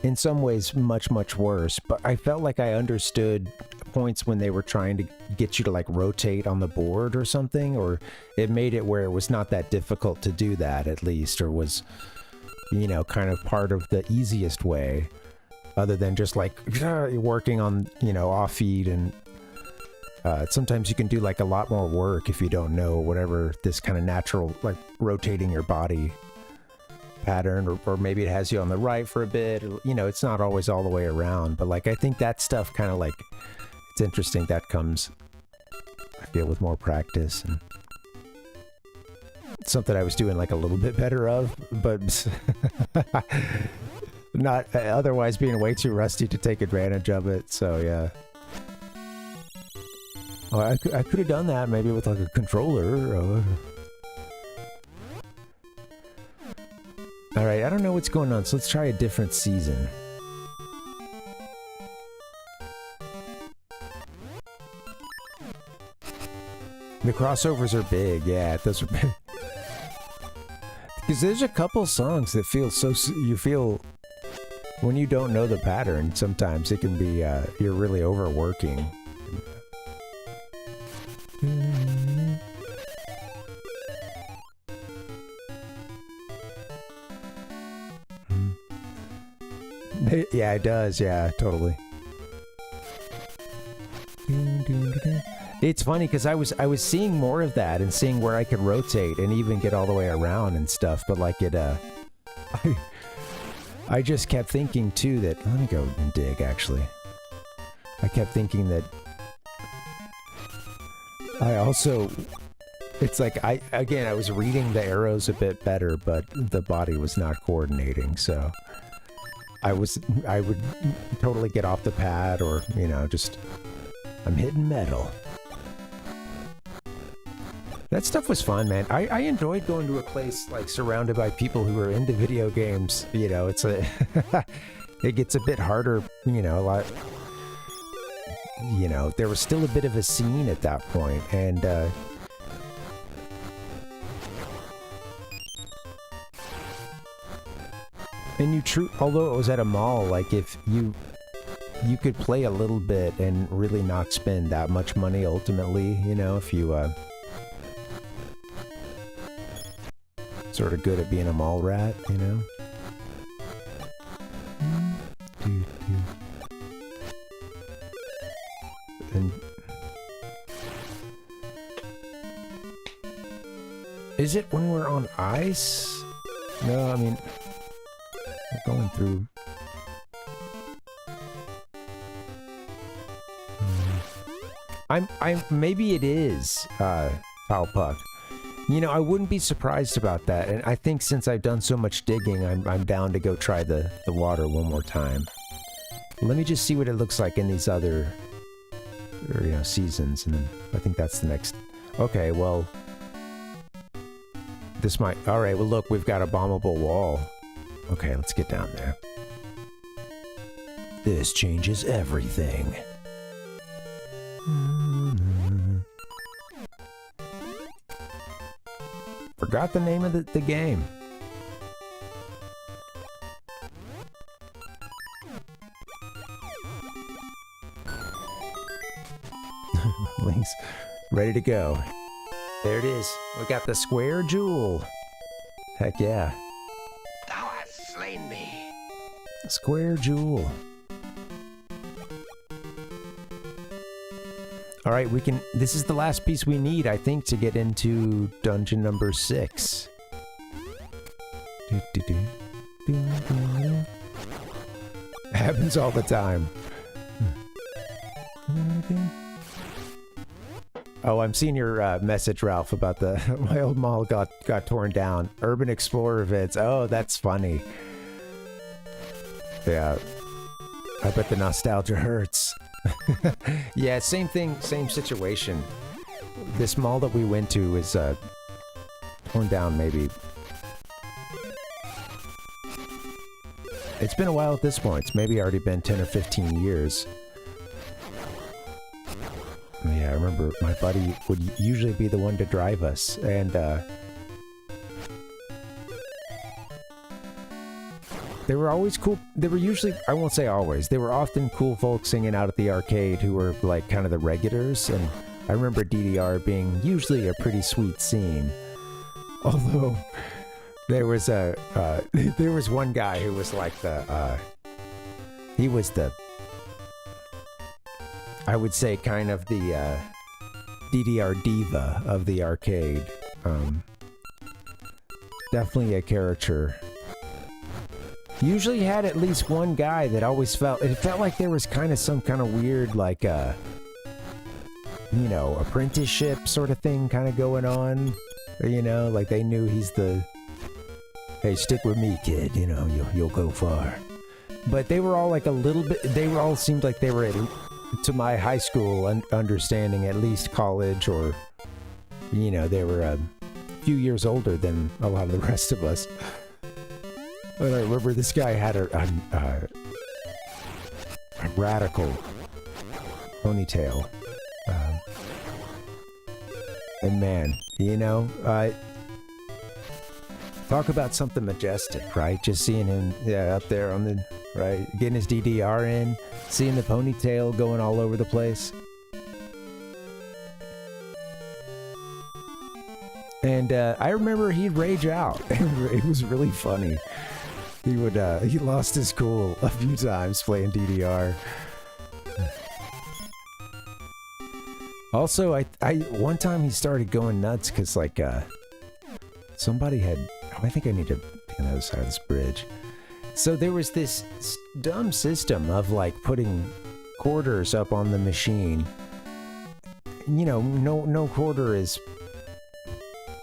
in some ways much, much worse, but I felt like I understood points when they were trying to get you to, like, rotate on the board or something, or it made it where it was not that difficult to do that, at least, or was... you know, kind of part of the easiest way, other than just like working on, you know, off feed. And sometimes you can do like a lot more work if you don't know whatever this kind of natural, like rotating your body pattern, or maybe it has you on the right for a bit, or, you know, it's not always all the way around. But like, I think that stuff kind of like, it's interesting. That comes, I feel, with more practice, and something I was doing like a little bit better of, but not otherwise being way too rusty to take advantage of it. So yeah. Oh, I could have done that maybe with like a controller. Alright, I don't know what's going on, so let's try a different season. The crossovers are big, yeah, those are big. Because there's a couple songs that feel so... You feel... When you don't know the pattern, sometimes it can be, you're really overworking. Yeah, it does. Yeah, totally. It's funny because I was seeing more of that and seeing where I could rotate and even get all the way around and stuff, but like it I just kept thinking too that, let me go and dig actually. I kept thinking that I also, it's like I was reading the arrows a bit better, but the body was not coordinating, so I would totally get off the pad, or, you know, just, I'm hitting metal. That stuff was fun, man. I enjoyed going to a place, like, surrounded by people who are into video games. You know, it's a... it gets a bit harder, you know, a lot... You know, there was still a bit of a scene at that point, and, although it was at a mall, like, if you could play a little bit and really not spend that much money ultimately, you know, if you, sort of good at being a mall rat, you know? And is it when we're on ice? No, I mean, we're going through. Maybe it is, Foul Puck. You know, I wouldn't be surprised about that, and I think since I've done so much digging, I'm down to go try the water one more time. Let me just see what it looks like in these other, or, you know, seasons, and then I think that's the next... Okay, well... This might... Alright, well look, we've got a bombable wall. Okay, let's get down there. This changes everything. Forgot the name of the game. Link's ready to go. There it is. We got the square jewel. Heck yeah. Thou hast slain me. Square jewel. Alright, we can... This is the last piece we need, I think, to get into dungeon number 6. Happens all the time. Oh, I'm seeing your message, Ralph, about the... My old mall got torn down. Urban Explorer vids. Oh, that's funny. Yeah. I bet the nostalgia hurts. Yeah, same thing, same situation. This mall that we went to is torn down, maybe. It's been a while at this point. It's maybe already been 10 or 15 years. Yeah, I remember my buddy would usually be the one to drive us, and they were always cool. They were usually, I won't say always, they were often cool folks hanging out at the arcade who were like kind of the regulars, and I remember DDR being usually a pretty sweet scene. Although, There was a there was one guy who was like he was the, I would say, kind of the DDR diva of the arcade. Definitely a caricature. Usually had at least one guy that always felt like there was kind of some kind of weird, like you know, apprenticeship sort of thing kind of going on. You know, like they knew he's the, hey, stick with me, kid, you know, you'll go far. But they were all like a little bit, they all seemed like they were at, to my high school understanding, at least college, or, you know, they were a few years older than a lot of the rest of us. But I remember this guy had a radical ponytail. And man, you know, talk about something majestic, right? Just seeing him, up there on the, right, getting his DDR in, seeing the ponytail going all over the place. And I remember he'd rage out. It was really funny. He would, he lost his cool a few times playing DDR. Also, I one time he started going nuts because, like, somebody had, oh, I think I need to be on the other side of this bridge. So there was this dumb system of, like, putting quarters up on the machine. You know, no quarter is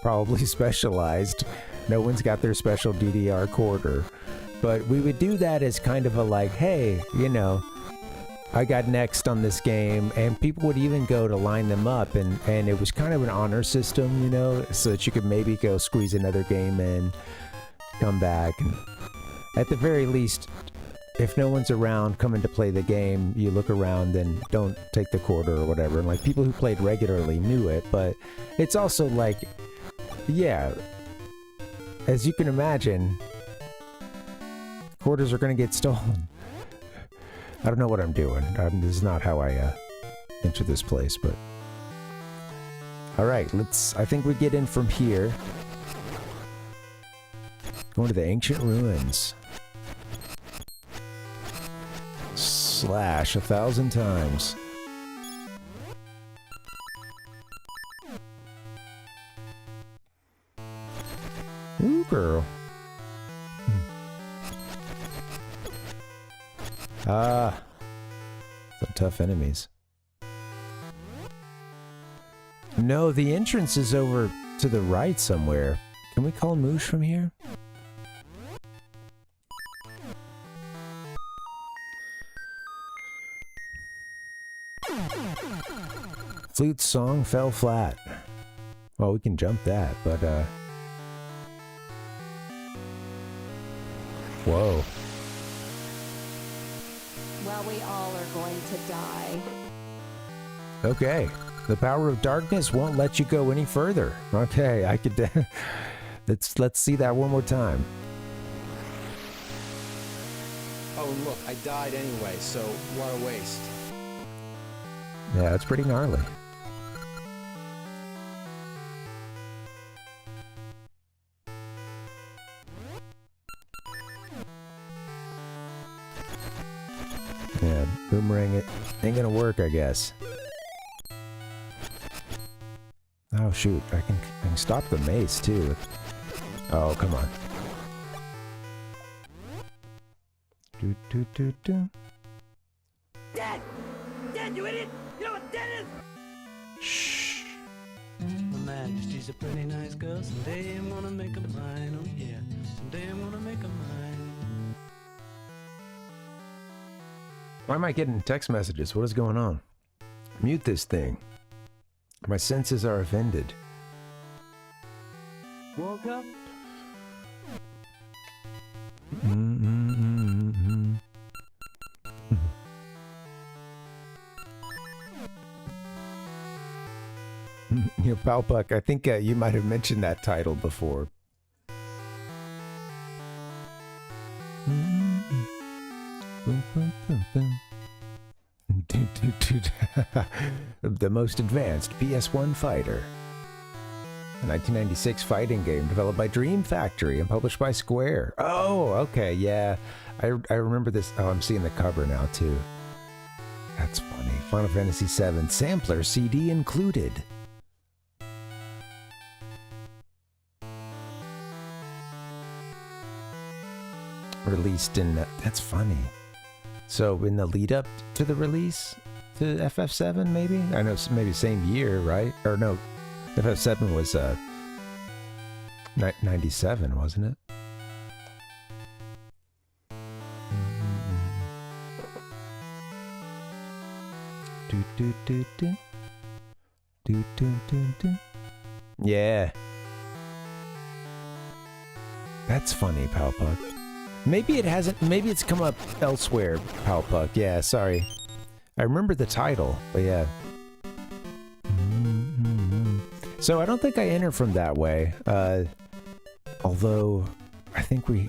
probably specialized. No one's got their special DDR quarter. But we would do that as kind of a, like, hey, you know, I got next on this game, and people would even go to line them up, and it was kind of an honor system, you know, so that you could maybe go squeeze another game in, come back, and at the very least, if no one's around coming to play the game, you look around and don't take the quarter or whatever. And like, people who played regularly knew it, but it's also like, yeah, as you can imagine, quarters are going to get stolen. I don't know what I'm doing. This is not how I enter this place, but... Alright, I think we get in from here. Going to the ancient ruins. Slash 1,000 times. Ooh, girl. Ah, some tough enemies. No, the entrance is over to the right somewhere. Can we call Moosh from here? Flute song fell flat. Well, we can jump that, but whoa. Well, we all are going to die. Okay. The power of darkness won't let you go any further. Okay, I could... let's see that one more time. Oh, and look, I died anyway, so what a waste. Yeah, it's pretty gnarly. Yeah, boomerang it. Ain't gonna work, I guess. Oh shoot, I can stop the mace too. Oh, come on. Do do do do. Dead! Dead, you idiot! You know what dead is? Shh. Her Majesty's a pretty nice girl. Someday I'm gonna make her mine. Oh yeah, someday I'm gonna make her mine. Why am I getting text messages? What is going on? Mute this thing. My senses are offended. Woke up. You know, Palpuck, I think you might have mentioned that title before. The most advanced PS1 fighter. A 1996 fighting game developed by Dream Factory and published by Square. Oh, okay, yeah. I remember this. Oh, I'm seeing the cover now, too. That's funny. Final Fantasy VII sampler CD included. Released in... that's funny. So in the lead up to the release to FF7, maybe? I know maybe same year, right? Or no, FF7 was 97, wasn't it? Do, do, do, do. Do, do, do, do. Yeah. That's funny, Palpuck. Maybe it hasn't, maybe it's come up elsewhere, Palpuck. Yeah, sorry. I remember the title, but yeah. So I don't think I enter from that way. Although, I think we...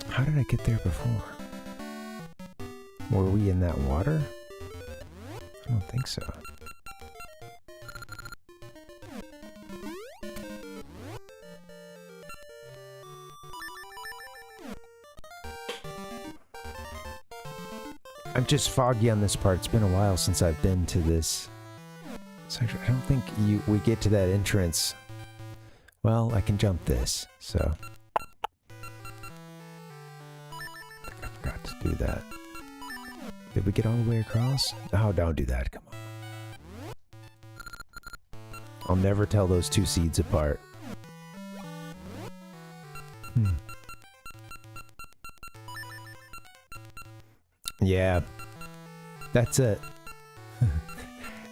How did I get there before? Were we in that water? I don't think so. I'm just foggy on this part. It's been a while since I've been to this. So I don't think we get to that entrance. Well, I can jump this, so. I forgot to do that. Did we get all the way across? Oh, don't do that. Come on. I'll never tell those two seeds apart. Yeah, that's it.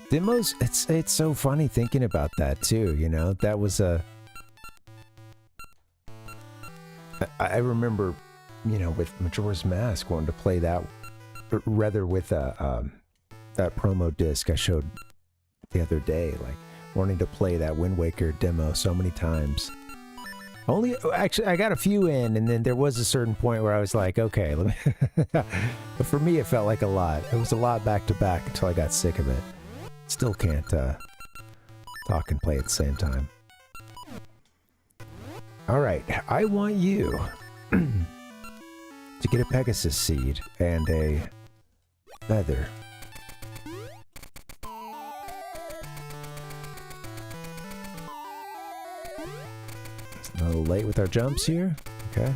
Demos, it's so funny thinking about that too, you know? That was I remember, you know, with Majora's Mask wanting to play that, rather with that promo disc I showed the other day, like wanting to play that Wind Waker demo so many times. Actually, I got a few in, and then there was a certain point where I was like, okay, let me but for me, it felt like a lot. It was a lot back to back until I got sick of it. Still can't talk and play at the same time. All right, I want you to get a Pegasus seed and a feather. A little late with our jumps here. Okay.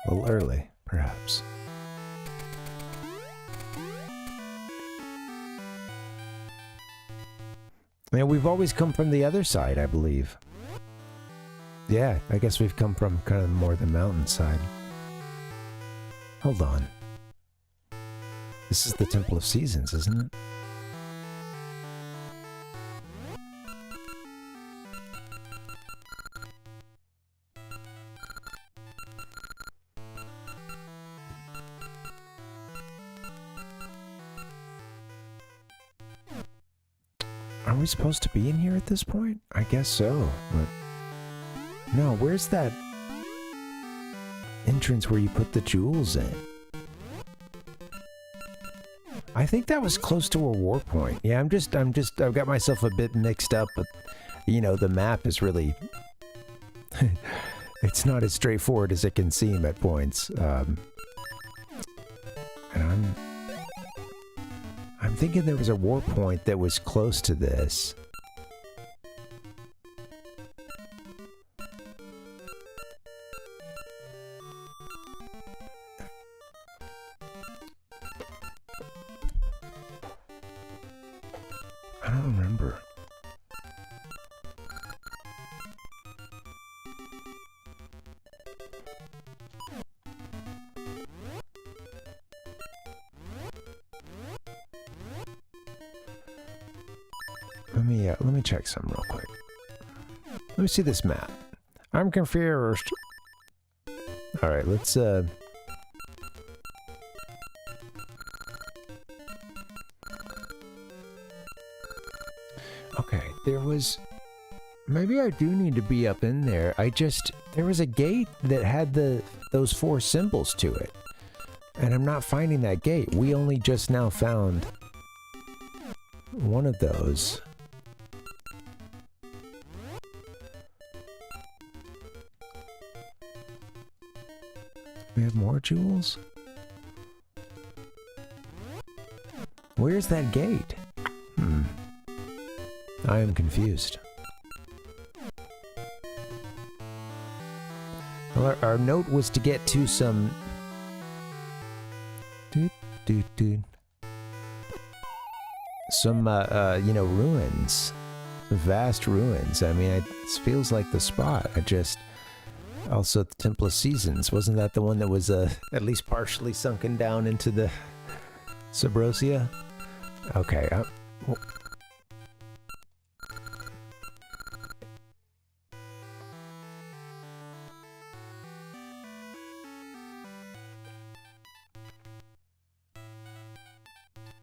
A little early, perhaps. Man, we've always come from the other side, I believe. Yeah, I guess we've come from kind of more the mountainside. Hold on. This is the Temple of Seasons, isn't it? Are we supposed to be in here at this point? I guess so, but... No, where's that entrance where you put the jewels in? I think that was close to a warp point. Yeah, I've got myself a bit mixed up, but, you know, the map is really... it's not as straightforward as it can seem at points. And I'm thinking there was a warp point that was close to this. I don't remember. Let me check some real quick. Let me see this map. I'm confused. All right, let's okay, there was... Maybe I do need to be up in there. There was a gate that had those 4 symbols to it. And I'm not finding that gate. We only just now found one of those. We have more jewels? Where's that gate? I am confused. Well, our note was to get to some... Some, you know, ruins. Vast ruins. I mean, this feels like the spot. Also, the Temple of Seasons. Wasn't that the one that was, at least partially sunken down into the Subrosia? Okay, well,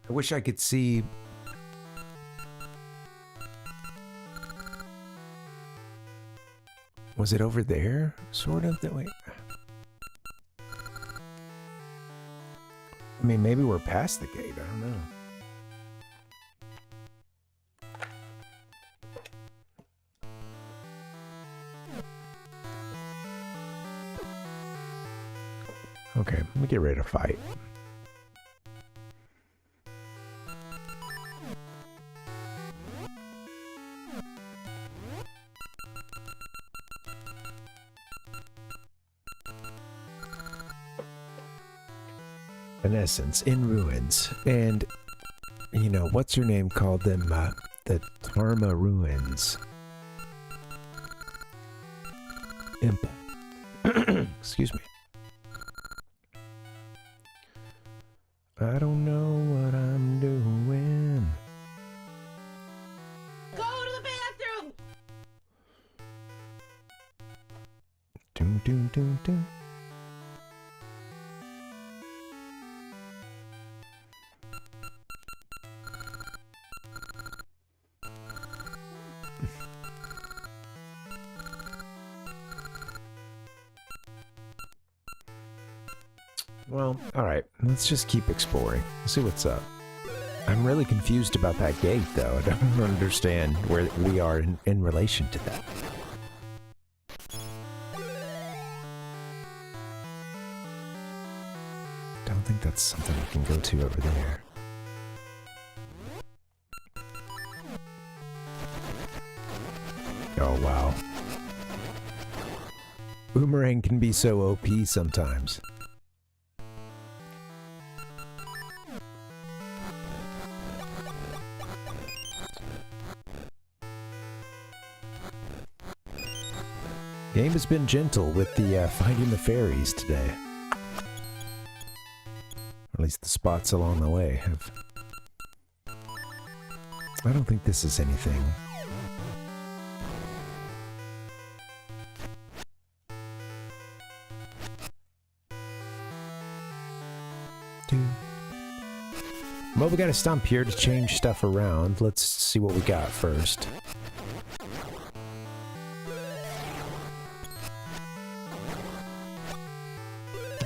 I wish I could see... Was it over there? Sort of? That way? I mean, maybe we're past the gate. I don't know. Okay, let me get ready to fight. In essence, in ruins. And, you know, what's your name called them? The Tarma Ruins. Imp. Excuse me. I don't know what I'm doing. Go to the bathroom! Doom, doom, doom, doom. Well, alright, let's just keep exploring. See what's up. I'm really confused about that gate, though. I don't understand where we are in relation to that. Don't think that's something we can go to over there. Oh, wow. Boomerang can be so OP sometimes. Game has been gentle with the finding the fairies today. Or at least the spots along the way have... I don't think this is anything. Well, we gotta stomp here to change stuff around. Let's see what we got first.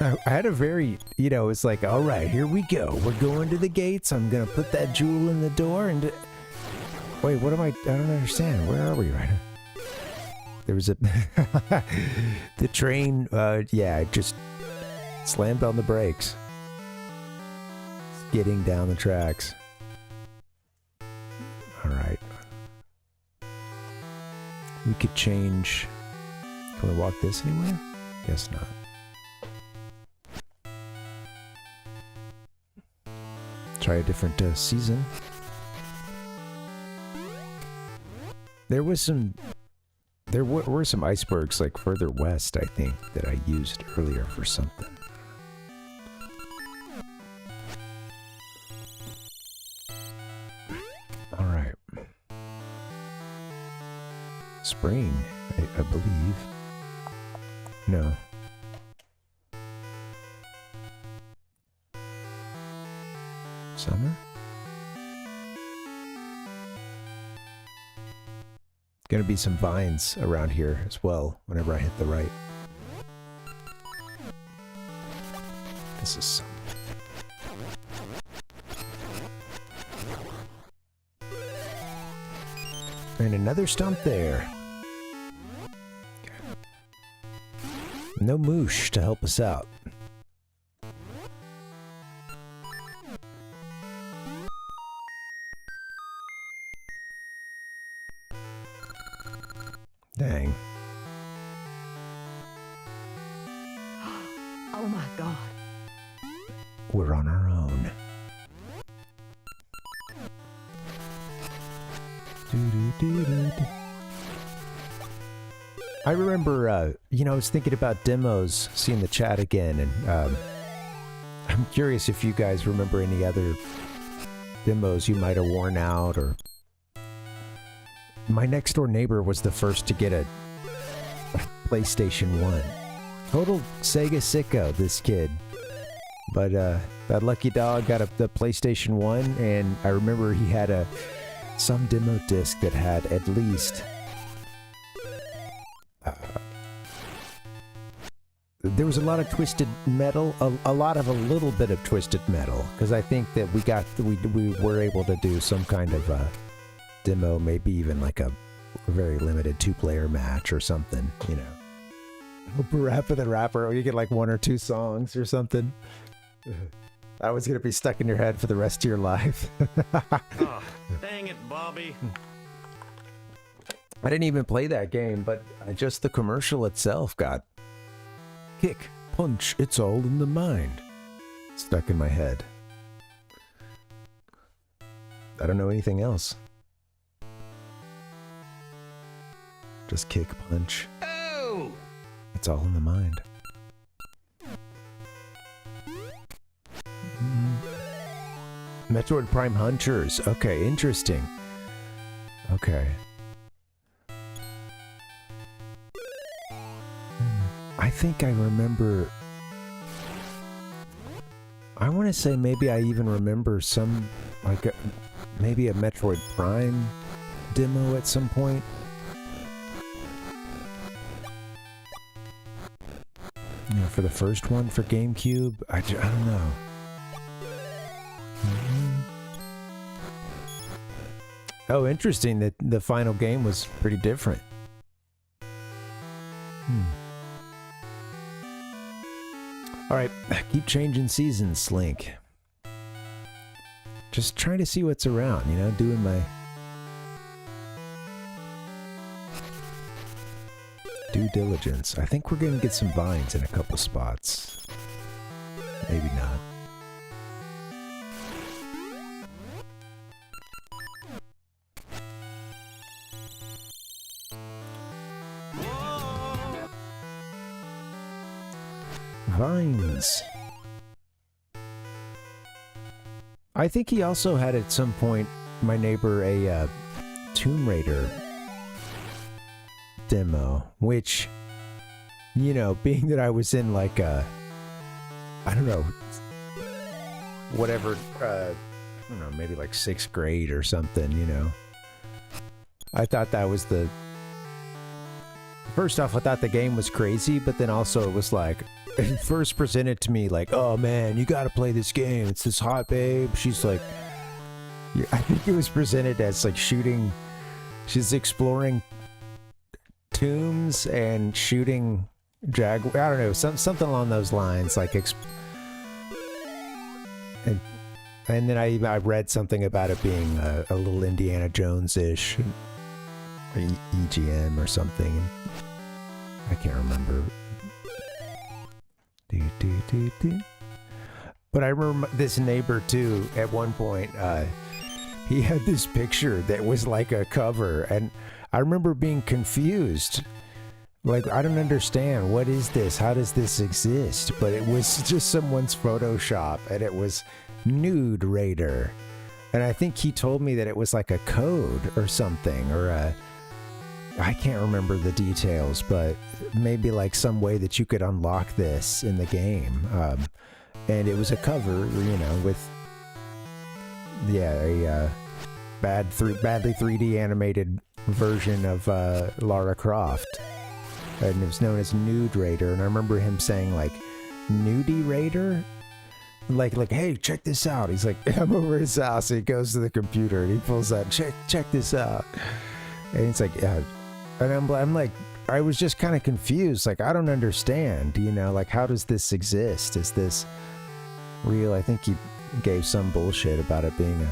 I had a very, you know, it's like, all right, here we go. We're going to the gates. I'm going to put that jewel in the door and... Wait, what am I don't understand. Where are we right now? There was a... the train, yeah, just slammed on the brakes. It's getting down the tracks. All right. We could change... Can we walk this anywhere? Guess not. Try a different season. There was some... There were some icebergs like further west, I think, that I used earlier for something. Alright. Spring, I believe. No. Summer? Gonna be some vines around here as well whenever I hit the right. This is summer. And another stump there. No moosh to help us out. Dang. Oh my god. We're on our own. I remember, I was thinking about demos, seeing the chat again, and I'm curious if you guys remember any other demos you might have worn out, or... My next door neighbor was the first to get a PlayStation 1. Total Sega sicko, this kid. But that lucky dog got the PlayStation 1, and I remember he had some demo disc that had at least... there was a lot of Twisted Metal, a little bit of Twisted Metal, because I think that we were able to do some kind of demo, maybe even like a very limited 2-player match or something, you know. Parappa the Rapper, you get like 1 or 2 songs or something. That was gonna be stuck in your head for the rest of your life. Oh, dang it, Bobby. I didn't even play that game, but just the commercial itself got kick, punch, it's all in the mind. Stuck in my head. I don't know anything else. Just kick, punch. Oh! It's all in the mind. Metroid Prime Hunters. Okay, interesting. Okay. I think I remember... I want to say maybe I even remember some... like maybe a Metroid Prime demo at some point. You know, for the first one for GameCube, I don't know. Oh, interesting that the final game was pretty different. Alright, keep changing seasons, Slink. Just trying to see what's around, you know, doing my... due diligence. I think we're gonna get some vines in a couple spots. Maybe not. Vines. I think he also had at some point, my neighbor, a Tomb Raider demo, which, you know, being that I was in like I don't know, whatever, I don't know, maybe like 6th grade or something, you know. I thought that was the... First off, I thought the game was crazy, but then also it was like, it first presented to me like, oh man, you gotta play this game. It's this hot babe. She's like, I think it was presented as like shooting, she's exploring tombs and shooting I don't know, something along those lines, like and then I read something about it being a little Indiana Jones-ish, EGM or something. I can't remember. But I remember this neighbor too, at one point, he had this picture that was like a cover, and I remember being confused. Like, I don't understand. What is this? How does this exist? But it was just someone's Photoshop, and it was Nude Raider. And I think he told me that it was like a code or something, or I can't remember the details, but maybe like some way that you could unlock this in the game. And it was a cover, you know, with, yeah, a badly 3D animated version of Lara Croft. And it was known as Nude Raider. And I remember him saying like, Nudie Raider? Like, hey, check this out. He's like, I'm over his house. He goes to the computer and he pulls out, check this out. And it's like, and I'm like, I was just kind of confused. Like, I don't understand, you know, like, how does this exist? Is this real? I think he gave some bullshit about it being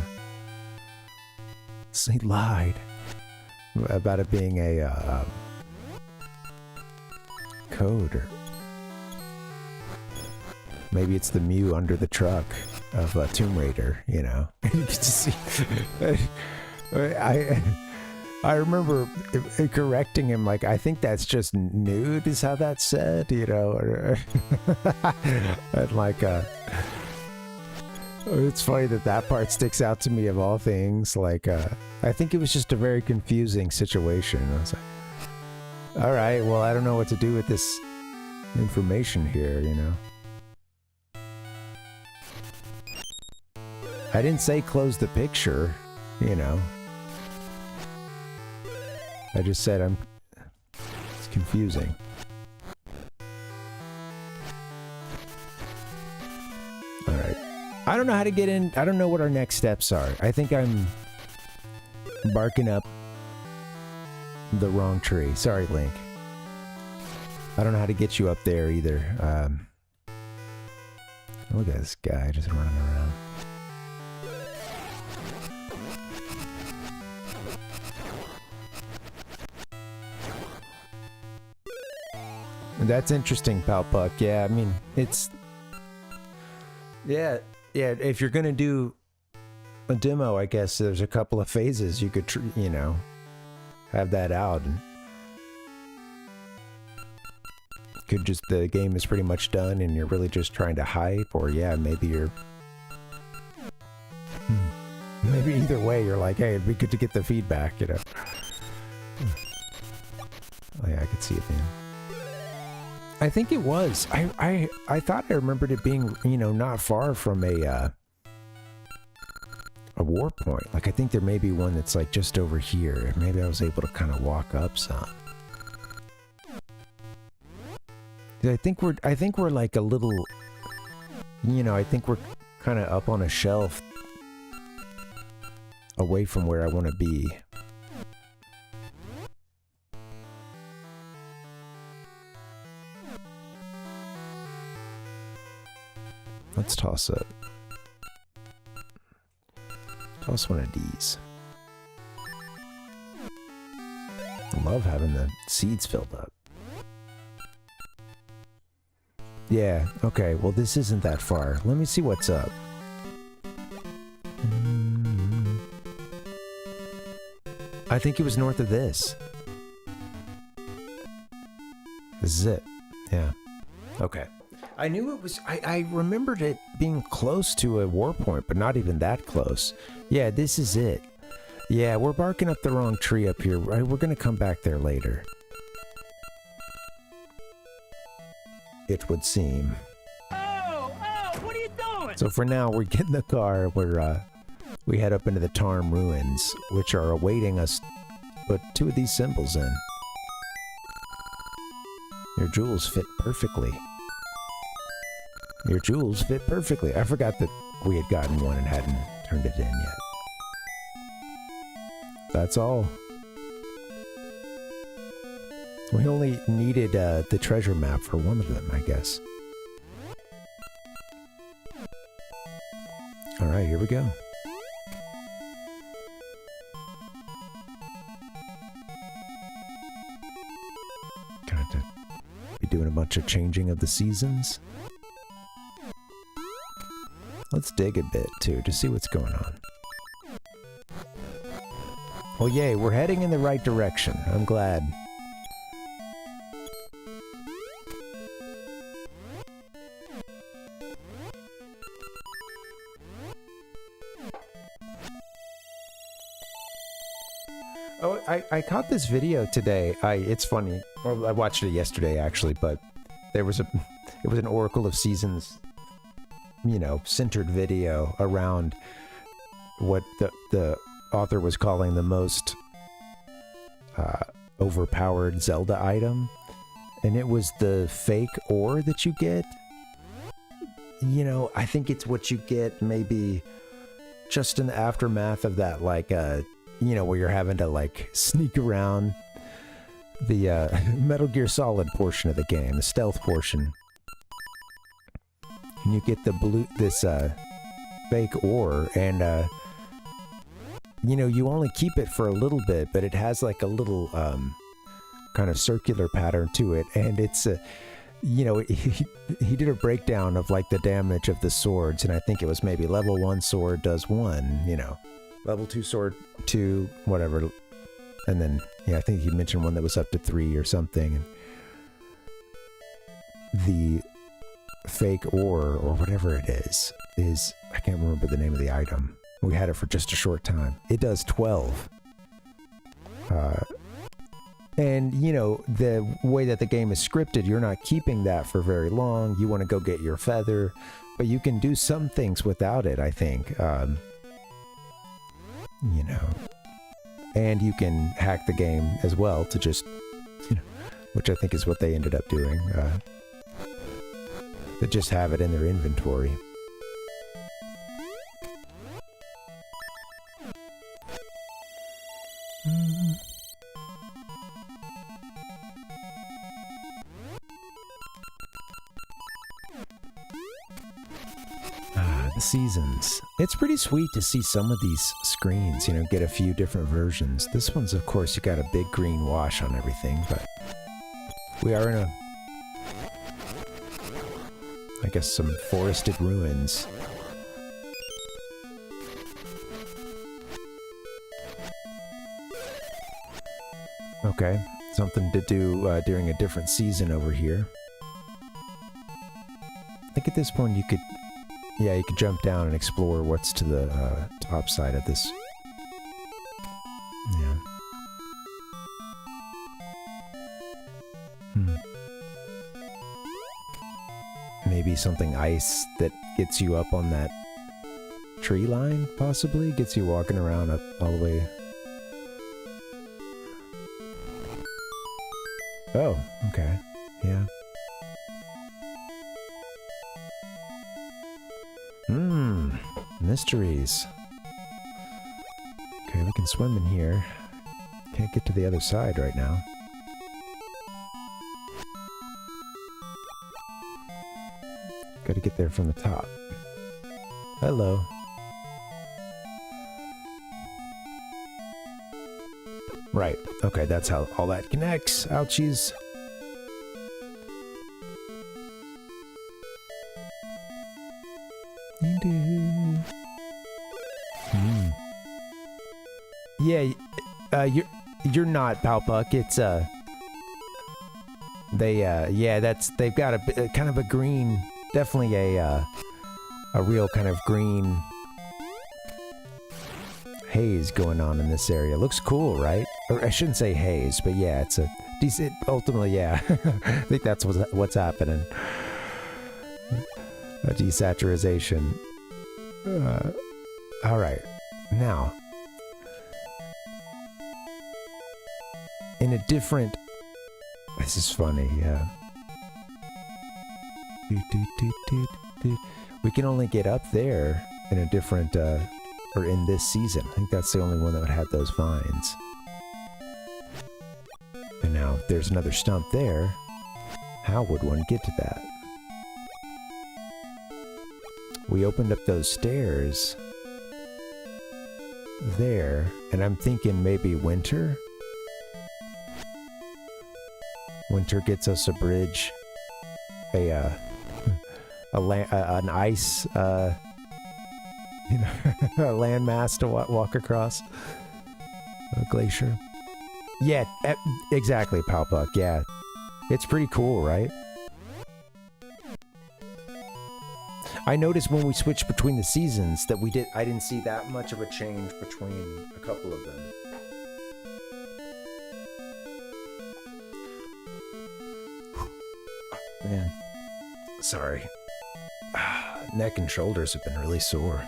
he lied about it being a code, or maybe it's the Mew under the truck of Tomb Raider, you know. You can just see. I remember correcting him, like, I think that's just nude, is how that's said, you know. And like, it's funny that part sticks out to me of all things. Like, I think it was just a very confusing situation. I was like, all right, well, I don't know what to do with this information here, you know. I didn't say close the picture, you know. I just said it's confusing. All right. I don't know how to get in. I don't know what our next steps are. I think I'm barking up the wrong tree. Sorry, Link. I don't know how to get you up there either. Look at this guy just running around. That's interesting, Palpuck. Yeah, I mean, it's... Yeah, if you're gonna do a demo, I guess there's a couple of phases you could, you know, have that out. And could just, the game is pretty much done and you're really just trying to hype, or yeah, maybe you're... Maybe either way, you're like, hey, it'd be good to get the feedback, you know. Oh yeah, I could see it, man. I think it was. I thought I remembered it being, you know, not far from a warp point. Like, I think there may be one that's like just over here. Maybe I was able to kind of walk up some. I think we're like a little, you know, I think we're kind of up on a shelf away from where I want to be. Let's toss one of these. I love having the seeds filled up. Yeah, okay, well this isn't that far. Let me see what's up. I think it was north of this. This is it. Yeah. Okay. I knew it was... I remembered it being close to a warp point, but not even that close. Yeah, this is it. Yeah, we're barking up the wrong tree up here. We're gonna come back there later. It would seem. Oh, what are you doing? So for now, we get in the car. We head up into the Tarm ruins, which are awaiting us. Put two of these symbols in. Your jewels fit perfectly. Your jewels fit perfectly. I forgot that we had gotten one and hadn't turned it in yet. That's all. We only needed the treasure map for one of them, I guess. Alright, here we go. Gonna have to be doing a bunch of changing of the seasons. Let's dig a bit, too, to see what's going on. Well, yay, we're heading in the right direction. I'm glad. Oh, I caught this video today. It's funny. Well, I watched it yesterday, actually, but there was it was an Oracle of Seasons, you know, centered video around what the author was calling the most overpowered Zelda item, and it was the fake ore that you get. You know, I think it's what you get maybe just in the aftermath of that, like, you know, where you're having to like sneak around the Metal Gear Solid portion of the game, the stealth portion. And you get this fake ore, and you know, you only keep it for a little bit, but it has like a little kind of circular pattern to it, and it's you know, he did a breakdown of like the damage of the swords, and I think it was maybe level 1 sword does 1, you know, level 2 sword 2, whatever, and then yeah, I think he mentioned one that was up to 3 or something. And the fake ore or whatever it is I can't remember the name of the item. We had it for just a short time. It does 12. And, you know, the way that the game is scripted, you're not keeping that for very long. You want to go get your feather, but you can do some things without it, I think. You know, and you can hack the game as well to just, you know, which I think is what they ended up doing. They just have it in their inventory. The seasons. It's pretty sweet to see some of these screens, you know, get a few different versions. This one's, of course, you got a big green wash on everything, but we are in a, I guess, some forested ruins. Okay, something to do during a different season over here. I think at this point you could, yeah, you could jump down and explore what's to the top side of this. Yeah. Maybe something ice that gets you up on that tree line, possibly? Gets you walking around up all the way. Oh, okay. Yeah. Mysteries. Okay, we can swim in here. Can't get to the other side right now. Gotta get there from the top. Hello. Right. Okay, that's how all that connects. Ouchies. Yeah, you're not, Palpuck. It's they've got a kind of a green, definitely a real kind of green haze going on in this area. Looks cool, right? Or I shouldn't say haze, but yeah, it's a decent. Ultimately, yeah, I think that's what's happening. A desaturization. All right, now. In a different... This is funny, yeah. We can only get up there in a different, or in this season. I think that's the only one that would have those vines. And now, if there's another stump there, how would one get to that? We opened up those stairs there, and I'm thinking maybe winter? Winter gets us a bridge, an ice, you know, a landmass to walk across, a glacier. Yeah, exactly, Palpuck. Yeah, it's pretty cool, right? I noticed when we switched between the seasons that I didn't see that much of a change between a couple of them. Man, sorry. Neck and shoulders have been really sore.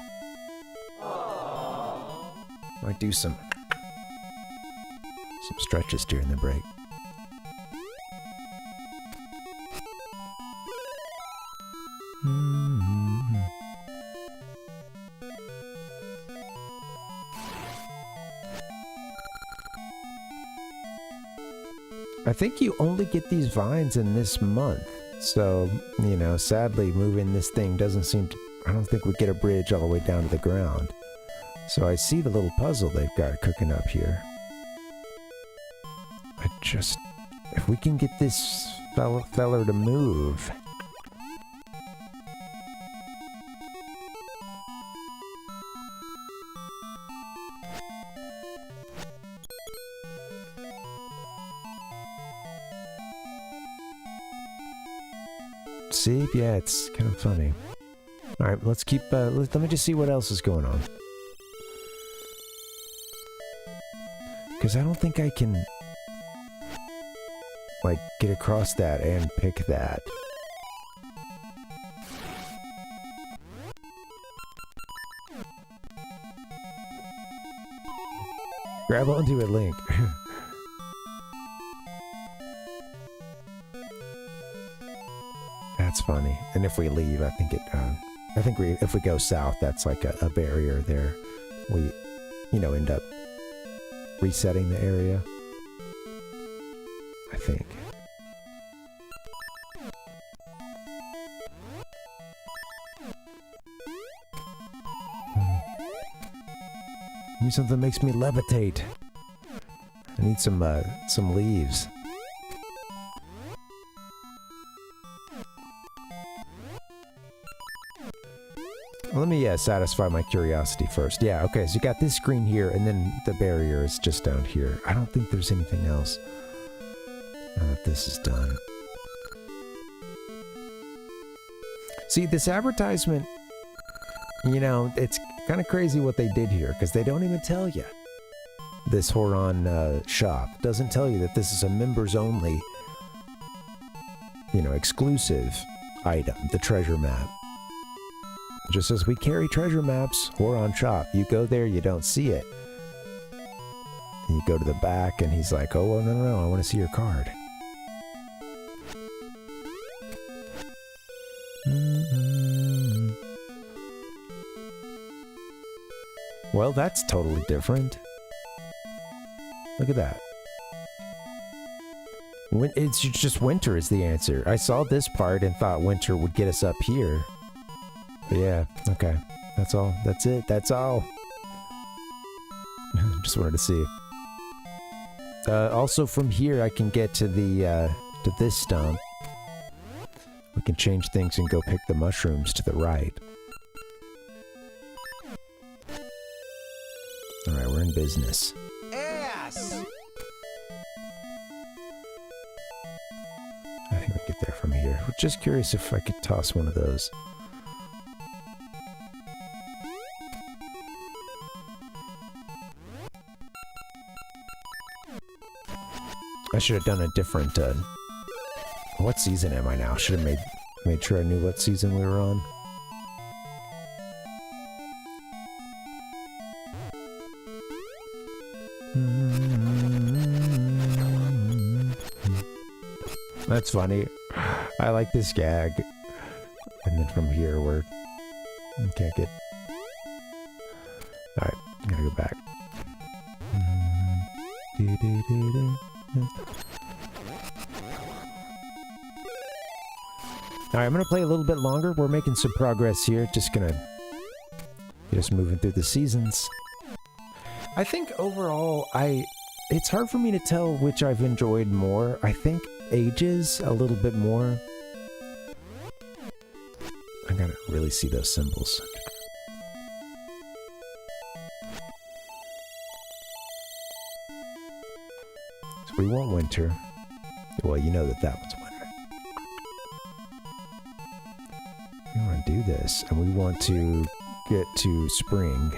Might do some stretches during the break. I think you only get these vines in this month. So, you know, sadly, moving this thing doesn't seem to... I don't think we get a bridge all the way down to the ground. So I see the little puzzle they've got cooking up here. I just... If we can get this feller to move... See? Yeah, it's kind of funny. Alright, let's keep, let me just see what else is going on. Because I don't think I can, like, get across that and pick that. Grab onto it, Link. That's funny. And if we leave, I think if we go south, that's like a barrier there. We, you know, end up resetting the area. I think. Give me something that makes me levitate. I need some leaves. Let me satisfy my curiosity first. Yeah, okay, so you got this screen here, and then the barrier is just down here. I don't think there's anything else. Now that this is done. See, this advertisement, you know, it's kind of crazy what they did here, because they don't even tell you. This Horon shop doesn't tell you that this is a members-only, you know, exclusive item, the treasure map. Just as we carry treasure maps, Horon shop. You go there, you don't see it. And you go to the back, and he's like, oh, no, I want to see your card. Well, that's totally different. Look at that. It's just winter is the answer. I saw this part and thought winter would get us up here. But yeah, okay. That's all. That's it. That's all. Just wanted to see. Also from here I can get to the, to this stump. We can change things and go pick the mushrooms to the right. Alright, we're in business. Ass! I think we get there from here. We're just curious if I could toss one of those. I should have done a different, what season am I now? Should have made sure I knew what season we were on. That's funny. I like this gag. And then from here we can't get... Alright, I'm gonna go back. Alright, I'm gonna play a little bit longer. We're making some progress here. Just moving through the seasons. I think overall, it's hard for me to tell which I've enjoyed more. I think Ages a little bit more. I gotta really see those symbols. So we want winter. Well, you know that one's winter. We want to do this, and we want to get to spring.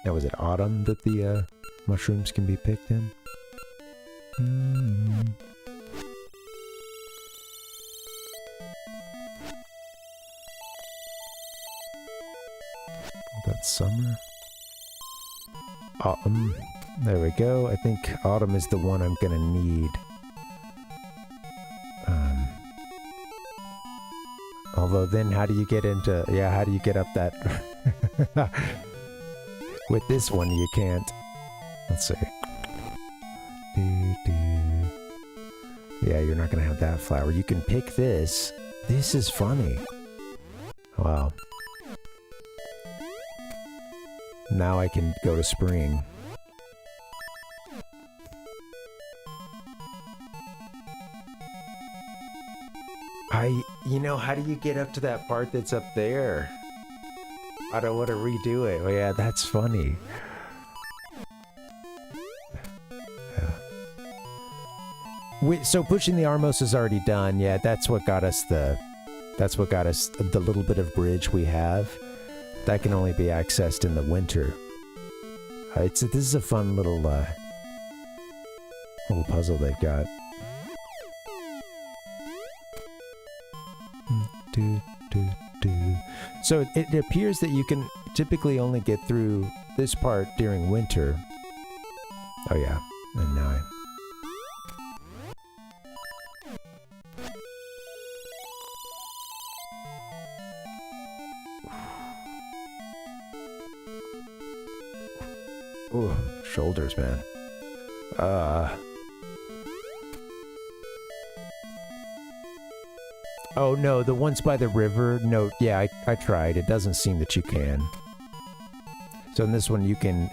Now, was it autumn that the mushrooms can be picked in? That's summer. Autumn. There we go. I think autumn is the one I'm gonna need. Although then how do you get into... Yeah, how do you get up that... With this one, you can't. Let's see. Yeah, you're not gonna have that flower. You can pick this. This is funny. Wow. Now I can go to spring. You know, how do you get up to that part that's up there? I don't want to redo it. Oh yeah, that's funny. So pushing the Armos is already done. Yeah, that's what got us the little bit of bridge we have. That can only be accessed in the winter. This is a fun little puzzle they've got. So it appears that you can typically only get through this part during winter. Oh yeah, and now ooh, shoulders, man. Oh no, the ones by the river, no, yeah, I tried. It doesn't seem that you can. So in this one, you can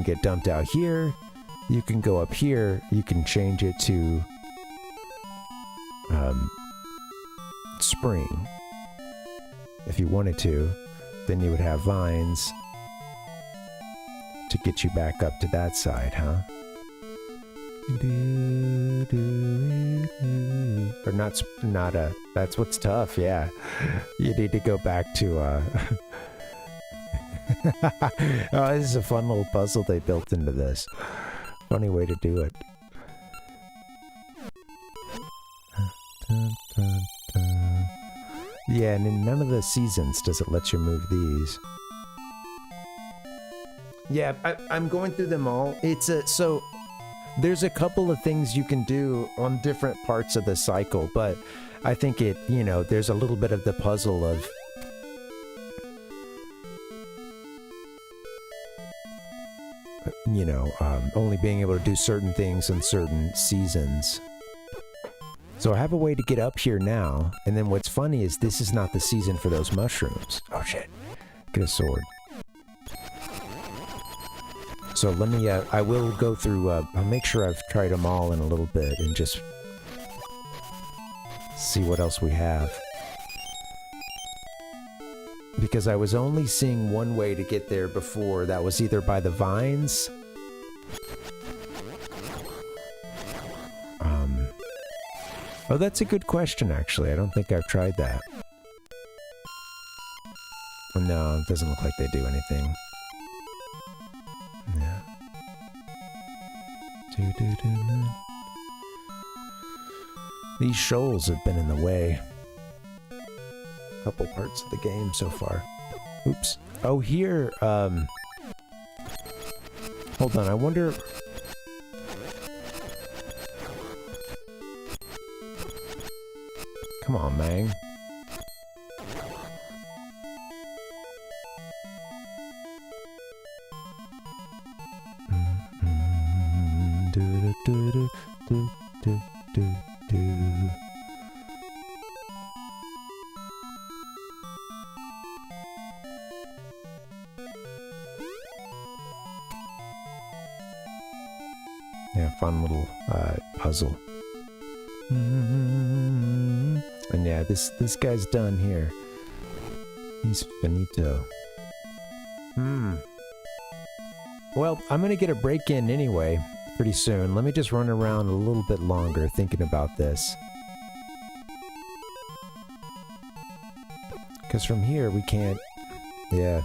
get dumped out here. You can go up here. You can change it to spring if you wanted to. Then you would have vines to get you back up to that side, huh? Or not that's what's tough, yeah. You need to go back to, oh, this is a fun little puzzle they built into this. Funny way to do it. Yeah, and in none of the seasons does it let you move these. Yeah, I'm going through them all. So there's a couple of things you can do on different parts of the cycle, but I think there's a little bit of the puzzle of only being able to do certain things in certain seasons. So I have a way to get up here now, and then what's funny is this is not the season for those mushrooms. Oh shit. Get a sword. So let me, I will go through, I'll make sure I've tried them all in a little bit and just see what else we have. Because I was only seeing one way to get there before. That was either by the vines. Oh, that's a good question, actually. I don't think I've tried that. No, it doesn't look like they do anything. Yeah. These shoals have been in the way. A couple parts of the game so far. Oops. Oh, here, hold on, I wonder... Come on, Mang. Yeah, fun little puzzle. And yeah, this guy's done here. He's finito. Well, I'm gonna get a break in anyway, pretty soon. Let me just run around a little bit longer thinking about this. Because from here we can't... Yeah.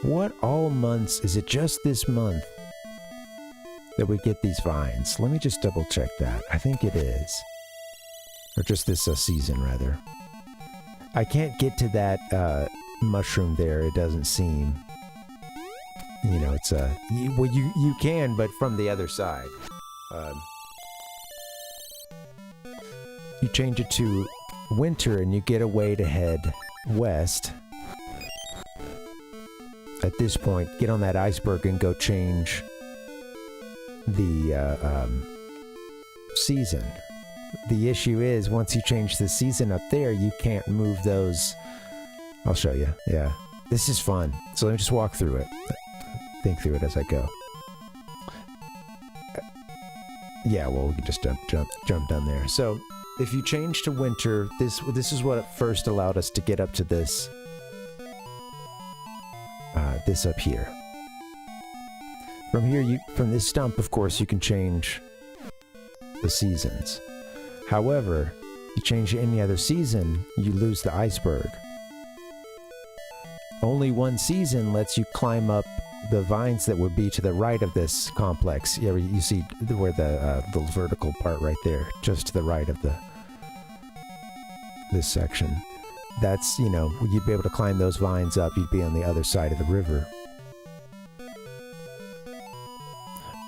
What all months? Is it just this month that we get these vines? Let me just double check that. I think it is. Or just this season, rather. I can't get to that mushroom there, it doesn't seem. You know, it's you can, but from the other side. You change it to winter and you get a way to head west. At this point, get on that iceberg and go change the season. The issue is, once you change the season up there, you can't move those. I'll show you. Yeah. This is fun. So let me just walk through it. Think through it as I go. Yeah, well, we can just jump down there. So, if you change to winter, this is what it first allowed us to get up to this. This up here. From here, from this stump, of course, you can change the seasons. However, you change any other season, you lose the iceberg. Only one season lets you climb up the vines that would be to the right of this complex. Yeah, you see where the vertical part right there, just to the right of this section. That's, you know, you'd be able to climb those vines up, you'd be on the other side of the river.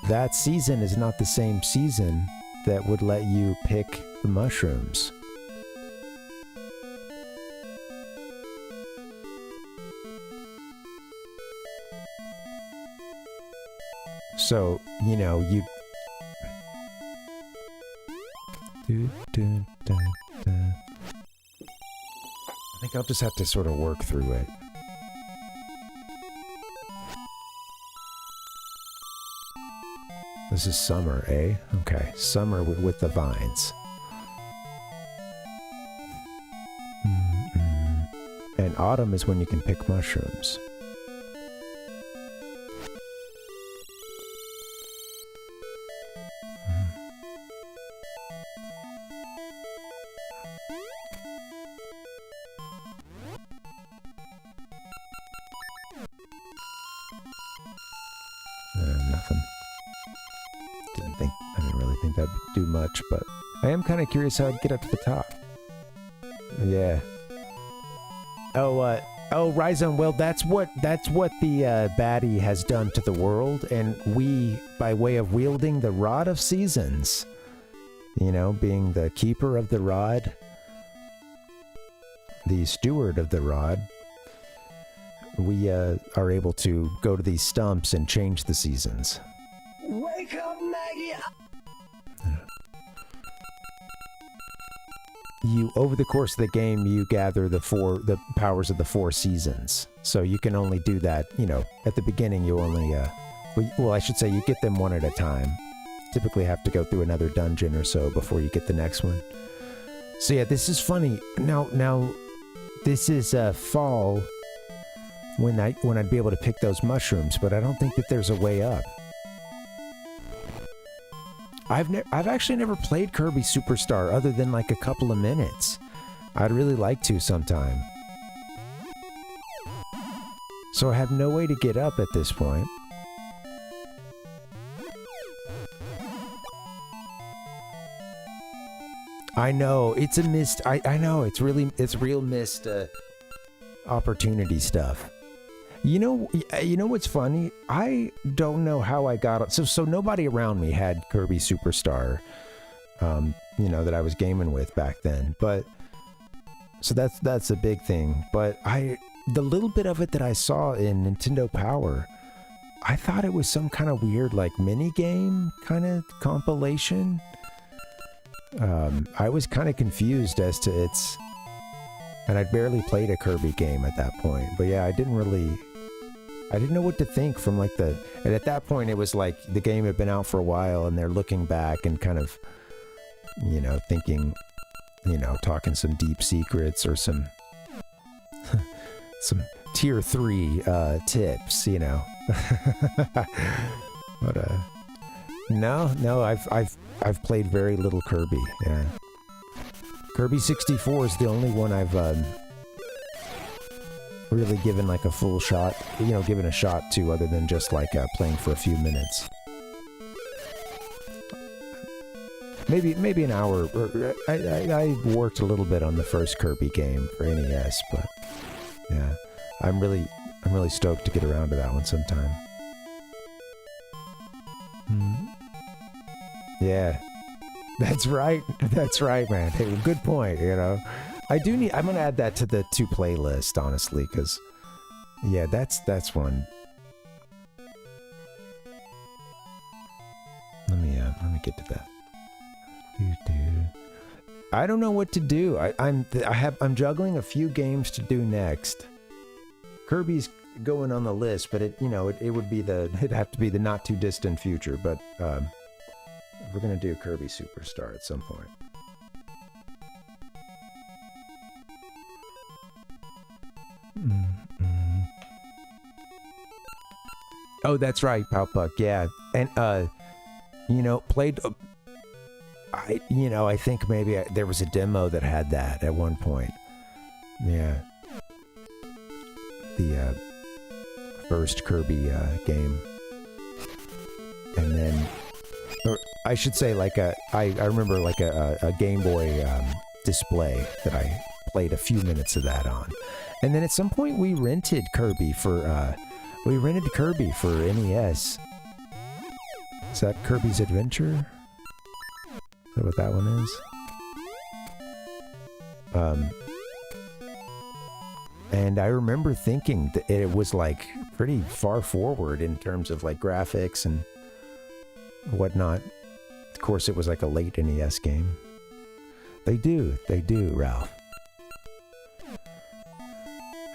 That season is not the same season that would let you pick the mushrooms. So, you know, I think I'll just have to sort of work through it. This is summer, eh? Okay, summer with the vines. And autumn is when you can pick mushrooms. Nothing. I didn't really think that'd do much, but I am kind of curious how I'd get up to the top. Yeah. Oh, Rhizome, well, that's what the baddie has done to the world, and we, by way of wielding the Rod of Seasons, you know, being the keeper of the rod, the steward of the rod, we are able to go to these stumps and change the seasons. Wake up, Maggie! Over the course of the game, you gather the powers of the 4 seasons. So you can only do that, you know, at the beginning you only, well, I should say you get them one at a time. Typically have to go through another dungeon or so before you get the next one. So yeah, this is funny. Now, this is fall when I'd be able to pick those mushrooms, but I don't think that there's a way up. I've actually never played Kirby Superstar other than like a couple of minutes. I'd really like to sometime. So I have no way to get up at this point. I know, it's a missed... I know, it's real missed opportunity stuff. You know what's funny? I don't know how I got... So nobody around me had Kirby Superstar, you know, that I was gaming with back then. But... So that's a big thing. But the little bit of it that I saw in Nintendo Power, I thought it was some kind of weird, like, mini-game kind of compilation. I was kind of confused as to its... And I'd barely played a Kirby game at that point. But yeah, I didn't know what to think from like and at that point it was like the game had been out for a while and they're looking back and kind of, you know, thinking, you know, talking some deep secrets or some tier 3 tips, you know. But no, I've played very little Kirby. Yeah, Kirby 64 is the only one I've really given like a full shot, you know, given a shot to, other than just like playing for a few minutes. maybe an hour. Or, I worked a little bit on the first Kirby game for NES, but yeah, I'm really stoked to get around to that one sometime. Yeah, that's right. That's right, man. Hey, good point. You know, I'm gonna add that to the to playlist, honestly, because yeah, that's one. Let me get to that. I don't know what to do. I'm juggling a few games to do next. Kirby's going on the list, but it'd have to be the not too distant future. But we're gonna do Kirby Superstar at some point. Oh, that's right, Palpuck. Yeah, and played. I think maybe there was a demo that had that at one point. Yeah. The first Kirby game. And then, or I should say, I remember like a Game Boy display that I played a few minutes of that on. And then at some point we rented Kirby for NES. Is that Kirby's Adventure? Is that what that one is? And I remember thinking that it was like pretty far forward in terms of like graphics and whatnot. Of course, it was like a late NES game. They do, Ralph.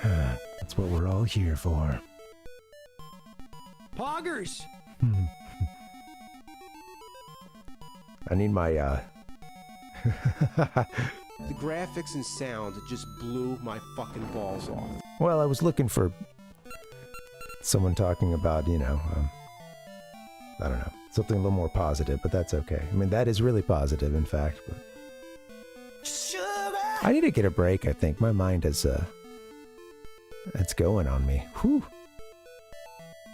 That's what we're all here for. Poggers! I need my, The graphics and sound just blew my fucking balls off. Well, I was looking for someone talking about, I don't know, something a little more positive, but that's okay. I mean, that is really positive, in fact, but I need to get a break, I think. My mind is, it's going on me. Whew.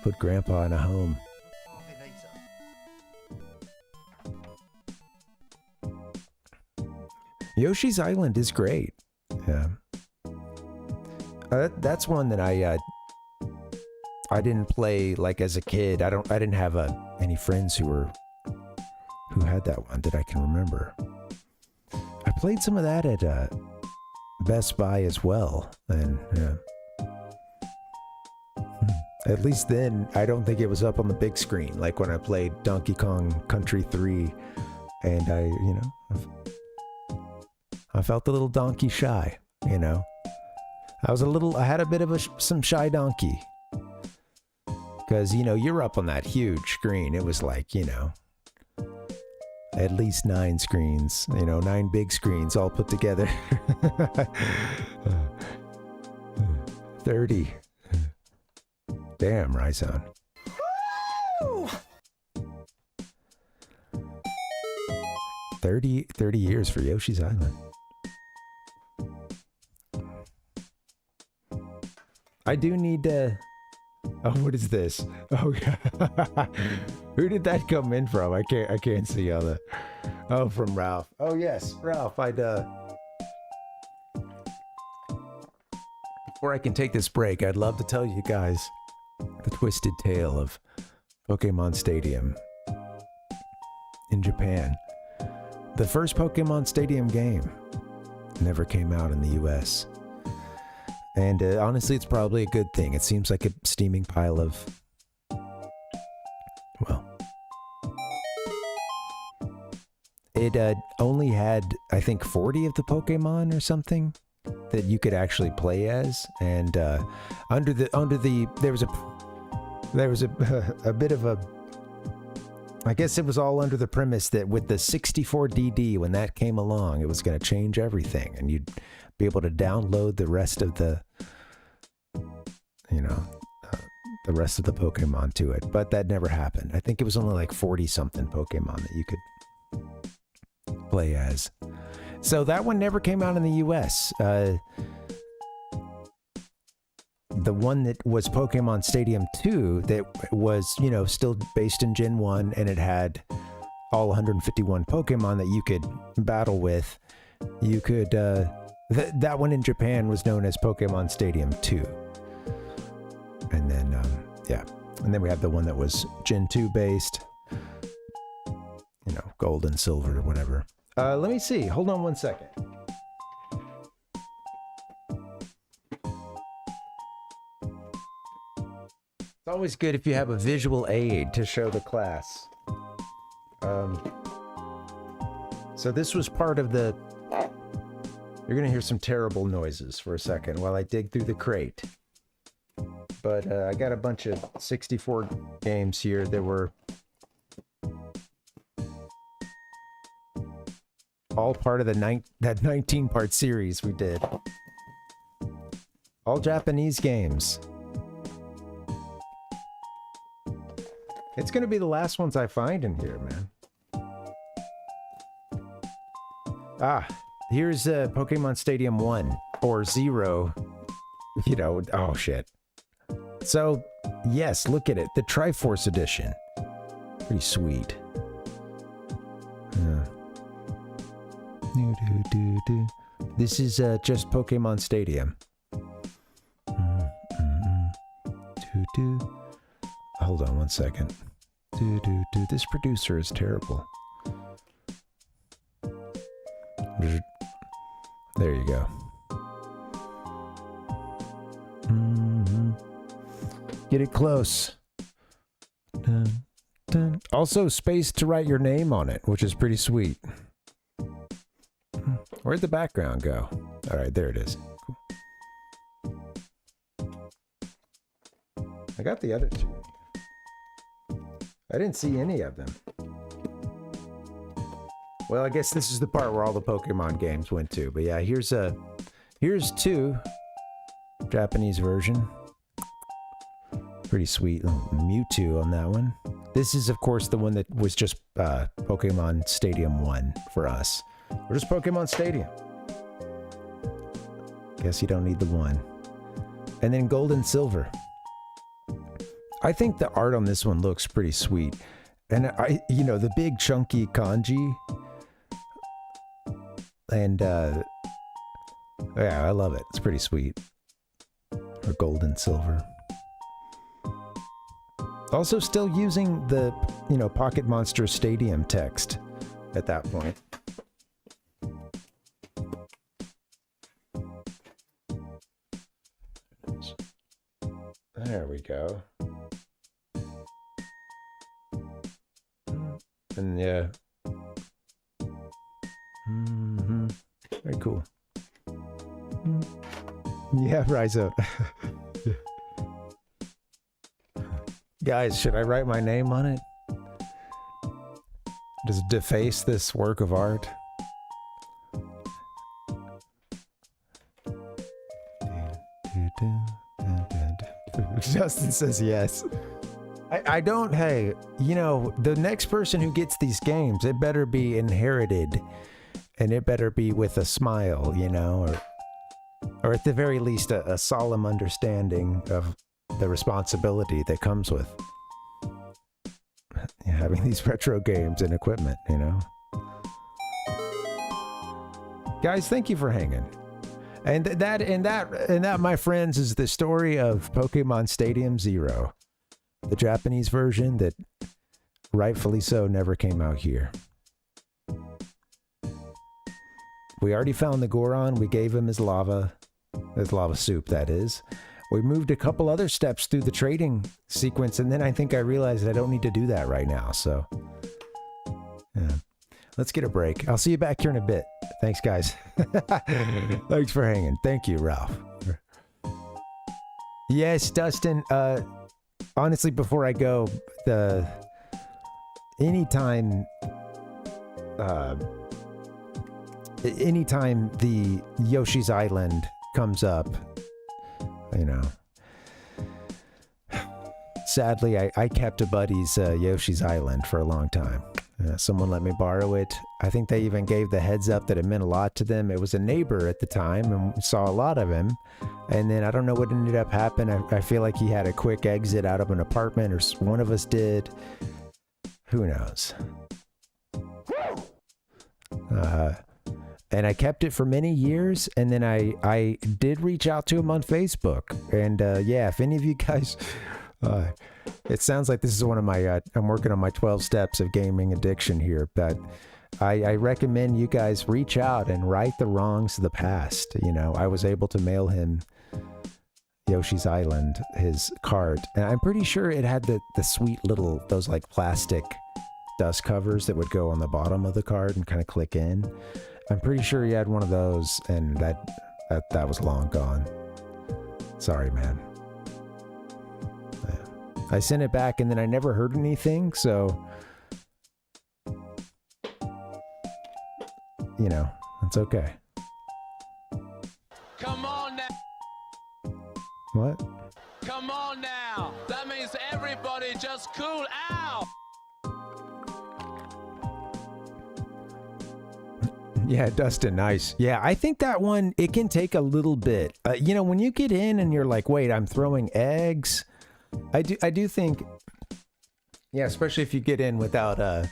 Put Grandpa in a home. Yoshi's Island is great. Yeah. That's one that I didn't play like as a kid. I didn't have any friends who had that one that I can remember. I played some of that at Best Buy as well, and at least then I don't think it was up on the big screen like when I played Donkey Kong Country 3, and I felt a little donkey shy, I had a bit of some shy donkey. Because, you're up on that huge screen. It was like, at least 9 screens, 9 big screens all put together. 30. Damn, Ryzone. 30 years for Yoshi's Island. I do need to... Oh, what is this? Oh, yeah. Who did that come in from? I can't see all the... Oh, from Ralph. Oh, yes, Ralph, Before I can take this break, I'd love to tell you guys the twisted tale of Pokemon Stadium in Japan. The first Pokemon Stadium game never came out in the US. And honestly, it's probably a good thing. It seems like a steaming pile of... Well... It only had, I think, 40 of the Pokemon or something that you could actually play as. And there was a bit of a... I guess it was all under the premise that with the 64 DD, when that came along, it was going to change everything. And you'd be able to download the rest of the rest of the Pokemon to it, but that never happened. I think it was only like 40 something Pokemon that you could play as. So that one never came out in the US. The one that was Pokemon Stadium 2 that was, still based in Gen 1, and it had all 151 Pokemon that you could battle with, you could, that one in Japan was known as Pokemon Stadium 2. And then, yeah. And then we have the one that was Gen 2 based. You know, gold and silver or whatever. Let me see. Hold on one second. It's always good if you have a visual aid to show the class. So this was part of the... You're gonna hear some terrible noises for a second while I dig through the crate. But I got a bunch of 64 games here that were all part of the that 19-part series we did. All Japanese games. It's gonna be the last ones I find in here, man. Ah, here's Pokemon Stadium 1 or 0. You know, oh shit. So, yes, look at it. The Triforce Edition. Pretty sweet. This is just Pokemon Stadium. Hold on one second. This producer is terrible. There you go. Get it close. Dun, dun. Also, space to write your name on it, which is pretty sweet. Where'd the background go? All right, there it is. Cool. I got the other two. I didn't see any of them. Well, I guess this is the part where all the Pokemon games went to. But yeah, here's 2 Japanese version. Pretty sweet. Mewtwo on that one. This is, of course, the one that was just Pokemon Stadium 1 for us. Or just Pokemon Stadium. Guess you don't need the 1. And then Gold and Silver. I think the art on this one looks pretty sweet. And you know, the big chunky kanji. And, yeah, I love it. It's pretty sweet. Or Gold and Silver. Also still using the, you know, Pocket Monster Stadium text at that point. There we go. And yeah. Very cool. Yeah, Rizo. Guys, should I write my name on it? Does it deface this work of art? Justin says yes. I don't, hey, you know, the next person who gets these games, it better be inherited. And it better be with a smile, you know, or at the very least a solemn understanding of the responsibility that comes with having these retro games and equipment, you know. Guys, thank you for hanging. And that, my friends, is the story of Pokemon Stadium 0, the Japanese version that, rightfully so, never came out here. We already found the Goron. We gave him his lava soup, that is. We moved a couple other steps through the trading sequence, and then I think I realized I don't need to do that right now, so... yeah. Let's get a break. I'll see you back here in a bit. Thanks, guys. Thanks for hanging. Thank you, Ralph. Yes, Dustin, honestly, before I go, anytime the Yoshi's Island comes up, you know, sadly, I kept a buddy's Yoshi's Island for a long time. Someone let me borrow it. I think they even gave the heads up that it meant a lot to them. It was a neighbor at the time, and we saw a lot of him. And then I don't know what ended up happening. I feel like he had a quick exit out of an apartment, or one of us did. Who knows? And I kept it for many years, and then I did reach out to him on Facebook. And yeah, if any of you guys, it sounds like this is one of my, I'm working on my 12 steps of gaming addiction here, but I recommend you guys reach out and right the wrongs of the past. You know, I was able to mail him Yoshi's Island, his cart, and I'm pretty sure it had the sweet little, those like plastic dust covers that would go on the bottom of the card and kind of click in. I'm pretty sure he had one of those, and that was long gone. Sorry, man. Yeah. I sent it back, and then I never heard anything, so you know, it's okay. Come on now. What? Come on now. That means everybody just cool out. Yeah, Dustin, nice. Yeah, I think that one, it can take a little bit. You know, when you get in and you're like, wait, I'm throwing eggs. I do think, yeah, especially if you get in without a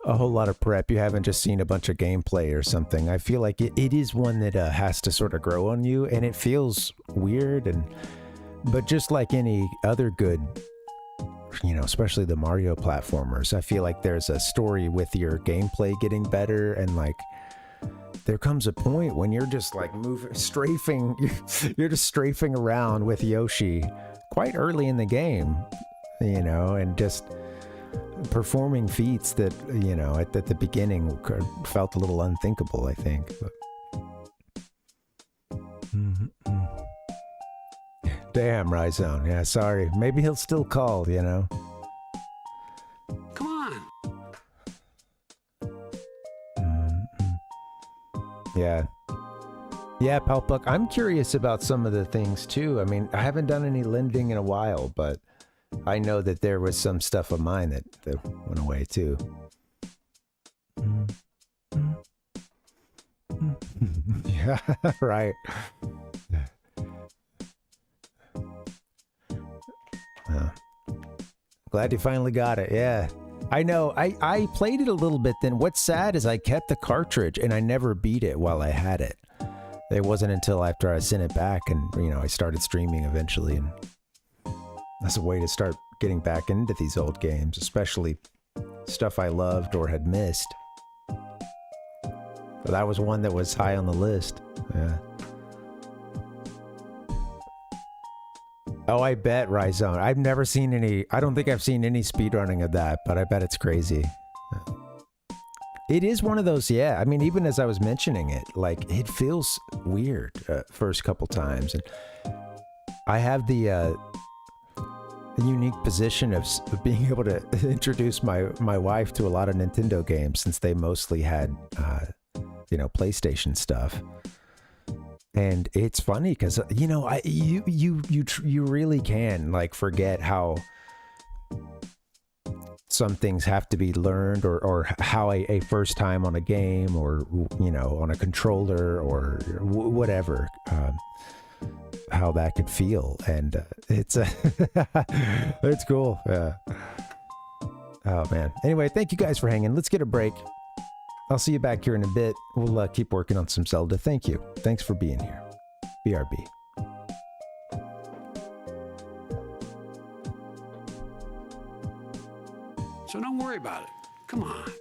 whole lot of prep, you haven't just seen a bunch of gameplay or something. I feel like it is one that has to sort of grow on you, and it feels weird. But just like any other good, you know, especially the Mario platformers, I feel like there's a story with your gameplay getting better, and like there comes a point when you're just like strafing, you're just strafing around with Yoshi quite early in the game, you know, and just performing feats that, you know, at the beginning felt a little unthinkable, I think. But... Damn, Ryzone. Yeah, sorry. Maybe he'll still call, you know. Come on. Yeah. Yeah, Palpuck. I'm curious about some of the things too. I mean, I haven't done any lending in a while, but I know that there was some stuff of mine that went away too. Yeah, right. Glad you finally got it. Yeah. I know. I played it a little bit then. What's sad is I kept the cartridge and I never beat it while I had it. It wasn't until after I sent it back and, you know, I started streaming eventually, and that's a way to start getting back into these old games, especially stuff I loved or had missed. So that was one that was high on the list. Yeah. Oh, I bet, Ryzone. I've never seen any, I don't think I've seen any speedrunning of that, but I bet it's crazy. It is one of those, yeah. I mean, even as I was mentioning it, like, it feels weird first couple times. And I have the unique position of being able to introduce my wife to a lot of Nintendo games, since they mostly had, you know, PlayStation stuff. And it's funny because, you know, you really can, like, forget how some things have to be learned, or how a first time on a game, or, you know, on a controller, or whatever, how that could feel. And it's it's cool. Oh man. Anyway, thank you guys for hanging. Let's get a break. I'll see you back here in a bit. We'll keep working on some Zelda. Thank you. Thanks for being here. BRB. So don't worry about it. Come on.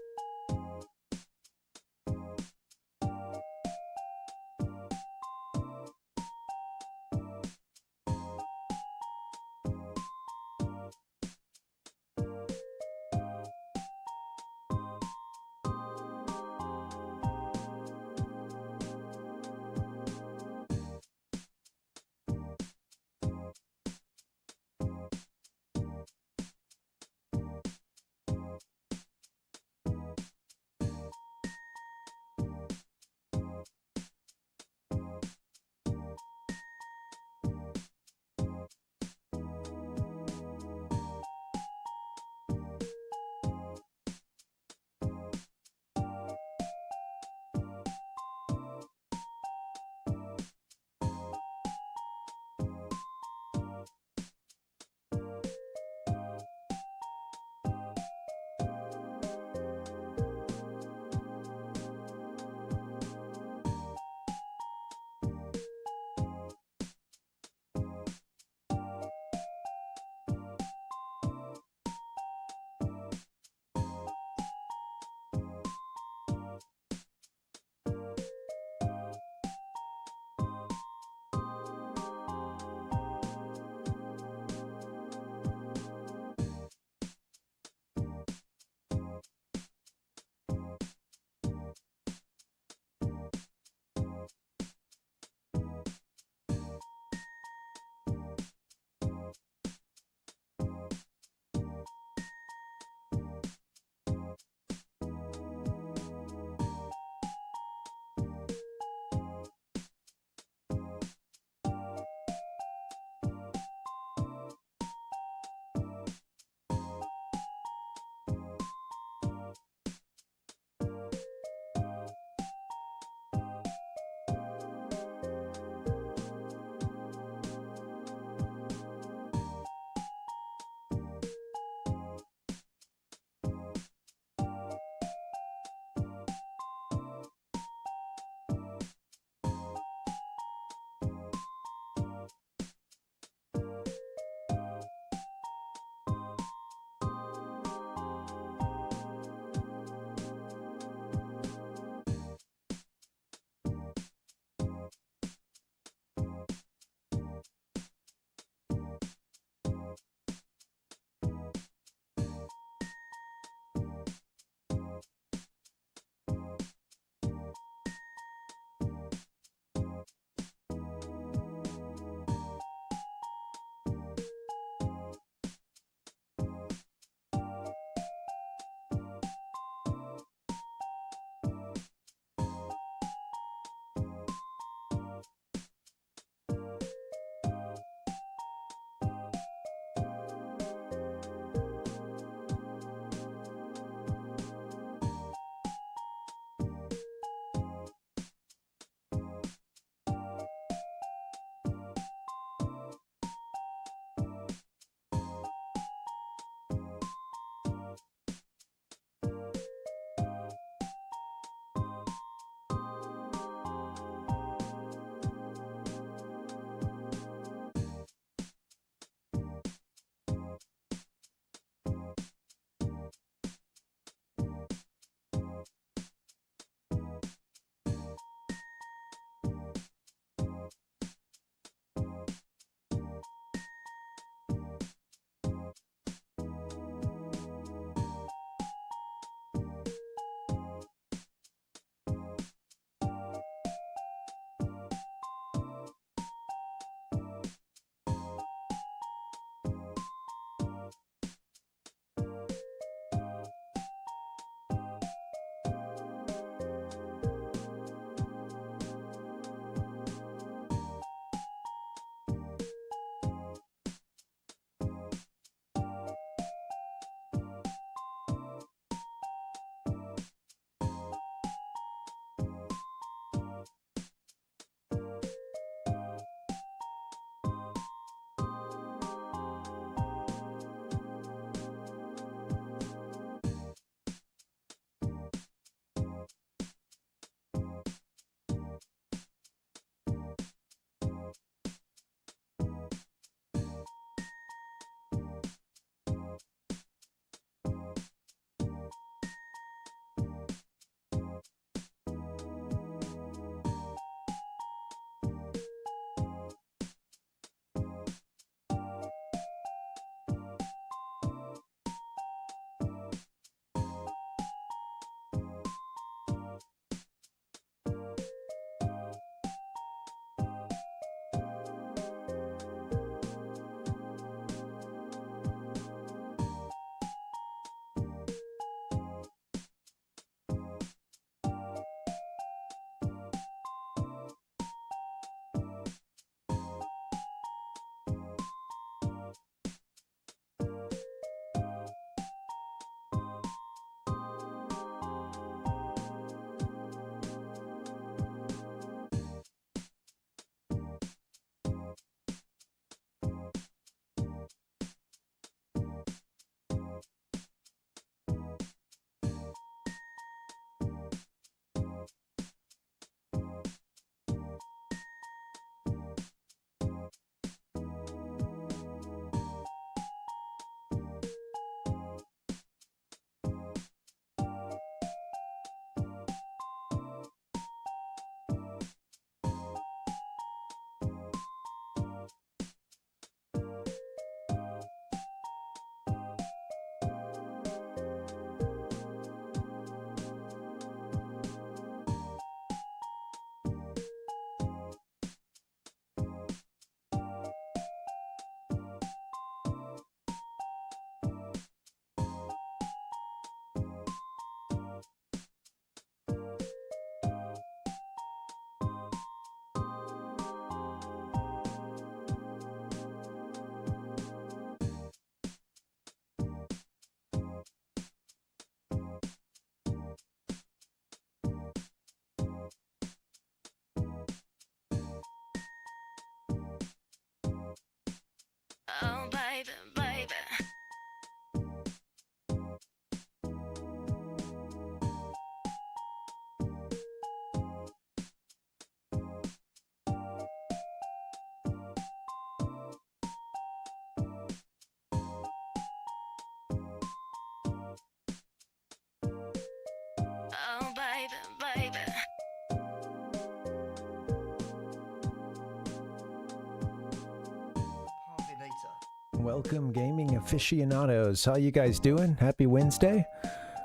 Welcome, gaming aficionados. How you guys doing? Happy Wednesday.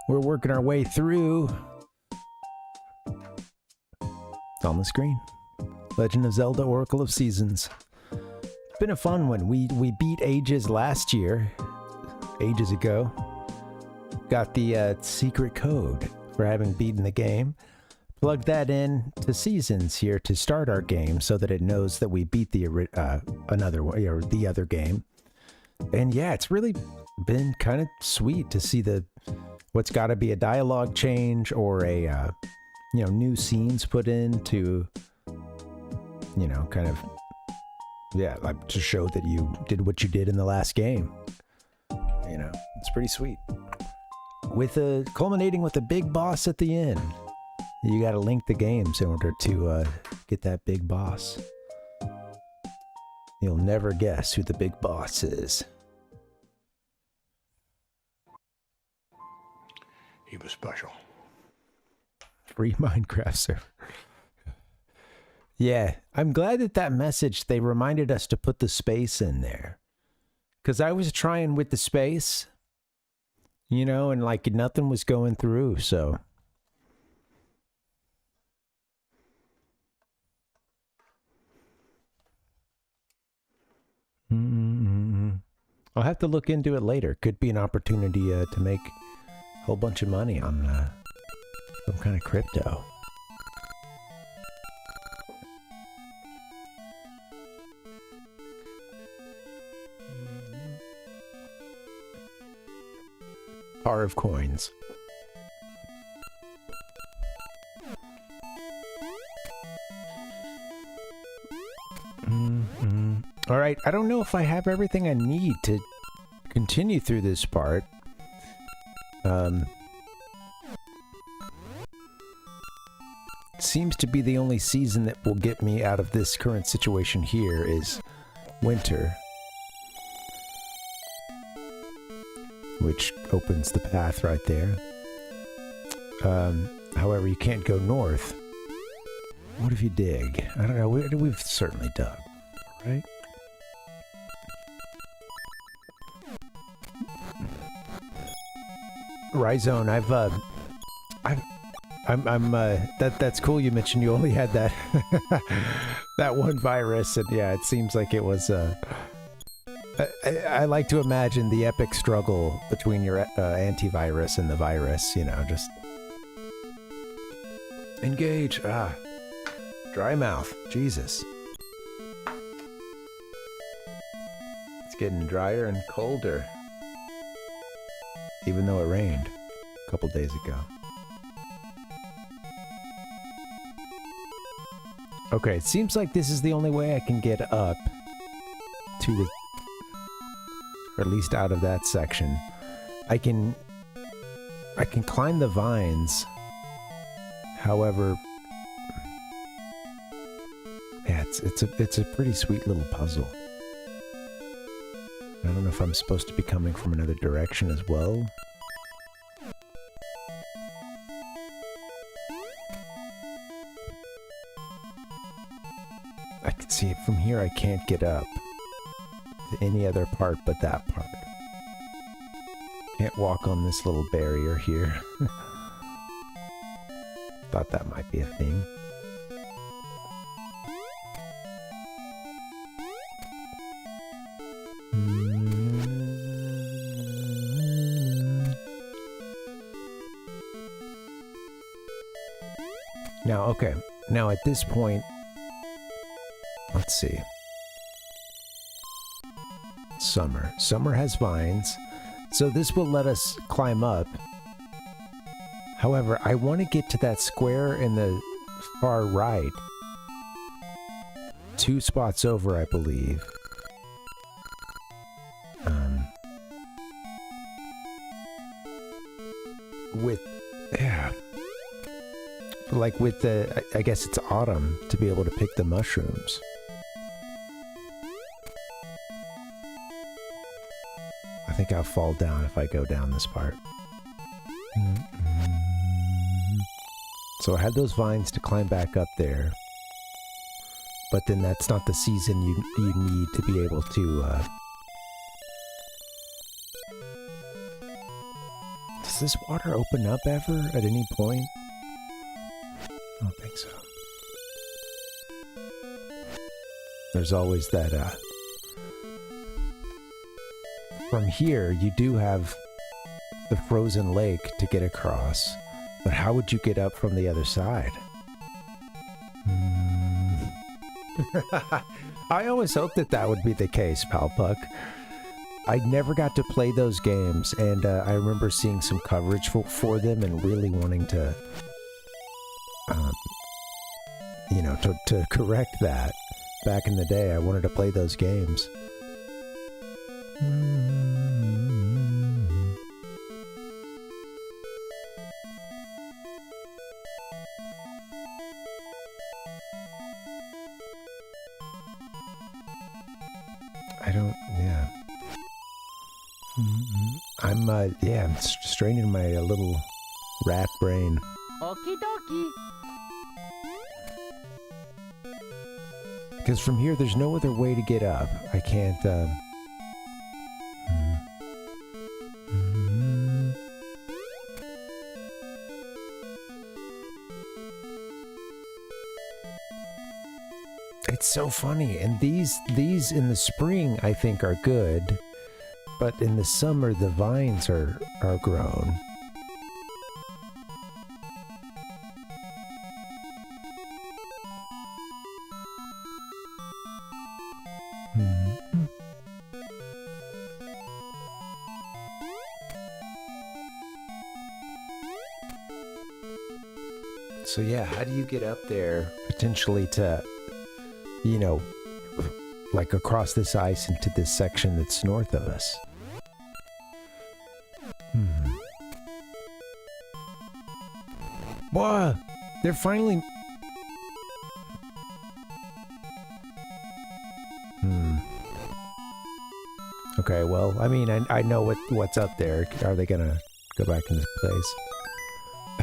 We're working our way through. It's on the screen. Legend of Zelda: Oracle of Seasons. It's been a fun one. We beat Ages last year, ages ago. Got the secret code for having beaten the game. Plugged that in to Seasons here to start our game, so that it knows that we beat the the other game. And yeah, it's really been kind of sweet to see what's got to be a dialogue change or a new scenes put in to kind of like to show that you did what you did in the last game. It's pretty sweet. Culminating with a big boss at the end. You got to link the games in order to get that big boss. You'll never guess who the big boss is. He was special. Free Minecraft server. Yeah, I'm glad that message, they reminded us to put the space in there. Because I was trying with the space, and like nothing was going through, so... I'll have to look into it later. Could be an opportunity to make a whole bunch of money on some kind of crypto. Bar of coins. All right, I don't know if I have everything I need to continue through this part. Seems to be the only season that will get me out of this current situation here is winter. Which opens the path right there. However, you can't go north. What if you dig? I don't know, we've certainly dug, right? Rhizone, that's cool you mentioned you only had that that one virus, and yeah, it seems like it was I like to imagine the epic struggle between your antivirus and the virus, just engage. Dry mouth, Jesus. It's getting drier and colder. Even though it rained a couple days ago. Okay, it seems like this is the only way I can get up to the... or at least out of that section. I can climb the vines. However... yeah, it's a pretty sweet little puzzle. I don't know if I'm supposed to be coming from another direction as well. I can see it from here. I can't get up to any other part but that part. Can't walk on this little barrier here. Thought that might be a thing. Okay, now at this point, let's see. Summer. Summer has vines, so this will let us climb up. However, I want to get to that square in the far right. 2 spots over, I believe. Like with the, I guess it's autumn, to be able to pick the mushrooms. I think I'll fall down if I go down this part. So I had those vines to climb back up there. But then that's not the season you need to be able to Does this water open up ever at any point? I don't think so. There's always that, from here, you do have the frozen lake to get across, but how would you get up from the other side? I always hoped that that would be the case, Palpuck. I never got to play those games, and I remember seeing some coverage for them and really wanting to, you know, to correct that. Back in the day, I wanted to play those games. I don't, yeah. I'm straining my little rat brain. Okie dokie. Because from here, there's no other way to get up. I can't, It's so funny, and these in the spring I think are good, but in the summer the vines are grown. So yeah, how do you get up there potentially to, you know, like across this ice into this section that's north of us? Whoa! They're finally... Okay, well, I mean, I know what's up there. Are they gonna go back into place?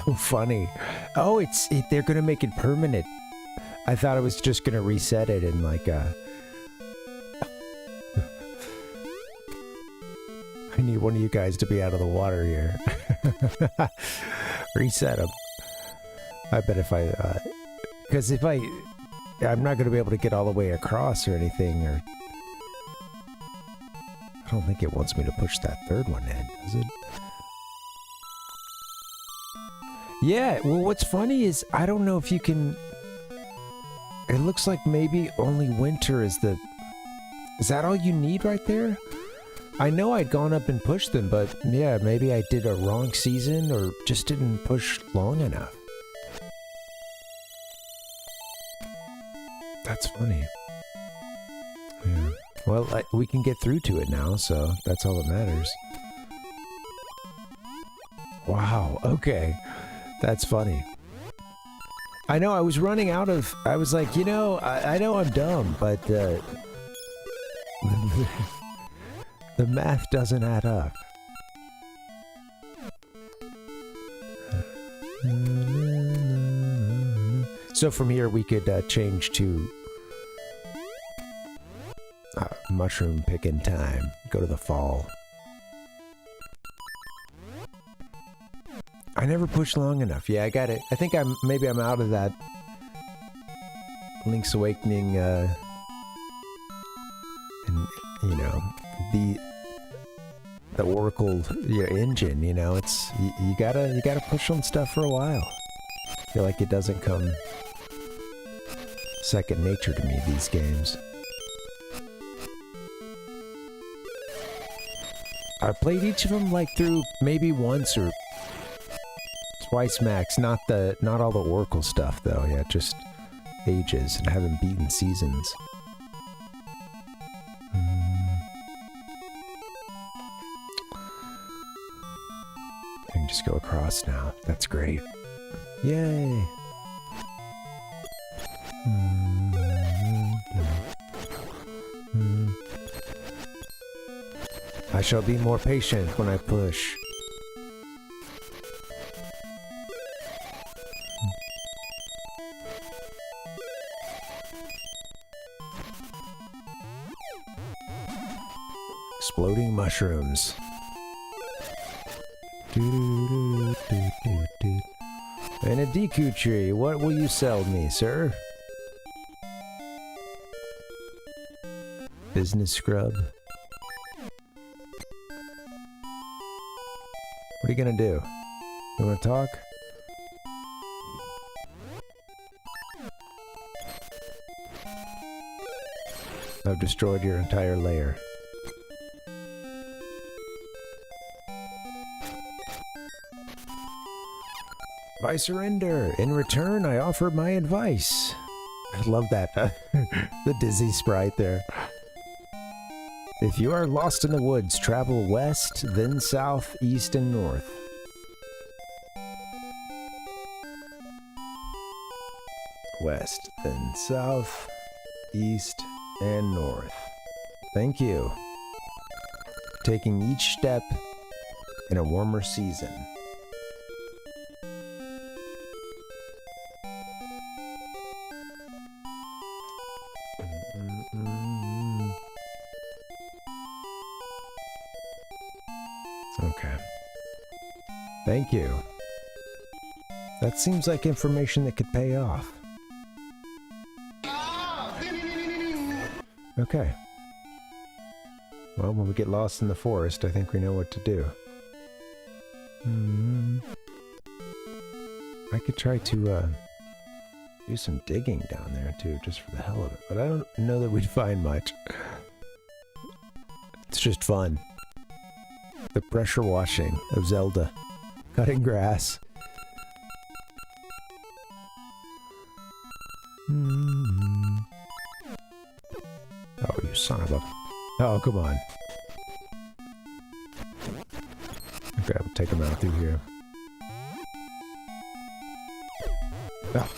Oh, funny. Oh, they're gonna make it permanent. I thought it was just gonna reset it and like, I need one of you guys to be out of the water here. Reset them. I bet if I, because if I'm not gonna be able to get all the way across or anything, or I don't think it wants me to push that third one in, does it? Yeah, well, what's funny is I don't know if you can... It looks like maybe only winter is the... Is that all you need right there? I know I'd gone up and pushed them, but yeah, maybe I did a wrong season or just didn't push long enough. That's funny. Yeah. Well, we can get through to it now, so that's all that matters. Wow, okay. That's funny. I know I was running out of... I was like, you know, I know I'm dumb, but the math doesn't add up. So from here we could change to mushroom picking time. Go to the fall. I never pushed long enough. Yeah, I got it. I think maybe I'm out of that Link's Awakening, and you know, the Oracle engine. You know, it's you gotta push on stuff for a while. I feel like it doesn't come second nature to me, these games. I played each of them like through maybe once or twice max, not all the Oracle stuff though. Yeah, just ages, and I haven't beaten Seasons. I can just go across now. That's great. Yay! I shall be more patient when I push. Exploding mushrooms. And a Deku tree. What will you sell me, sir? Business scrub. What are you gonna do? You wanna talk? I've destroyed your entire lair. I surrender. In return, I offer my advice. I love that. The dizzy sprite there. If you are lost in the woods, travel west, then south, east, and north. West, then south, east, and north. Thank you. Taking each step in a warmer season. Okay. Thank you. That seems like information that could pay off. Okay. Well, when we get lost in the forest, I think we know what to do. I could try to do some digging down there too, just for the hell of it, but I don't know that we'd find much. It's just fun. The pressure washing of Zelda. Cutting grass. Oh, you son of a... Oh, come on. Okay, I'll take him out through here. Oh.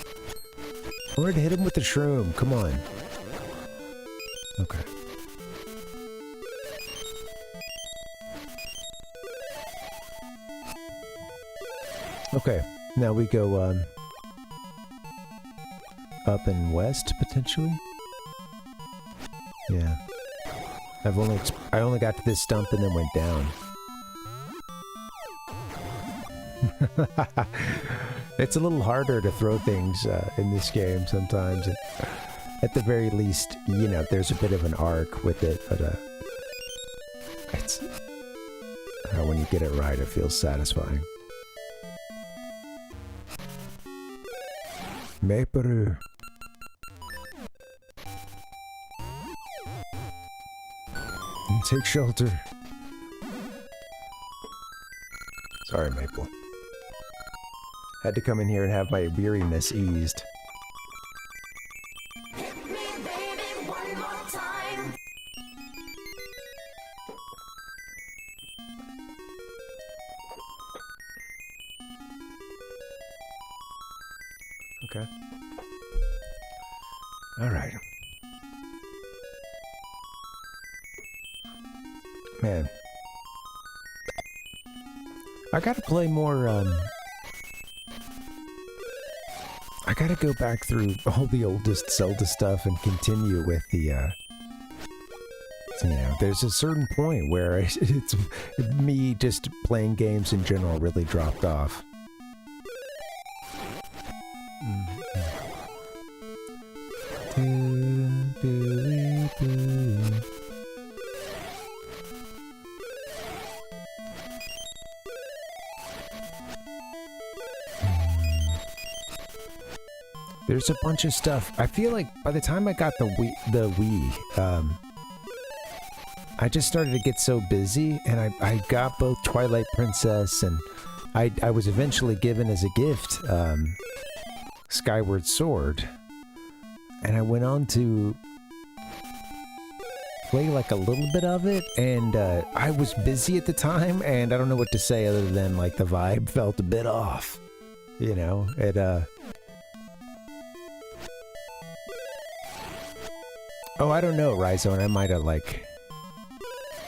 I wanted to hit him with the shroom. Come on. Okay. Okay, now we go, up and west, potentially? Yeah. I only got to this stump and then went down. It's a little harder to throw things, in this game sometimes. At the very least, you know, there's a bit of an arc with it, but, it's... when you get it right, it feels satisfying. Maperu. Take shelter. Sorry, Maple. Had to come in here and have my weariness eased. Hit me, baby, one more time. Okay. All right. Man. I gotta play more, I gotta go back through all the oldest Zelda stuff and continue with the, you know, there's a certain point where it's me just playing games in general really dropped off. There's a bunch of stuff. I feel like by the time I got the Wii, I just started to get so busy, and I got both Twilight Princess and I was eventually given as a gift Skyward Sword, and I went on to play like a little bit of it, and I was busy at the time, and I don't know what to say other than like the vibe felt a bit off, you know. It oh, I don't know, Rhizone. I might have like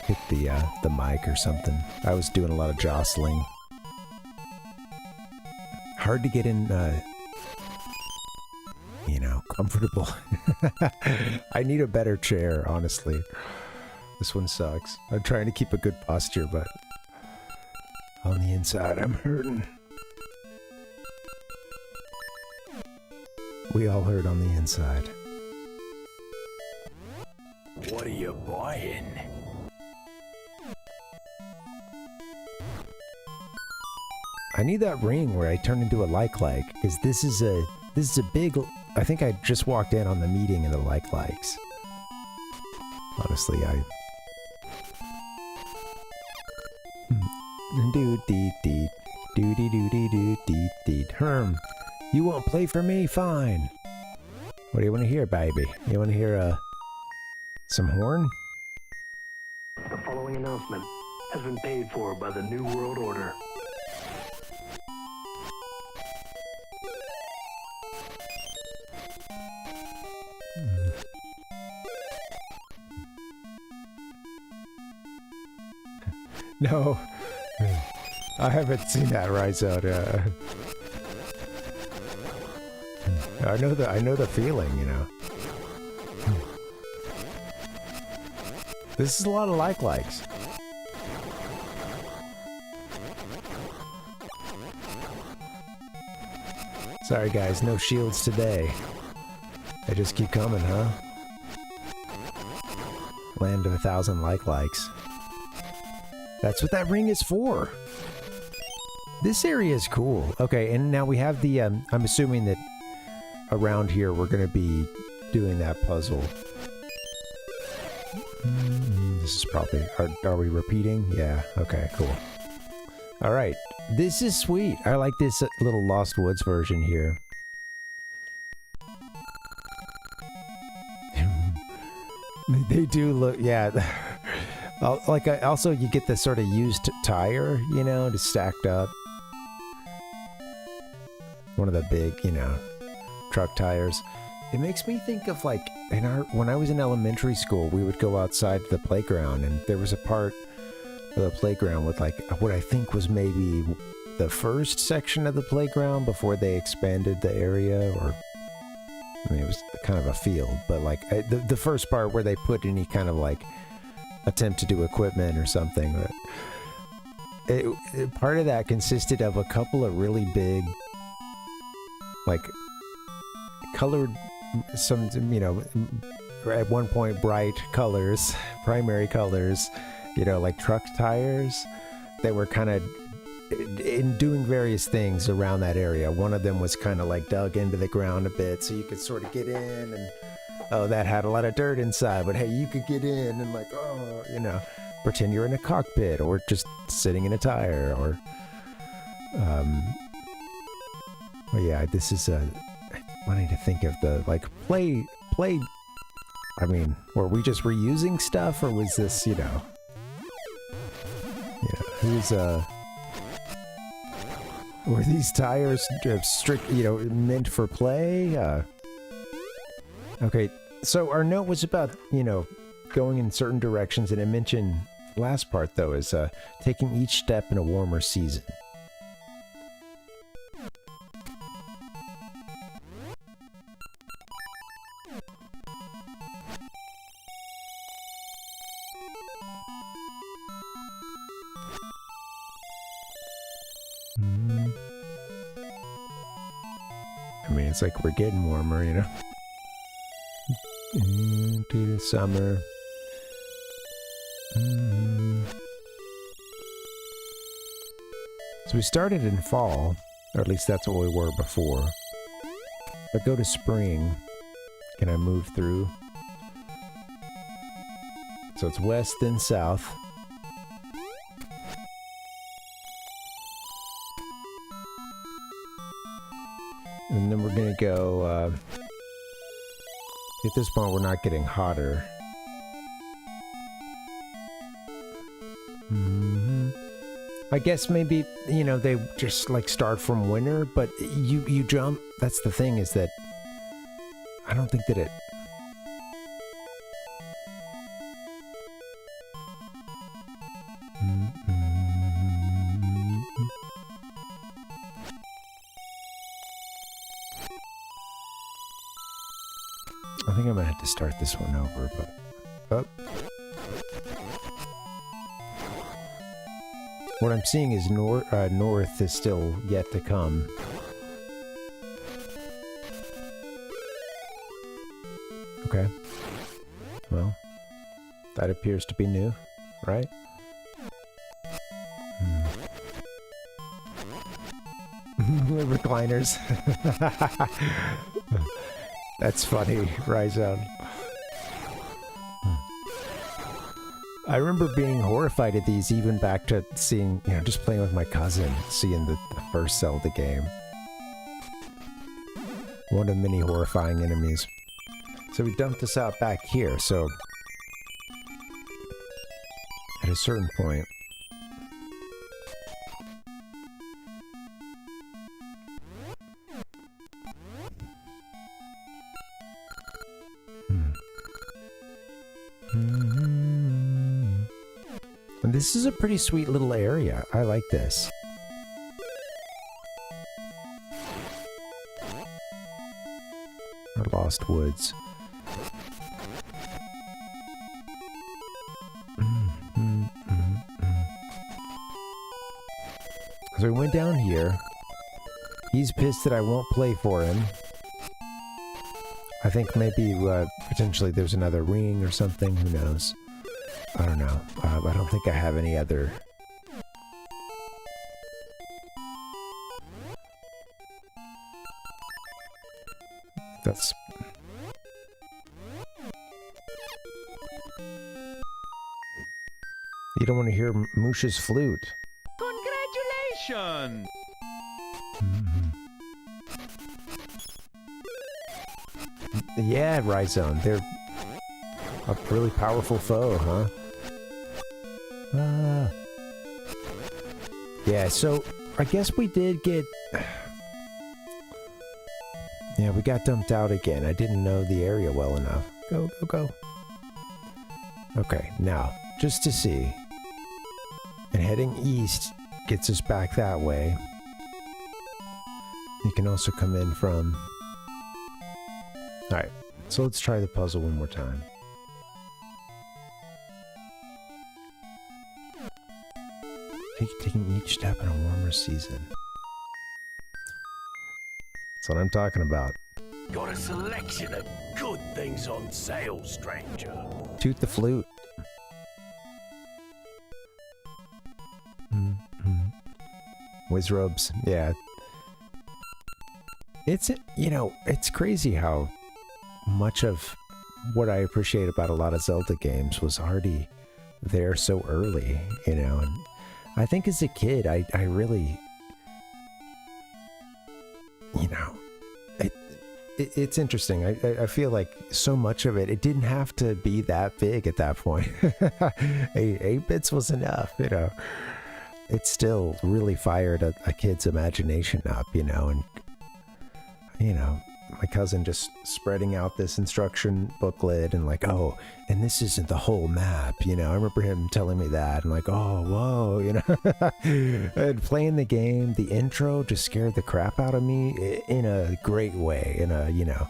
hit the mic or something. I was doing a lot of jostling. Hard to get in, you know, comfortable. I need a better chair, honestly. This one sucks. I'm trying to keep a good posture, but On the inside, I'm hurting. We all hurt on the inside. What are you buying? I need that ring where I turn into a like, because this is a big. I think I just walked in on the meeting of the likes. Honestly, Herm, you won't play for me? Fine. What do you want to hear, baby? You want to hear some horn? The following announcement has been paid for by the New World Order. No, I haven't seen that rise out. I know the feeling, you know. This is a lot of likes. Sorry guys, no shields today. They just keep coming, huh? Land of 1,000 likes. That's what that ring is for. This area is cool. Okay, and now we have the, I'm assuming that around here we're going to be doing that puzzle. This is probably, are we repeating? Yeah, okay, cool. Alright, this is sweet. I like this little Lost Woods version here. They do look, yeah. Like, also you get this sort of used tire, you know, just stacked up. One of the big, you know, truck tires. It makes me think of, like, when I was in elementary school, we would go outside to the playground, and there was a part of the playground with, like, what I think was maybe the first section of the playground before they expanded the area, or, I mean, it was kind of a field, but, like, the first part where they put any kind of, like, attempt to do equipment or something. But part of that consisted of a couple of really big, like, colored, some, you know, at one point bright colors, primary colors, you know, like truck tires that were kind of in doing various things around that area. One of them was kind of like dug into the ground a bit so you could sort of get in, and oh, that had a lot of dirt inside, but hey, you could get in and, like, oh, you know, pretend you're in a cockpit or just sitting in a tire, or well, yeah, this is wanting to think of the, like, play, I mean, were we just reusing stuff, or was this, you know, who's, were these tires strict, you know, meant for play? Okay, so our note was about, you know, going in certain directions, and it mentioned, last part though, is taking each step in a warmer season. I mean, it's like we're getting warmer, you know? Into the summer. So we started in fall, or at least that's what we were before. If I go to spring, can I move through? So it's west then south. And then we're gonna go, at this point we're not getting hotter. I guess maybe, you know, they just, like, start from winter, but you jump, that's the thing, is that I don't think that it... I think I'm gonna have to start this one over, but... Oh. What I'm seeing is north is still yet to come. Okay. Well, that appears to be new, right? Recliners. That's funny, Rhizone. I remember being horrified at these, even back to seeing, you know, just playing with my cousin, seeing the first Zelda game. One of many horrifying enemies. So we dumped this out back here, so at a certain point, and this is a pretty sweet little area. I like this. Lost Woods. So we went down here. He's pissed that I won't play for him. I think maybe potentially there's another ring or something. Who knows? I don't know. I don't think I have any other... That's... You don't want to hear Moosh's flute. Congratulations! Yeah, Rhizone. They're a really powerful foe, huh? Yeah, so I guess we did get... Yeah, we got dumped out again. I didn't know the area well enough. Go, go, go. Okay, now, just to see. And heading east gets us back that way. You can also come in from... Alright, so let's try the puzzle one more time. Taking each step in a warmer season. That's what I'm talking about. Got a selection of good things on sale, stranger. Toot the flute. Wizrobes, yeah. It's, you know, it's crazy how much of what I appreciate about a lot of Zelda games was already there so early, you know, and I think as a kid, I really, you know, it's interesting. I feel like so much of it didn't have to be that big at that point. 8 bits was enough, you know. It still really fired a kid's imagination up, you know, and, you know, my cousin just spreading out this instruction booklet and like, oh, and this isn't the whole map, you know. I remember him telling me that and like, oh, whoa, you know. And playing the game, the intro just scared the crap out of me in a great way, in a, you know,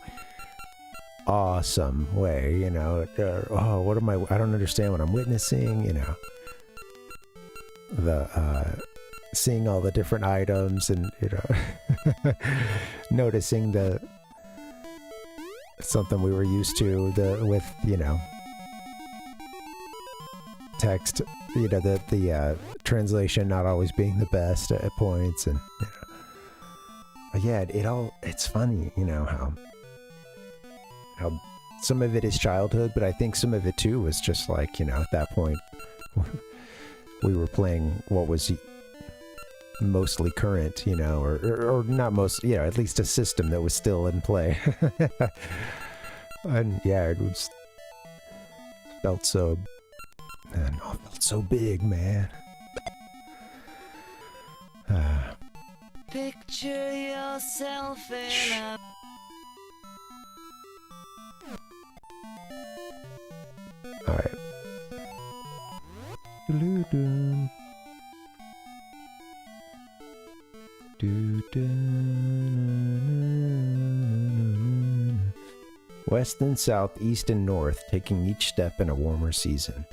awesome way, you know. Oh, what am I don't understand what I'm witnessing, you know. The seeing all the different items and, you know, noticing the something we were used to with, you know, text, you know, the translation not always being the best at points, and, you know. But yeah, it's funny, you know, how some of it is childhood, but I think some of it too was just like, you know, at that point we were playing what was mostly current, you know, or not most, you know, at least a system that was still in play. And yeah, it was felt so, man, it felt so big, man. Picture yourself in a... Alright. West and south, east and north, taking each step in a warmer season.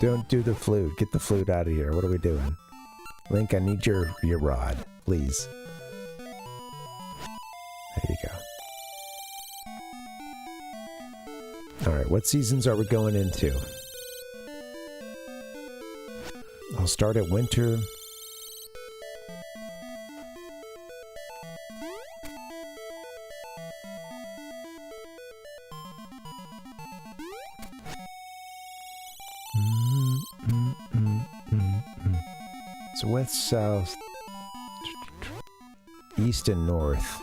Don't do the flute. Get the flute out of here. What are we doing? Link, I need your rod, please. There you go. Alright, what seasons are we going into? I'll start at winter. So west, south, east, and north.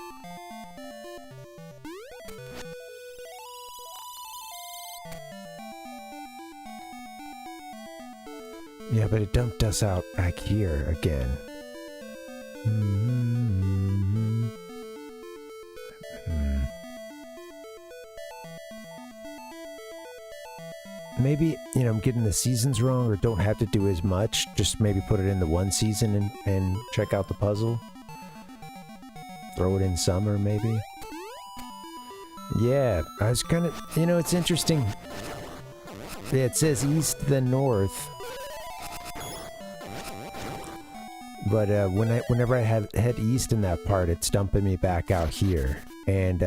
Yeah, but it dumped us out back here again. Maybe, you know, I'm getting the seasons wrong or don't have to do as much. Just maybe put it in the one season and check out the puzzle. Throw it in summer, maybe. Yeah, I was kind of, you know, it's interesting. Yeah, it says east then north. But whenever I head east in that part, it's dumping me back out here. And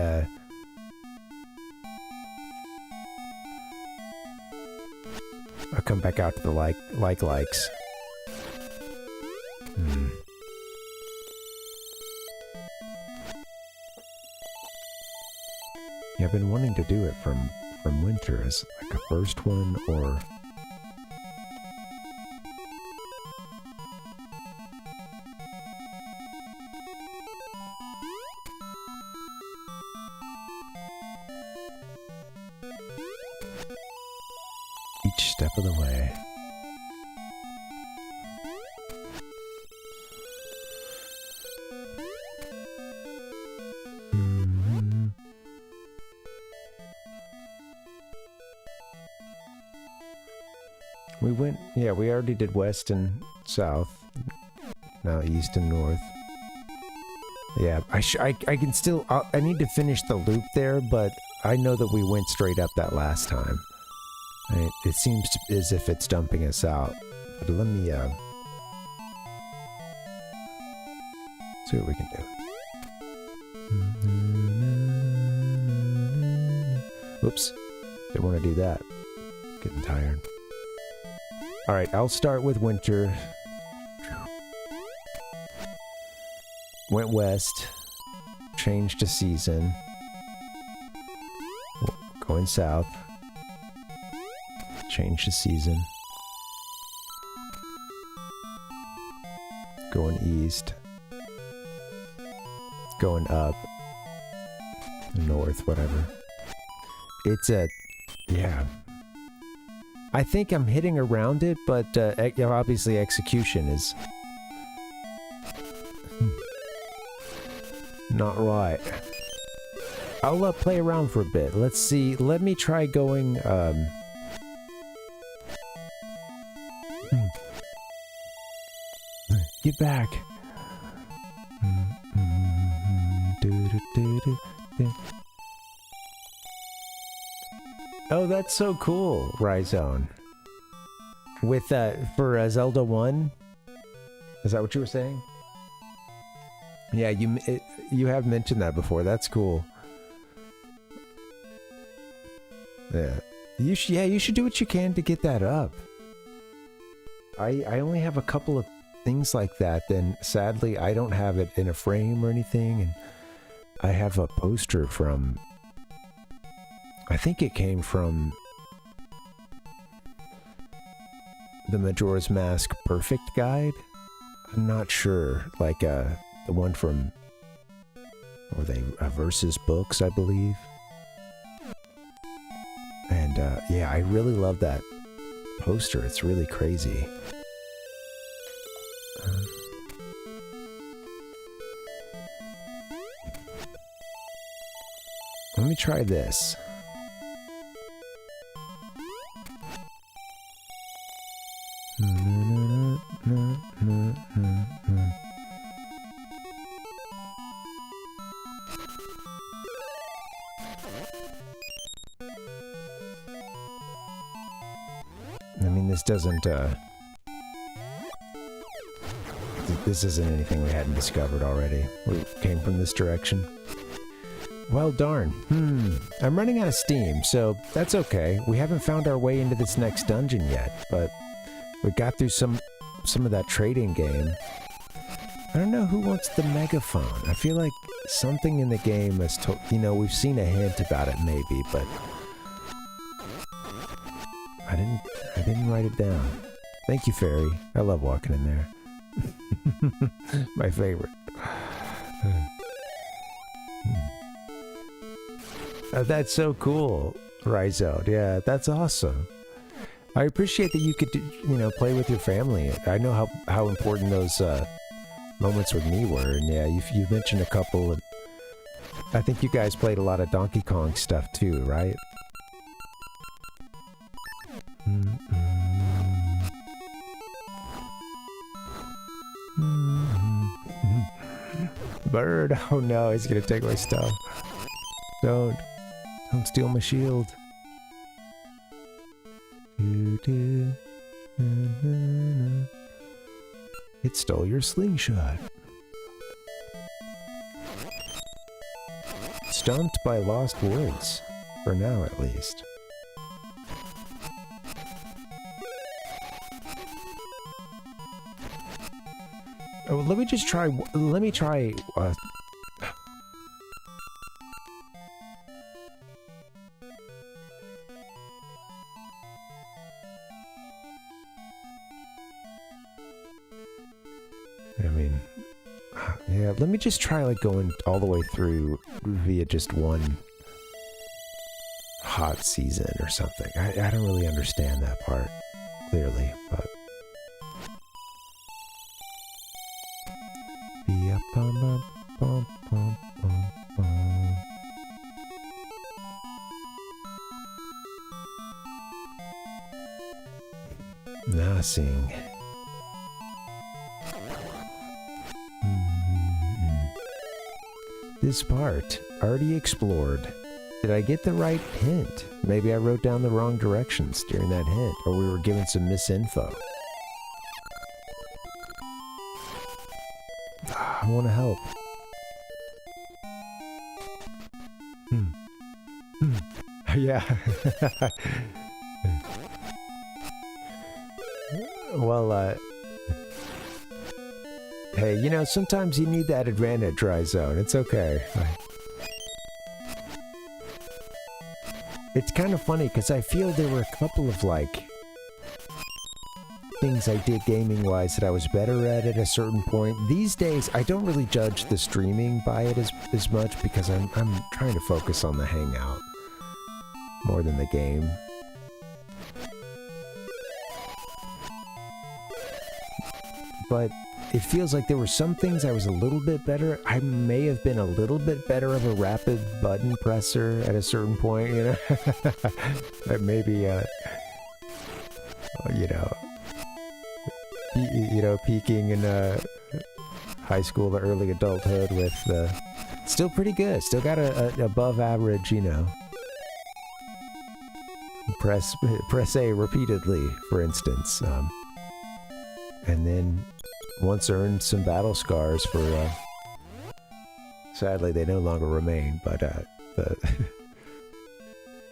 I'll come back out to the likes. Yeah, I've been wanting to do it from winter as like a first one or... each step of the way. We went, yeah, we already did west and south. Now east and north. Yeah, I can still, I need to finish the loop there, but I know that we went straight up that last time. It seems as if it's dumping us out. But let me, see what we can do. Oops. Didn't want to do that. Getting tired. Alright, I'll start with winter. Went west. Changed to season. Going south. Change the season. Going east. Going up. North, whatever. It's a... yeah. I think I'm hitting around it, but obviously execution is... not right. I'll play around for a bit. Let's see. Let me try going... Get back. Oh, that's so cool, Rhizone. With for Zelda 1? Is that what you were saying? Yeah, you have mentioned that before. That's cool. Yeah. You should do what you can to get that up. I only have a couple of things like that, then sadly I don't have it in a frame or anything, and I have a poster from, I think it came from the Majora's Mask Perfect Guide. I'm not sure, like the one from, or they Versus Books, I believe. And yeah, I really love that poster. It's really crazy. Let me try this. this doesn't, this isn't anything we hadn't discovered already. We came from this direction. Well, darn. I'm running out of steam, so that's okay. We haven't found our way into this next dungeon yet, but we got through some of that trading game. I don't know who wants the megaphone. I feel like something in the game has we've seen a hint about it maybe, but I didn't write it down. Thank you, Fairy. I love walking in there. My favorite. That's so cool, Rhizode. Yeah, that's awesome. I appreciate that you could, play with your family. I know how important those moments with me were, and yeah, you've mentioned a couple, and I think you guys played a lot of Donkey Kong stuff too, right? Bird! Oh no, he's gonna take my stuff. Don't steal my shield. It stole your slingshot. Stumped by lost woods. For now, at least. Oh, let me try, yeah, let me just try, like, going all the way through via just one hot season or something. I don't really understand that part, clearly, but... Nothing. This part, already explored. Did I get the right hint? Maybe I wrote down the wrong directions during that hint, or we were given some misinfo. I want to help. Yeah. Well, hey, sometimes you need that advantage, Rhizode. It's okay. It's kind of funny, because I feel there were a couple of, like, things I did gaming-wise that I was better at a certain point. These days, I don't really judge the streaming by it as much, because I'm trying to focus on the hangout more than the game. But it feels like there were some things I was a little bit better. I may have been a little bit better of a rapid button presser at a certain point, that maybe, peaking in high school or early adulthood with still pretty good. Still got a above average, press A repeatedly, for instance, and then once earned some battle scars for, sadly they no longer remain, but the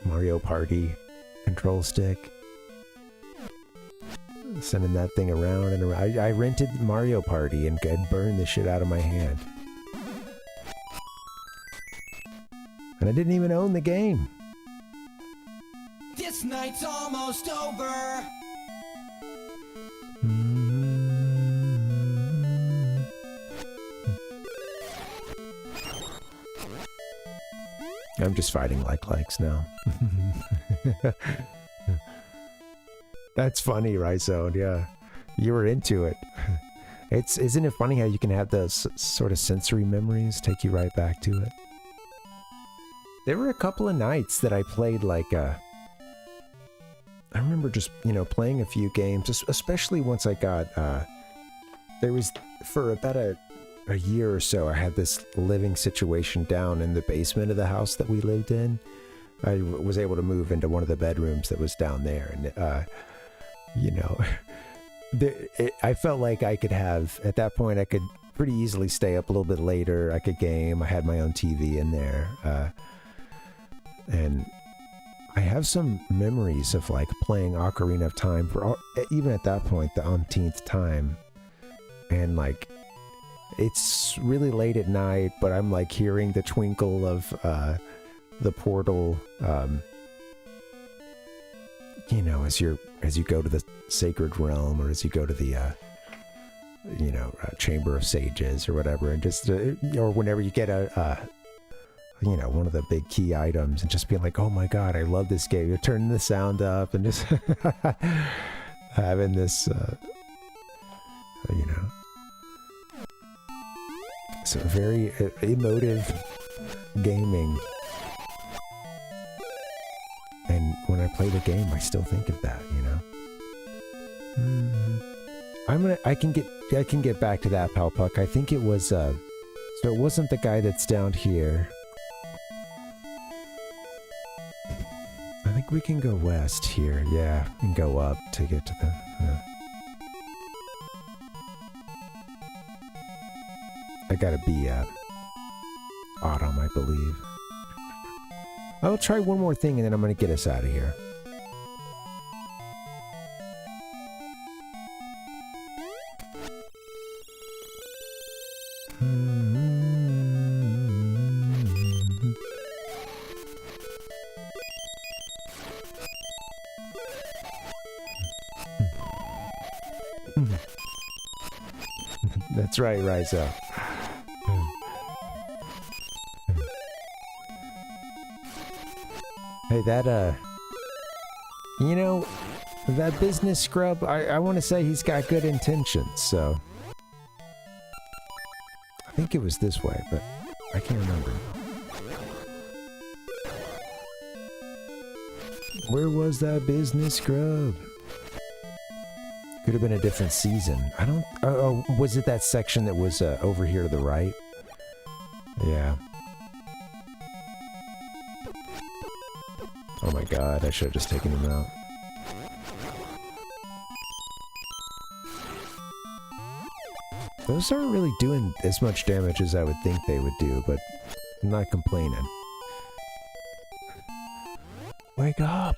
Mario Party control stick, sending that thing around and around. I rented Mario Party and burned the shit out of my hand, and I didn't even own the game. This night's almost over. I'm just fighting likes now. That's funny, Rhizode, yeah. You were into it. Isn't it funny how you can have those sort of sensory memories take you right back to it? There were a couple of nights that I played, like, I remember just, playing a few games, especially once I got, there was, for about a year or so, I had this living situation down in the basement of the house that we lived in. I was able to move into one of the bedrooms that was down there, and you know, I felt like I could have, at that point, I could pretty easily stay up a little bit later. I could game. I had my own TV in there. And I have some memories of like playing Ocarina of Time for, even at that point, the umpteenth time. And like, it's really late at night, but I'm like hearing the twinkle of the portal, you know, as you go to the sacred realm, or as you go to the you know, chamber of sages or whatever, and just or whenever you get a you know, one of the big key items, and just being like, oh my god, I love this game. You're turning the sound up and just having this you know, so very emotive gaming. And when I play the game, I still think of that, you know. I can get back to that, Palpuck. I think it was so it wasn't the guy that's down here. I think we can go west here, yeah, and go up to get to the. I gotta be autumn, I believe. I'll try one more thing and then I'm gonna get us out of here. That's right, Rizo. Hey, that, you know, that business scrub, I want to say he's got good intentions, so. I think it was this way, but I can't remember. Where was that business scrub? Could have been a different season. I don't, oh, was it that section that was over here to the right? Yeah. Oh my god, I should have just taken him out. Those aren't really doing as much damage as I would think they would do, but I'm not complaining. Wake up!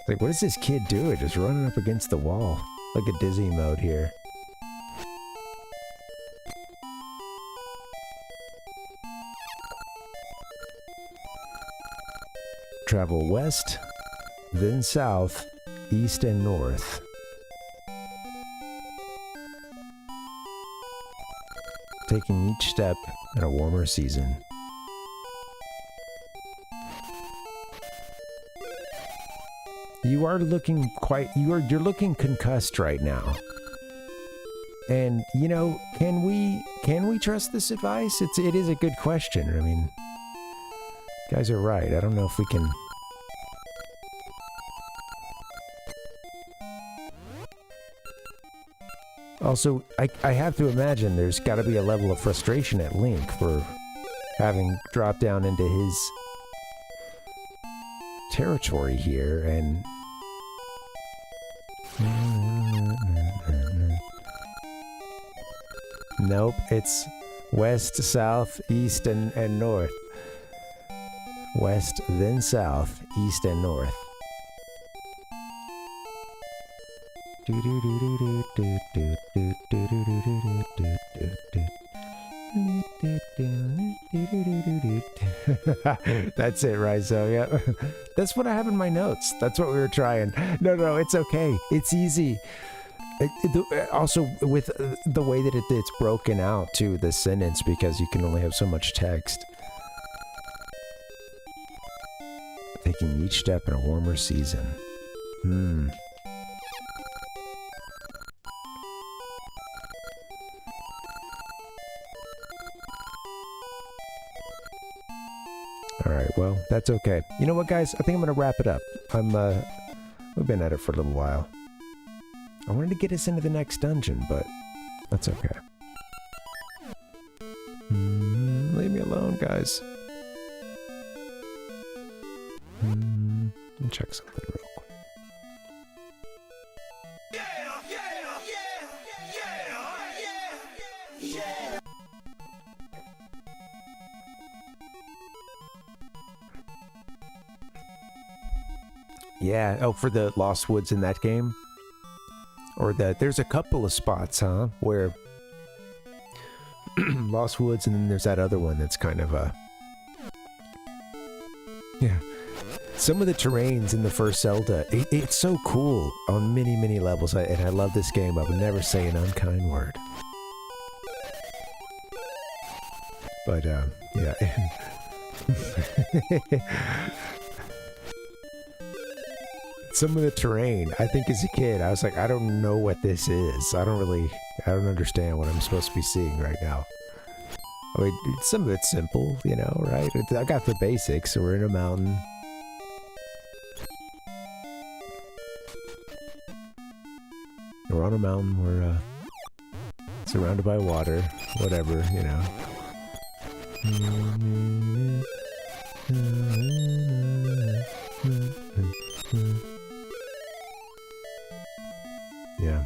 Like, what is this kid doing? Just running up against the wall. Like a Dizzy mode here. Travel west, then south, east, and north. Taking each step in a warmer season. You are looking you're looking concussed right now. And, you know, can we trust this advice? It is a good question. I mean, you guys are right. I don't know if we can. Also, I have to imagine there's got to be a level of frustration at Link for having dropped down into his territory here, and nope, it's west, south, east, and north. West, then south, east, and north. That's it, Rizo, yeah. That's what I have in my notes. That's what we were trying. No, it's okay. It's easy. Also, with the way that it's broken out, too, the sentence, because you can only have so much text. Taking each step in a warmer season. Alright, well, that's okay. You know what, guys? I think I'm gonna wrap it up. We've been at it for a little while. I wanted to get us into the next dungeon, but that's okay. Leave me alone, guys. Let me check something real quick. Yeah, oh, for the Lost Woods in that game? Or there's a couple of spots, huh? Where Lost Woods, and then there's that other one that's kind of yeah. Some of the terrains in the first Zelda, it's so cool on many, many levels, and I love this game. I would never say an unkind word. But, yeah. Some of the terrain, I think as a kid, I was like, I don't know what this is. I don't understand what I'm supposed to be seeing right now. I mean, some of it's simple, you know, right? I got the basics. So we're in a mountain. We're on a mountain. We're surrounded by water. Whatever, you know. Yeah.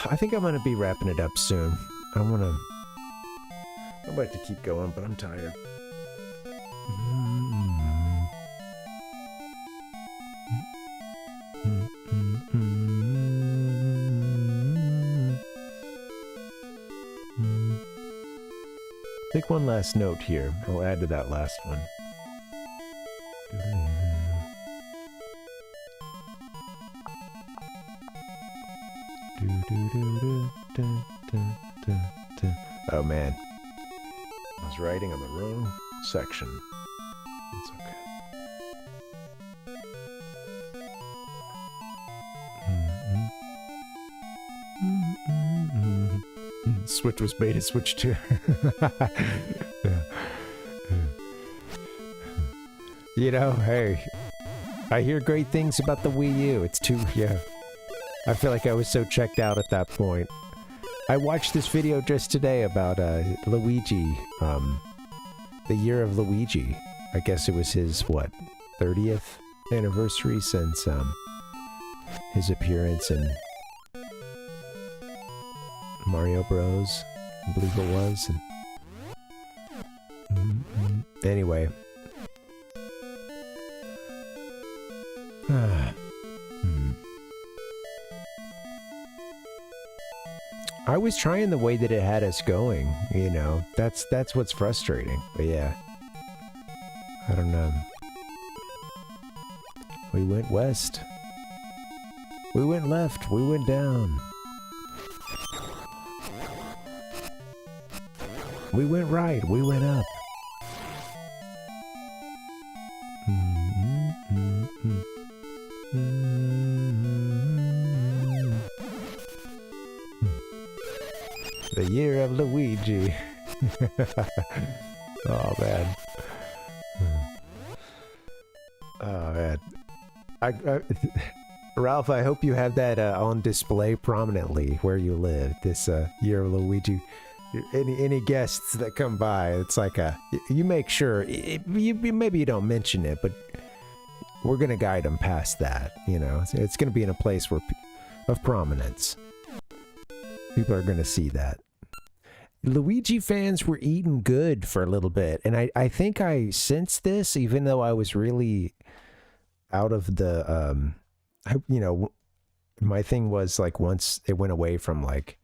I think I'm gonna be wrapping it up soon. I'm about to keep going, but I'm tired. Take one last note here. I'll add to that last one. Oh man, I was writing on the wrong section. That's okay. Switch was beta switch 2. Yeah. You know, hey, I hear great things about the Wii U. It's too, yeah. I feel like I was so checked out at that point. I watched this video just today about Luigi, the year of Luigi. I guess it was his, what, 30th anniversary since his appearance in Mario Bros, I believe it was. And anyway. I was trying the way that it had us going, you know. That's what's frustrating. But yeah. I don't know. We went west. We went left. We went down. We went right. We went up. The year of Luigi. Oh man. Oh man. Ralph, I hope you have that on display prominently where you live. This year of Luigi. Any guests that come by, it's like you make sure maybe you don't mention it, but we're gonna guide them past that. You know, it's gonna be in a place where of prominence. People are gonna see that. Luigi fans were eating good for a little bit, and I think I sensed this, even though I was really out of the you know, my thing was like once it went away from like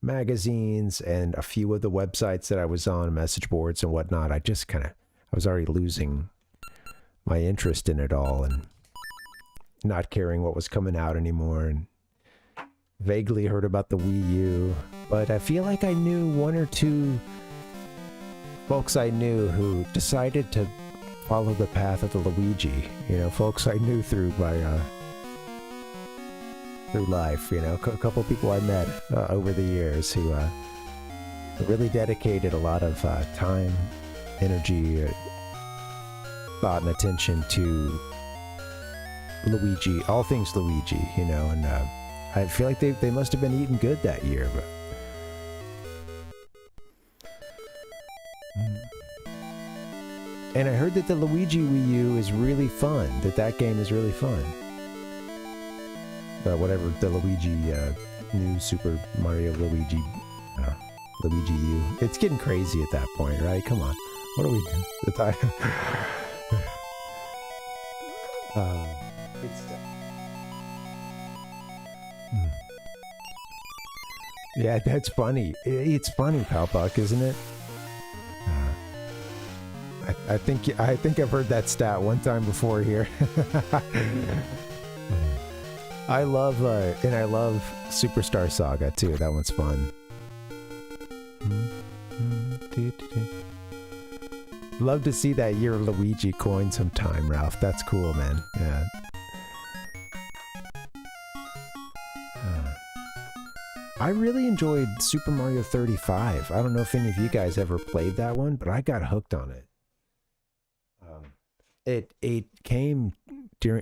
magazines and a few of the websites that I was on, message boards and whatnot, I was already losing my interest in it all and not caring what was coming out anymore, and vaguely heard about the Wii U, but I feel like I knew one or two folks I knew who decided to follow the path of the Luigi, you know, folks I knew through life, you know, a couple of people I met over the years who really dedicated a lot of time, energy, thought, and attention to Luigi, all things Luigi, you know, and I feel like they must have been eating good that year, but... And I heard that the Luigi Wii U is really fun, that game is really fun. Whatever, the Luigi, new Super Mario Luigi, Luigi U. It's getting crazy at that point, right? Come on. What are we doing? Yeah, that's funny. It's funny, Palpuck, isn't it? I think I've heard that stat one time before here. I love Superstar Saga too. That one's fun. Love to see that year of Luigi coin sometime, Ralph. That's cool, man. Yeah. I really enjoyed Super Mario 35. I don't know if any of you guys ever played that one, but I got hooked on it. It came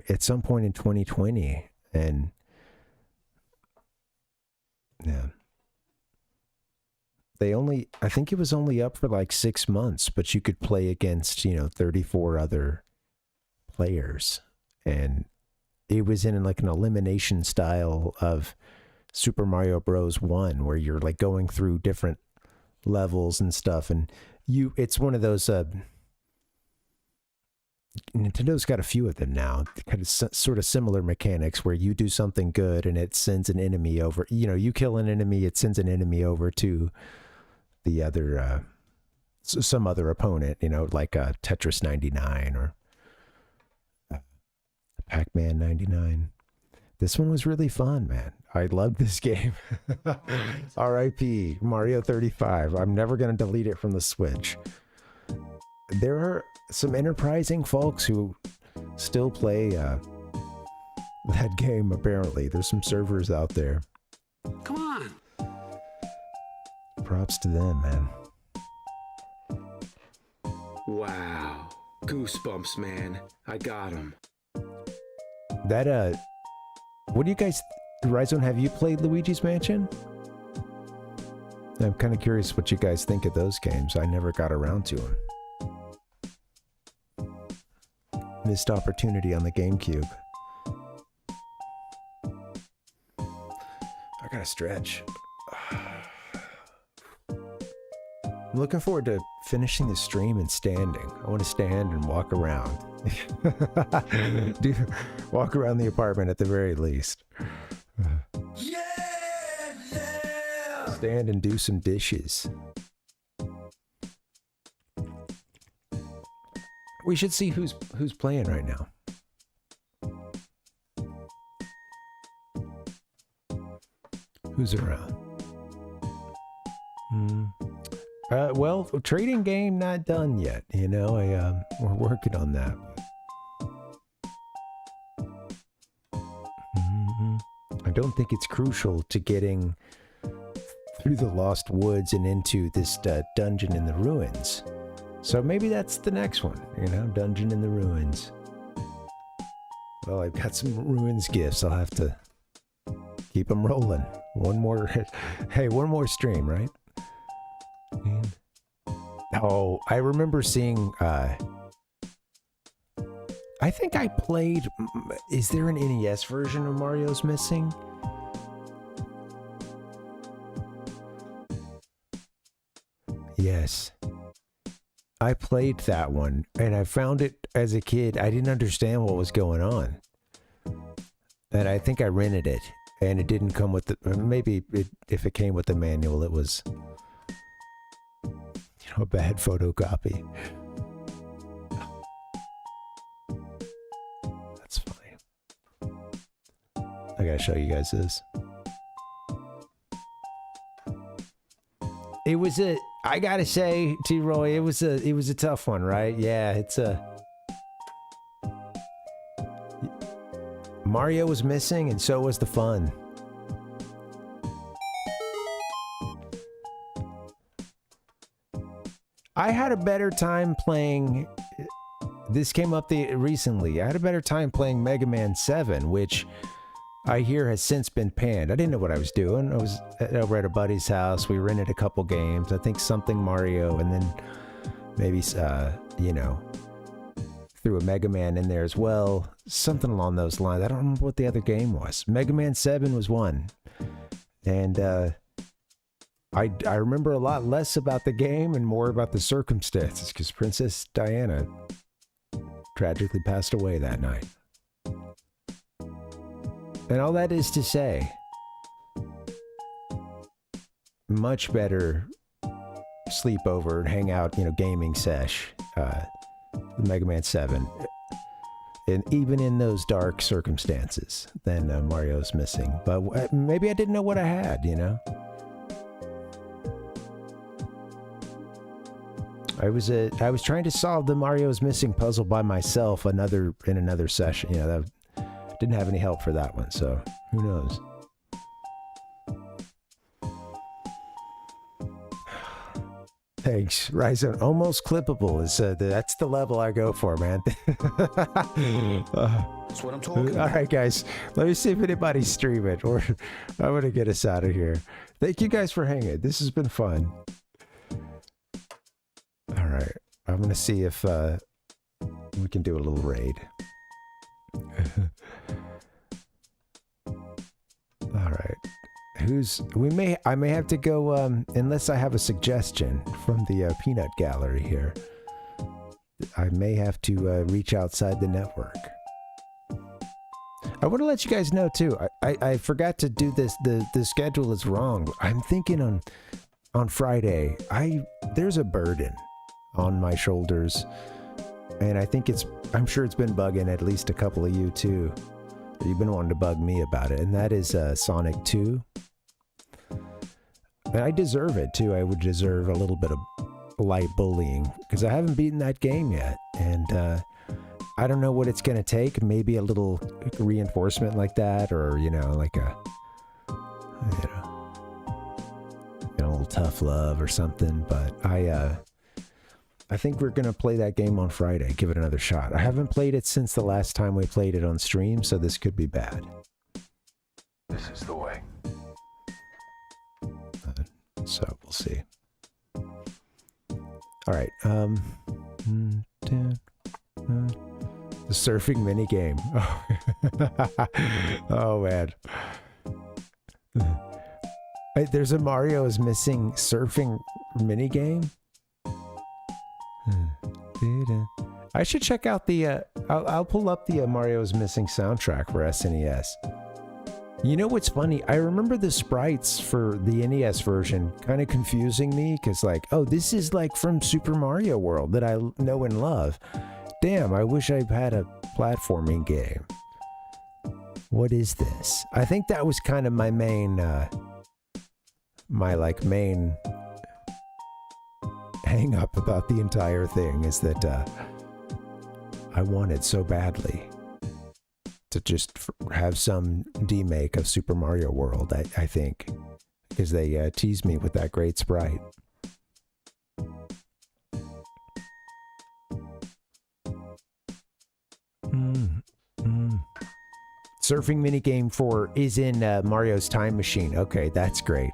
at some point in 2020, and yeah, I think it was only up for like 6 months, but you could play against 34 other players, and it was in like an elimination style of Super Mario Bros. 1, where you're like going through different levels and stuff, and it's one of those. Nintendo's got a few of them now, kind of sort of similar mechanics where you do something good and it sends an enemy over. You kill an enemy, it sends an enemy over to the other, some other opponent, like Tetris 99 or Pac-Man 99. This one was really fun, man. I loved this game. R.I.P. Mario 35. I'm never going to delete it from the Switch. There are some enterprising folks who still play that game, apparently. There's some servers out there. Come on. Props to them, man. Wow. Goosebumps, man. I got him. That, what do you guys... Rhizone, have you played Luigi's Mansion? I'm kind of curious what you guys think of those games. I never got around to them. Missed opportunity on the GameCube. I gotta stretch. I'm looking forward to finishing the stream and standing. I want to stand and walk around. Walk around the apartment at the very least. Stand and do some dishes. We should see who's playing right now. Who's around? Well, trading game not done yet. We're working on that. I don't think it's crucial to getting through the Lost Woods and into this dungeon in the ruins. So maybe that's the next one, Dungeon in the Ruins. Well, I've got some ruins gifts. I'll have to keep them rolling. One more stream, right? Oh, I remember seeing, I think I played, is there an NES version of Mario's Missing? Yes. I played that one, and I found it as a kid. I didn't understand what was going on. And I think I rented it, and it didn't come with the... if it came with the manual, it was... a bad photocopy. That's funny. I gotta show you guys this. It was I gotta say, T-Roy, it was a tough one, right? Yeah, Mario was missing, and so was the fun. I had a better time playing this came up recently. I had a better time playing Mega Man 7, which I hear has since been panned. I didn't know what I was doing. I was over at a buddy's house. We rented a couple games. I think something Mario, and then maybe, you know, threw a Mega Man in there as well. Something along those lines. I don't remember what the other game was. Mega Man 7 was one. And I remember a lot less about the game and more about the circumstances, because Princess Diana tragically passed away that night. And all that is to say, much better sleepover and hang out, you know, gaming sesh, Mega Man 7. And even in those dark circumstances, then Mario's missing. But maybe I didn't know what I had, you know? I was trying to solve the Mario's missing puzzle by myself in another session. You know, that didn't have any help for that one, so who knows? Thanks, Ryzen. Almost clippable is that's the level I go for, man. That's what I'm talking about. All right, guys. Let me see if anybody's streaming, or I'm gonna get us out of here. Thank you guys for hanging. This has been fun. All right, I'm gonna see if we can do a little raid. All right, I may have to go unless I have a suggestion from the peanut gallery here. I may have to reach outside the network. I want to let you guys know too. I forgot to do this. The schedule is wrong. I'm thinking on Friday. There's a burden on my shoulders, and I'm sure it's been bugging at least a couple of you too. You've been wanting to bug me about it, and that is Sonic 2. And I deserve it too. I would deserve a little bit of light bullying because I haven't beaten that game yet, and I don't know what it's gonna take. Maybe a little reinforcement like that, or you know, like a little tough love or something. But I think we're gonna play that game on Friday. Give it another shot. I haven't played it since the last time we played it on stream, so this could be bad. This is the way. So we'll see. All right. The surfing minigame. Oh man. Hey, there's a Mario is missing surfing minigame. I should check out the I'll pull up the Mario's Missing soundtrack for SNES. You know what's funny? I remember the sprites for the NES version kind of confusing me, because like, oh, this is like from Super Mario World that I know and love. Damn, I wish I had a platforming game. What is this? I think that was kind of my main main hang up about the entire thing, is that I wanted so badly to just have some demake of Super Mario World, I think, because they teased me with that great sprite. Surfing minigame 4 is in Mario's Time Machine. Okay, that's great.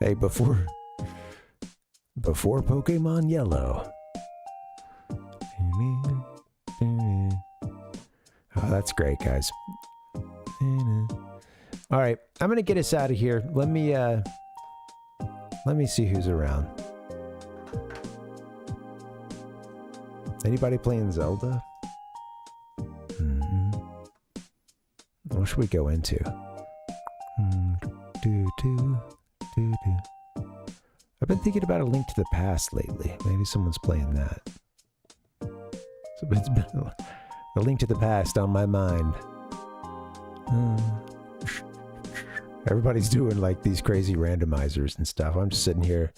Hey, before Pokemon Yellow. Oh, that's great, guys. All right, I'm gonna get us out of here. Let me see who's around. Anybody playing Zelda? What should we go into? I've been thinking about A Link to the Past lately. Maybe someone's playing that. So it's been A Link to the Past on my mind. Everybody's doing like these crazy randomizers and stuff. I'm just sitting here.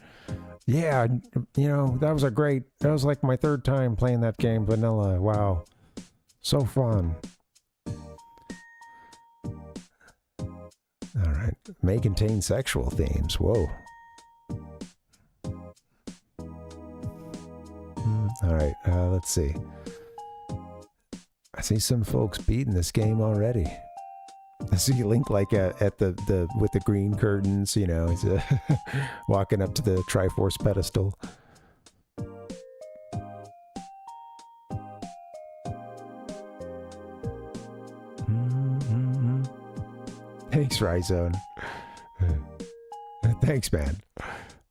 Yeah, you know, that was like my third time playing that game, vanilla. Wow. So fun. All right. May contain sexual themes. Whoa. All right. Let's see. See some folks beating this game already. I see Link like at the with the green curtains, you know, he's walking up to the Triforce pedestal. Thanks, Rhizone. Thanks, man.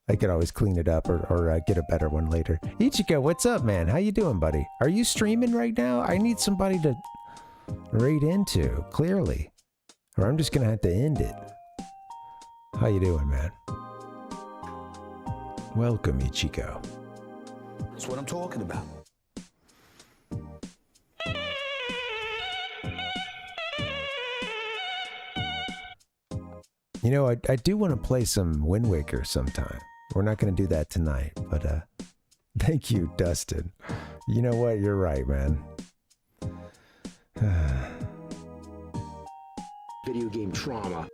I could always clean it up or get a better one later. Ichiko, what's up, man? How you doing, buddy? Are you streaming right now? I need somebody to raid into, clearly. Or I'm just gonna have to end it. How you doing, man? Welcome, Ichiko. That's what I'm talking about. You know, I do want to play some Wind Waker sometime. We're not going to do that tonight, but thank you, Dustin. You know what? You're right, man. Video game trauma.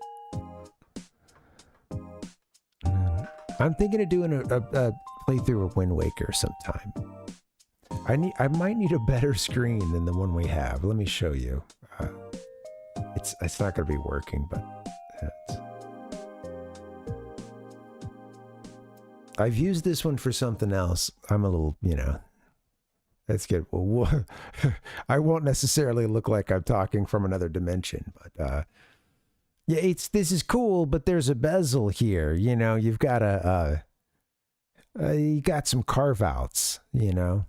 I'm thinking of doing a playthrough of Wind Waker sometime. I might need a better screen than the one we have. Let me show you. It's not going to be working, but I've used this one for something else. I'm a little, you know, that's good. Well, I won't necessarily look like I'm talking from another dimension, but yeah, this is cool, but there's a bezel here. You know, you've got you got some carve outs, you know,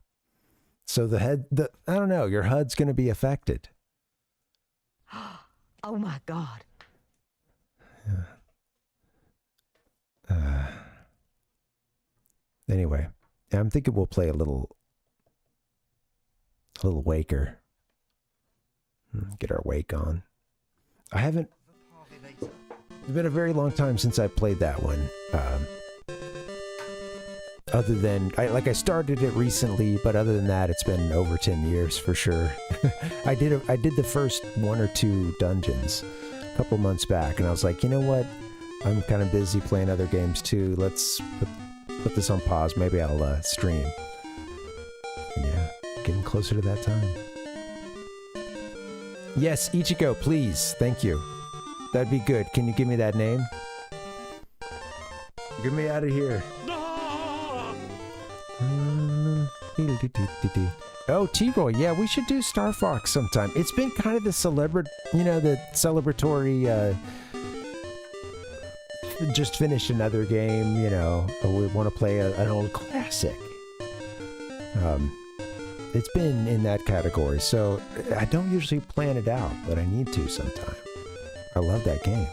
so I don't know, your HUD's going to be affected. Oh my God. Anyway, I'm thinking we'll play a little Waker. Get our wake on. It's been a very long time since I played that one. Other than, I started it recently, but other than that, it's been over 10 years for sure. I did the first 1 or 2 dungeons a couple months back, and I was like, you know what? I'm kind of busy playing other games too. Let's put this on pause. Maybe I'll stream. Yeah, getting closer to that time. Yes, Ichiko, please. Thank you. That'd be good. Can you give me that name? Get me out of here. Oh, T-Roy, yeah, we should do Star Fox sometime. It's been kind of the celebratory, just finished another game, you know, we want to play an old classic. It's been in that category, so I don't usually plan it out, but I need to sometime. I love that game.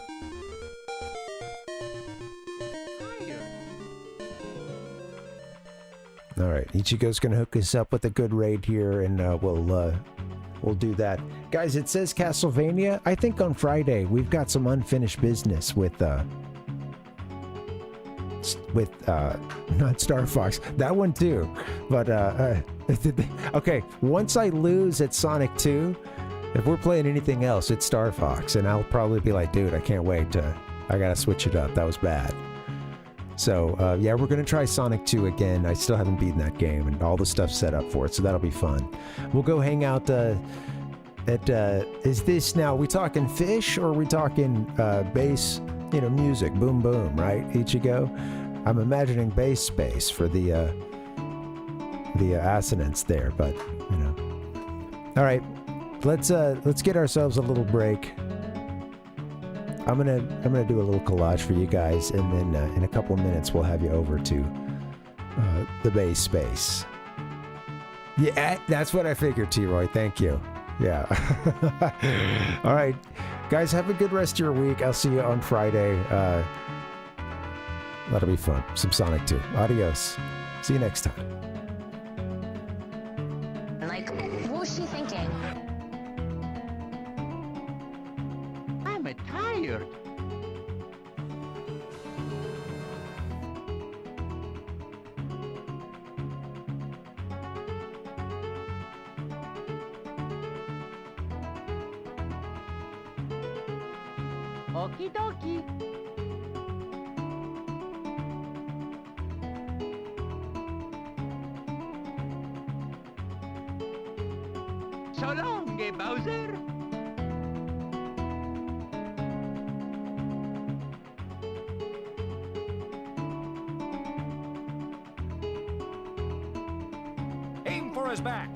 All right, Ichigo's gonna hook us up with a good raid here, and we'll do that, guys. It says Castlevania. I think on Friday we've got some unfinished business with not Star Fox, that one too, but okay. Once I lose at Sonic 2, if we're playing anything else, it's Star Fox, and I'll probably be like, dude, I can't wait I gotta switch it up. That was bad. So, yeah, we're going to try Sonic 2 again. I still haven't beaten that game, and all the stuff's set up for it, so that'll be fun. We'll go hang out is this now, we talking fish, or are we talking bass, you know, music, boom, boom, right, Ichigo? I'm imagining bass space for the assonance there, but, you know. All right, let's get ourselves a little break. I'm gonna do a little collage for you guys, and then in a couple of minutes we'll have you over to the base space. Yeah, that's what I figured, T-Roy. Thank you. Yeah. All right, guys, have a good rest of your week. I'll see you on Friday. That'll be fun. Some Sonic 2. Adios. See you next time. Like, what was she thinking? I'm tired. Okie dokie. So long, Bowser? Aim for his back.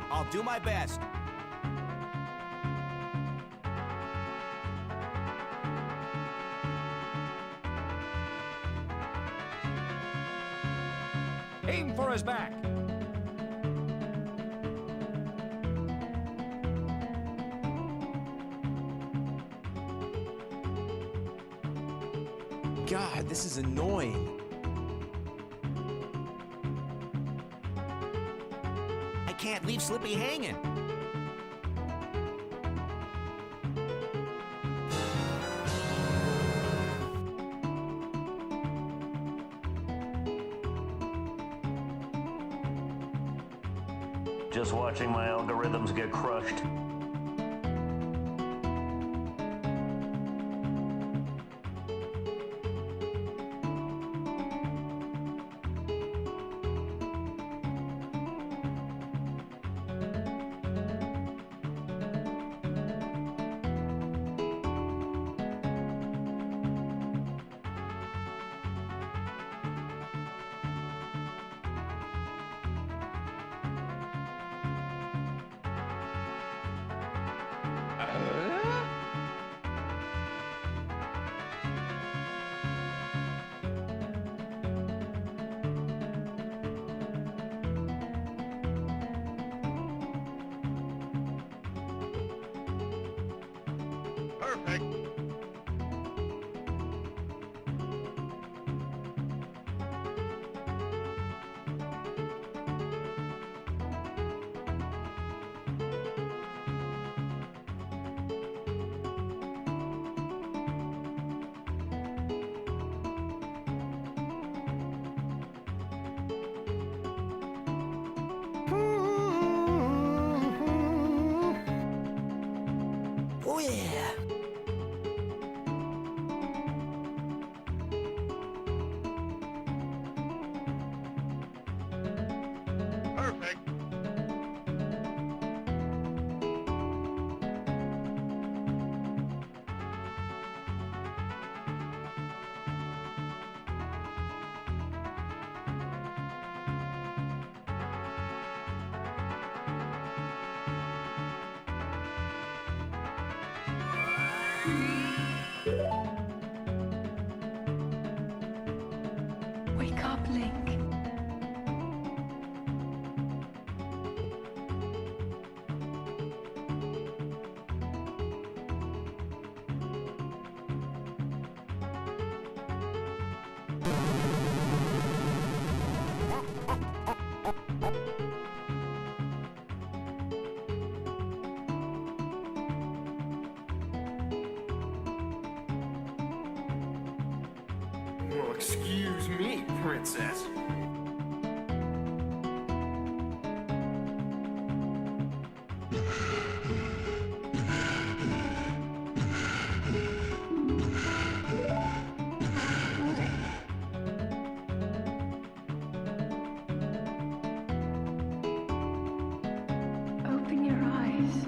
I'll do my best. Aim for his back. God, this is annoying. I can't leave Slippy hanging. Just watching my algorithms get crushed. Oh yeah. Perfect. Wake up, Link. Well, excuse me, princess. Open your eyes.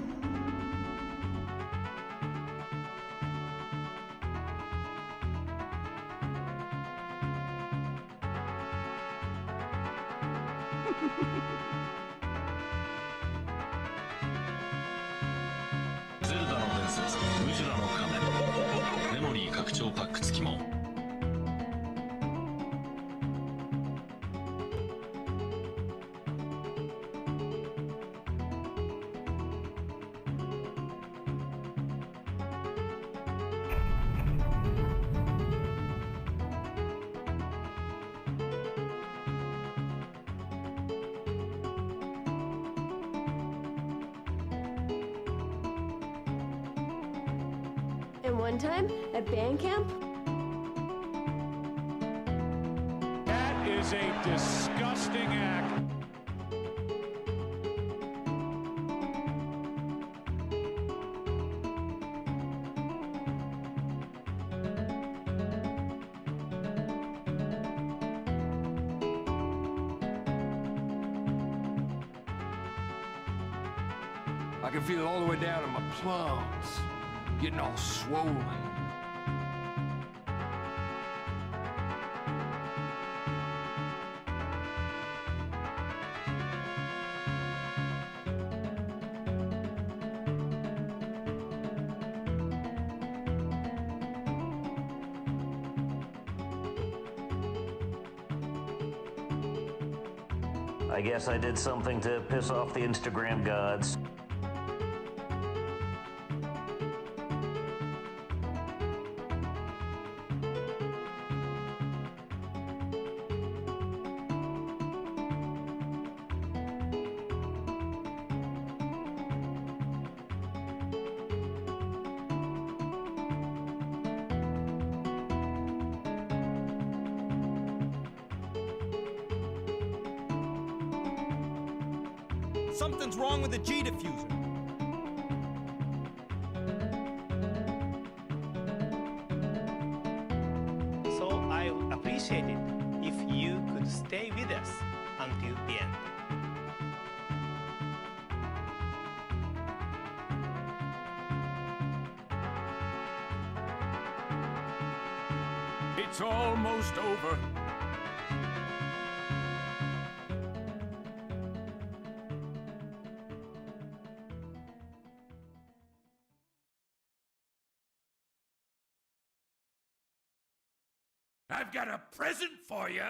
Zelda の伝説、ムジュラの仮面。メモリー拡張パック付きも。And one time at band camp, That is a disgusting act. I can feel it all the way down in my plums, getting all swollen. I guess I did something to piss off the Instagram gods. Something's wrong with the G diffuser. So I would appreciate it if you could stay with us until the end. It's almost over. I've got a present for you.